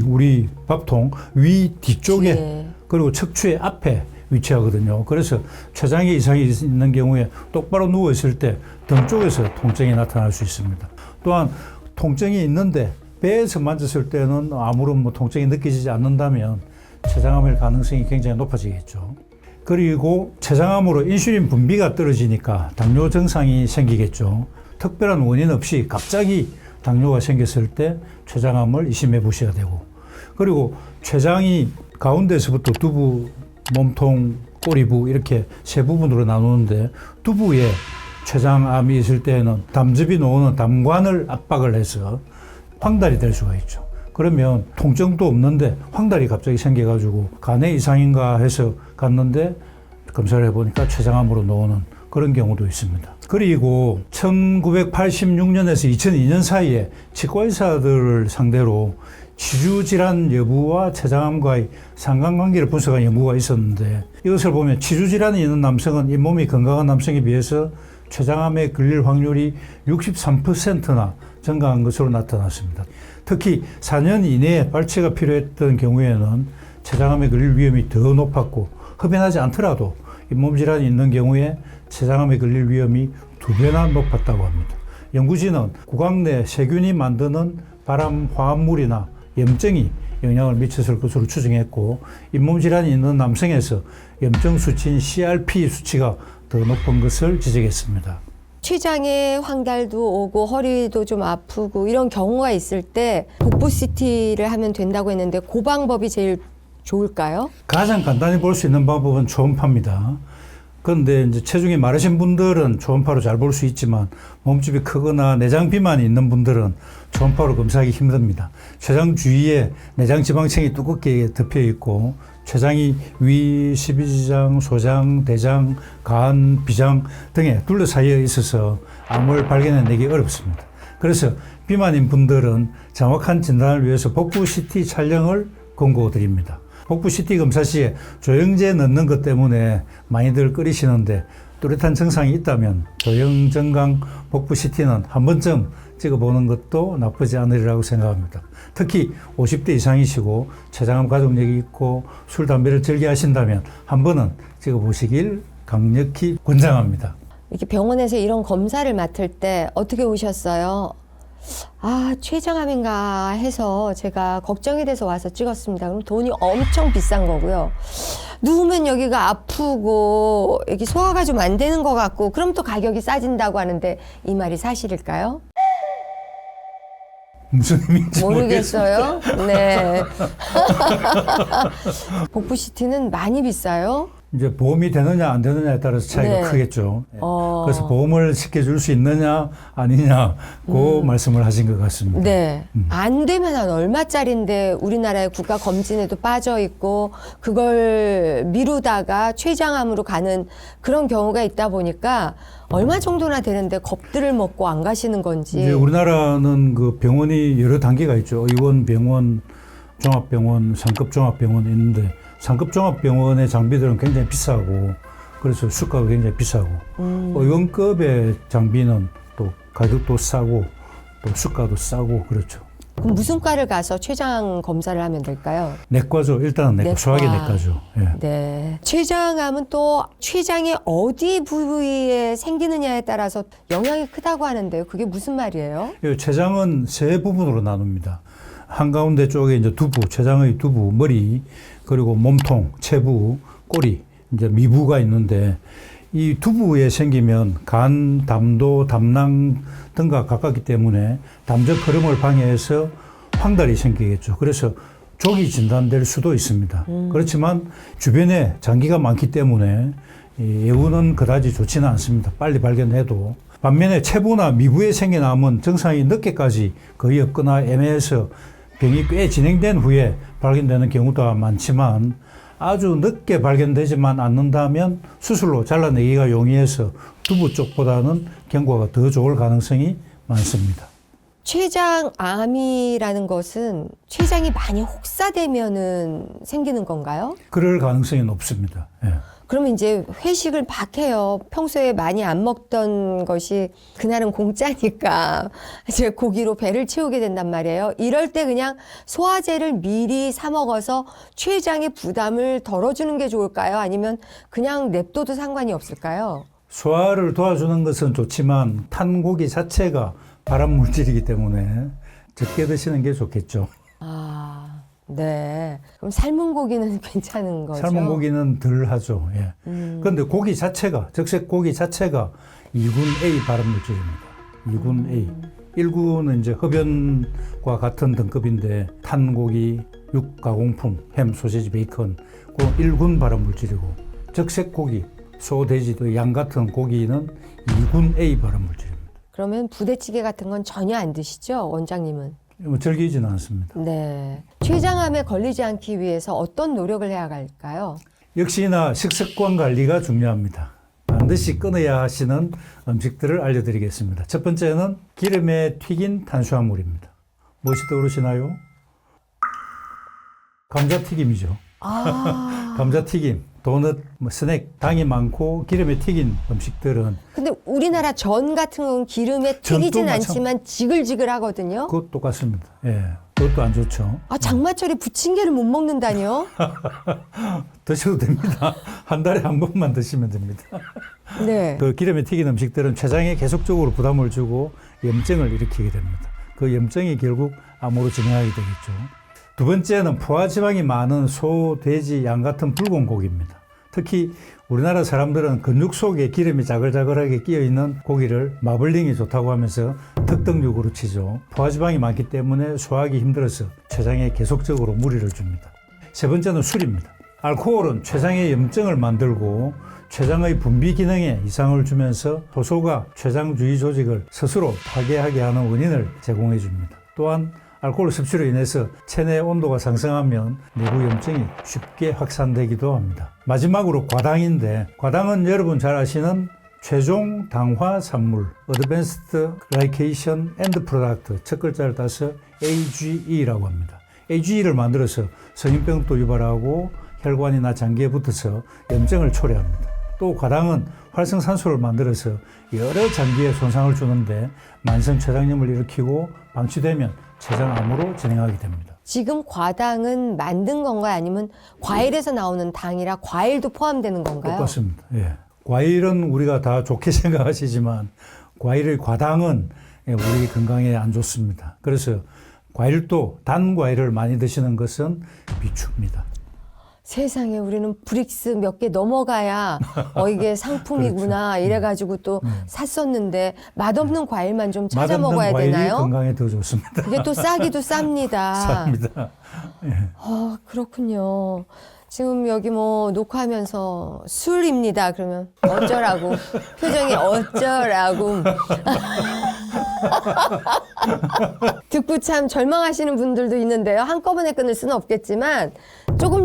우리 밥통 위 뒤쪽에 예. 그리고 척추의 앞에 위치하거든요. 그래서 췌장에 이상이 있는 경우에 똑바로 누워있을 때 등 쪽에서 통증이 나타날 수 있습니다. 또한 통증이 있는데 배에서 만졌을 때는 아무런 뭐 통증이 느껴지지 않는다면 췌장암일 가능성이 굉장히 높아지겠죠. 그리고 췌장암으로 인슐린 분비가 떨어지니까 당뇨 증상이 생기겠죠. 특별한 원인 없이 갑자기 당뇨가 생겼을 때 췌장암을 의심해 보셔야 되고, 그리고 췌장이 가운데서부터 두부, 몸통, 꼬리부 이렇게 세 부분으로 나누는데 두부에 췌장암이 있을 때에는 담즙이 놓는 담관을 압박을 해서 황달이 될 수가 있죠. 그러면 통증도 없는데 황달이 갑자기 생겨가지고 간에 이상인가 해서 갔는데 검사를 해보니까 췌장암으로 나오는 그런 경우도 있습니다. 그리고 1986년에서 2002년 사이에 치과의사들을 상대로 치주질환 여부와 췌장암과의 상관관계를 분석한 연구가 있었는데, 이것을 보면 치주질환이 있는 남성은 잇몸이 건강한 남성에 비해서 췌장암에 걸릴 확률이 63%나 증가한 것으로 나타났습니다. 특히 4년 이내에 발치가 필요했던 경우에는 췌장암에 걸릴 위험이 더 높았고, 흡연하지 않더라도 잇몸 질환이 있는 경우에 췌장암에 걸릴 위험이 2배나 높았다고 합니다. 연구진은 구강 내 세균이 만드는 발암 화합물이나 염증이 영향을 미쳤을 것으로 추정했고, 잇몸 질환이 있는 남성에서 염증 수치인 CRP 수치가 더 높은 것을 지적했습니다. 췌장에 황달도 오고 허리도 좀 아프고 이런 경우가 있을 때 복부 CT를 하면 된다고 했는데 그 방법이 제일 좋을까요? 가장 간단히 볼 수 있는 방법은 초음파입니다. 그런데 이제 체중이 마르신 분들은 초음파로 잘 볼 수 있지만 몸집이 크거나 내장 비만이 있는 분들은 초음파로 검사하기 힘듭니다. 췌장 주위에 내장 지방층이 두껍게 덮여 있고 췌장이 위, 십이지장, 소장, 대장, 간, 비장 등에 둘러싸여 있어서 암을 발견해내기 어렵습니다. 그래서 비만인 분들은 정확한 진단을 위해서 복부 CT 촬영을 권고드립니다. 복부 CT 검사 시에 조영제 넣는 것 때문에 많이들 꺼리시는데 뚜렷한 증상이 있다면 조영정강 복부 CT는 한 번쯤 찍어보는 것도 나쁘지 않으리라고 생각합니다. 특히 50대 이상이시고 췌장암 가족력이 있고 술, 담배를 즐겨 하신다면 한 번은 찍어보시길 강력히 권장합니다. 이렇게 병원에서 이런 검사를 맡을 때 어떻게 오셨어요? 아, 췌장암인가 해서 제가 걱정이 돼서 와서 찍었습니다. 그럼 돈이 엄청 비싼 거고요. 누우면 여기가 아프고 여기 소화가 좀 안 되는 것 같고 그럼 또 가격이 싸진다고 하는데 이 말이 사실일까요? 무슨 의미인지 모르겠어요. 모르겠어요. 네. 복부 CT는 많이 비싸요? 이제 보험이 되느냐 안 되느냐에 따라서 차이가 네. 크겠죠. 그래서 보험을 시켜줄 수 있느냐 아니냐 그 말씀을 하신 것 같습니다. 네. 안 되면 한 얼마짜리인데 우리나라의 국가 검진에도 빠져 있고 그걸 미루다가 췌장암으로 가는 그런 경우가 있다 보니까 얼마 정도나 되는데 겁들을 먹고 안 가시는 건지. 이제 우리나라는 그 병원이 여러 단계가 있죠. 의원병원, 종합병원, 상급 종합병원이 있는데 상급 종합병원의 장비들은 굉장히 비싸고 그래서 수가가 굉장히 비싸고 의원급의 장비는 또 가격도 싸고 또 수가도 싸고 그렇죠. 그럼 무슨 과를 가서 췌장 검사를 하면 될까요? 내과죠. 일단은 내과, 내과. 소화기 내과죠. 예. 네. 췌장암은 또 췌장의 어디 부위에 생기느냐에 따라서 영향이 크다고 하는데요. 그게 무슨 말이에요? 이 췌장은 세 부분으로 나눕니다. 한가운데 쪽에 이제 두부, 췌장의 두부, 머리, 그리고 몸통, 체부, 꼬리, 이제 미부가 있는데 이 두부에 생기면 간, 담도, 담낭 등과 가깝기 때문에 담적 흐름을 방해해서 황달이 생기겠죠. 그래서 족이 진단될 수도 있습니다. 그렇지만 주변에 장기가 많기 때문에 이 예후는 그다지 좋지는 않습니다. 빨리 발견해도. 반면에 체부나 미부에 생긴 암은 증상이 늦게까지 거의 없거나 애매해서 병이 꽤 진행된 후에 발견되는 경우도 많지만 아주 늦게 발견되지만 않는다면 수술로 잘라내기가 용이해서 두부 쪽보다는 경과가 더 좋을 가능성이 많습니다. 췌장암이라는 것은 췌장이 많이 혹사되면은 생기는 건가요? 그럴 가능성이 높습니다. 예. 그러면 이제 회식을 막 해요. 평소에 많이 안 먹던 것이 그날은 공짜니까 이제 고기로 배를 채우게 된단 말이에요. 이럴 때 그냥 소화제를 미리 사 먹어서 췌장의 부담을 덜어주는 게 좋을까요? 아니면 그냥 냅둬도 상관이 없을까요? 소화를 도와주는 것은 좋지만 탄 고기 자체가 발암 물질이기 때문에 적게 드시는 게 좋겠죠. 아, 네. 그럼 삶은 고기는 괜찮은 거죠? 삶은 고기는 덜 하죠. 예. 그런데 고기 자체가, 적색 고기 자체가 2군 A 발암 물질입니다. 2군 A. 1군은 이제 흡연과 같은 등급인데 탄 고기, 육 가공품, 햄, 소시지, 베이컨, 그 1군 발암 물질이고 적색 고기, 소, 돼지, 양 같은 고기는 2군 A 발암 물질입니다. 그러면 부대찌개 같은 건 전혀 안 드시죠? 원장님은? 즐기지는 않습니다. 네. 췌장암에 걸리지 않기 위해서 어떤 노력을 해야 할까요? 역시나 식습관 관리가 중요합니다. 반드시 끊어야 하시는 음식들을 알려드리겠습니다. 첫 번째는 기름에 튀긴 탄수화물입니다. 무엇이 떠오르시나요? 감자튀김이죠. 아. 감자튀김, 도넛, 스낵, 당이 많고 기름에 튀긴 음식들은 근데 우리나라 전 같은 건 기름에 전도 튀기진 마찬- 않지만 지글지글 하거든요. 그것 똑같습니다. 예, 그것도 안 좋죠. 아, 장마철에 부침개를 못 먹는다니요? 드셔도 됩니다. 한 달에 한 번만 드시면 됩니다. 네. 그 기름에 튀긴 음식들은 췌장에 계속적으로 부담을 주고 염증을 일으키게 됩니다. 그 염증이 결국 암으로 진행하게 되겠죠. 두 번째는 포화지방이 많은 소, 돼지, 양 같은 붉은 고기입니다. 특히 우리나라 사람들은 근육 속에 기름이 자글자글하게 끼어있는 고기를 마블링이 좋다고 하면서 특등육으로 치죠. 포화지방이 많기 때문에 소화하기 힘들어서 췌장에 계속적으로 무리를 줍니다. 세 번째는 술입니다. 알코올은 췌장의 염증을 만들고 췌장의 분비 기능에 이상을 주면서 효소가 췌장 주위 조직을 스스로 파괴하게 하는 원인을 제공해 줍니다. 또한 알코올 섭취로 인해서 체내 온도가 상승하면 내부 염증이 쉽게 확산되기도 합니다. 마지막으로 과당인데, 과당은 여러분 잘 아시는 최종 당화 산물 Advanced Glycation End Product, 첫 글자를 따서 AGE라고 합니다. AGE를 만들어서 성인병도 유발하고 혈관이나 장기에 붙어서 염증을 초래합니다. 또 과당은 활성산소를 만들어서 여러 장기에 손상을 주는데 만성 췌장염을 일으키고 방치되면 췌장암으로 진행하게 됩니다. 지금 과당은 만든 건가요? 아니면 과일에서 나오는 당이라 과일도 포함되는 건가요? 똑같습니다. 예. 과일은 우리가 다 좋게 생각하시지만 과일의 과당은 우리 건강에 안 좋습니다. 그래서 과일도 단 과일을 많이 드시는 것은 비추입니다. 세상에 우리는 브릭스 몇 개 넘어가야 이게 상품이구나 그렇죠. 이래가지고 또 샀었는데 맛없는 과일만 좀 찾아 맛없는 먹어야 과일이 되나요? 건강에 더 좋습니다. 그게 또 싸기도 쌉니다. 쌉니다. 예. 그렇군요. 지금 여기 뭐 녹화하면서 술입니다. 그러면 어쩌라고. 표정이 어쩌라고. 듣고 참 절망하시는 분들도 있는데요. 한꺼번에 끊을 수는 없겠지만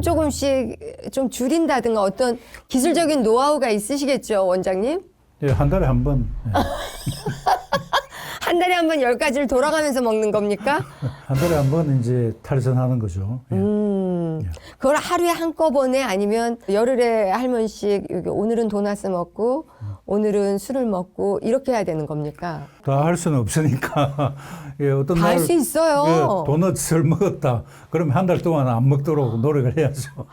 조금씩 좀 줄인다든가 어떤 기술적인 노하우가 있으시겠죠, 원장님? 예, 한 달에 한 번. 예. 한 달에 한 번 10가지를 돌아가면서 먹는 겁니까? 한 달에 한 번 이제 탈선하는 거죠. 예. 그걸 하루에 한꺼번에 아니면 열흘에 한 번씩 여기 오늘은 도넛을 먹고 오늘은 술을 먹고 이렇게 해야 되는 겁니까? 다 할 수는 없으니까. 예, 어떤 다 할 날 수 있어요. 예, 도넛을 먹었다. 그럼 한 달 동안 안 먹도록 노력을 해야죠.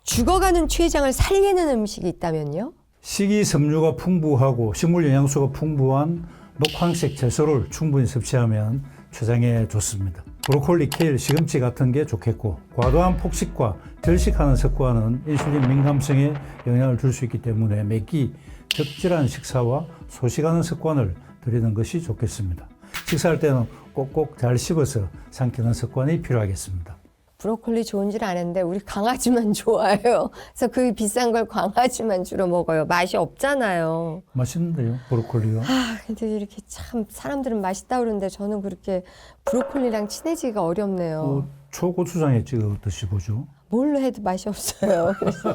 죽어가는 췌장을 살리는 음식이 있다면요? 식이섬유가 풍부하고 식물 영양소가 풍부한 녹황색 채소를 충분히 섭취하면 췌장에 좋습니다. 브로콜리, 케일, 시금치 같은 게 좋겠고, 과도한 폭식과 절식하는 습관은 인슐린 민감성에 영향을 줄 수 있기 때문에 매끼 적절한 식사와 소식하는 습관을 들이는 것이 좋겠습니다. 식사할 때는 꼭꼭 잘 씹어서 삼키는 습관이 필요하겠습니다. 브로콜리 좋은 줄 아는데 우리 강아지만 좋아해요. 그래서 그 비싼 걸 강아지만 주로 먹어요. 맛이 없잖아요. 맛있는데요, 브로콜리가. 근데 이렇게 참 사람들은 맛있다 그러는데 저는 그렇게 브로콜리랑 친해지기가 어렵네요. 초고추장에 찍어 드셔보죠. 뭘로 해도 맛이 없어요. 그래서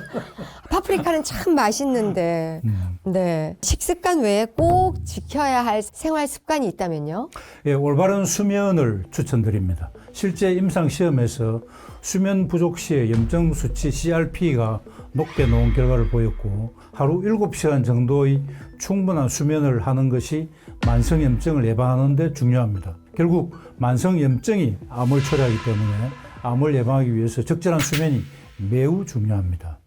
파프리카는 참 맛있는데, 네. 식습관 외에 꼭 지켜야 할 생활 습관이 있다면요? 예, 올바른 수면을 추천드립니다. 실제 임상시험에서 수면 부족 시에 염증 수치 CRP가 높게 나온 결과를 보였고, 하루 7시간 정도의 충분한 수면을 하는 것이 만성염증을 예방하는 데 중요합니다. 결국 만성염증이 암을 초래하기 때문에 암을 예방하기 위해서 적절한 수면이 매우 중요합니다.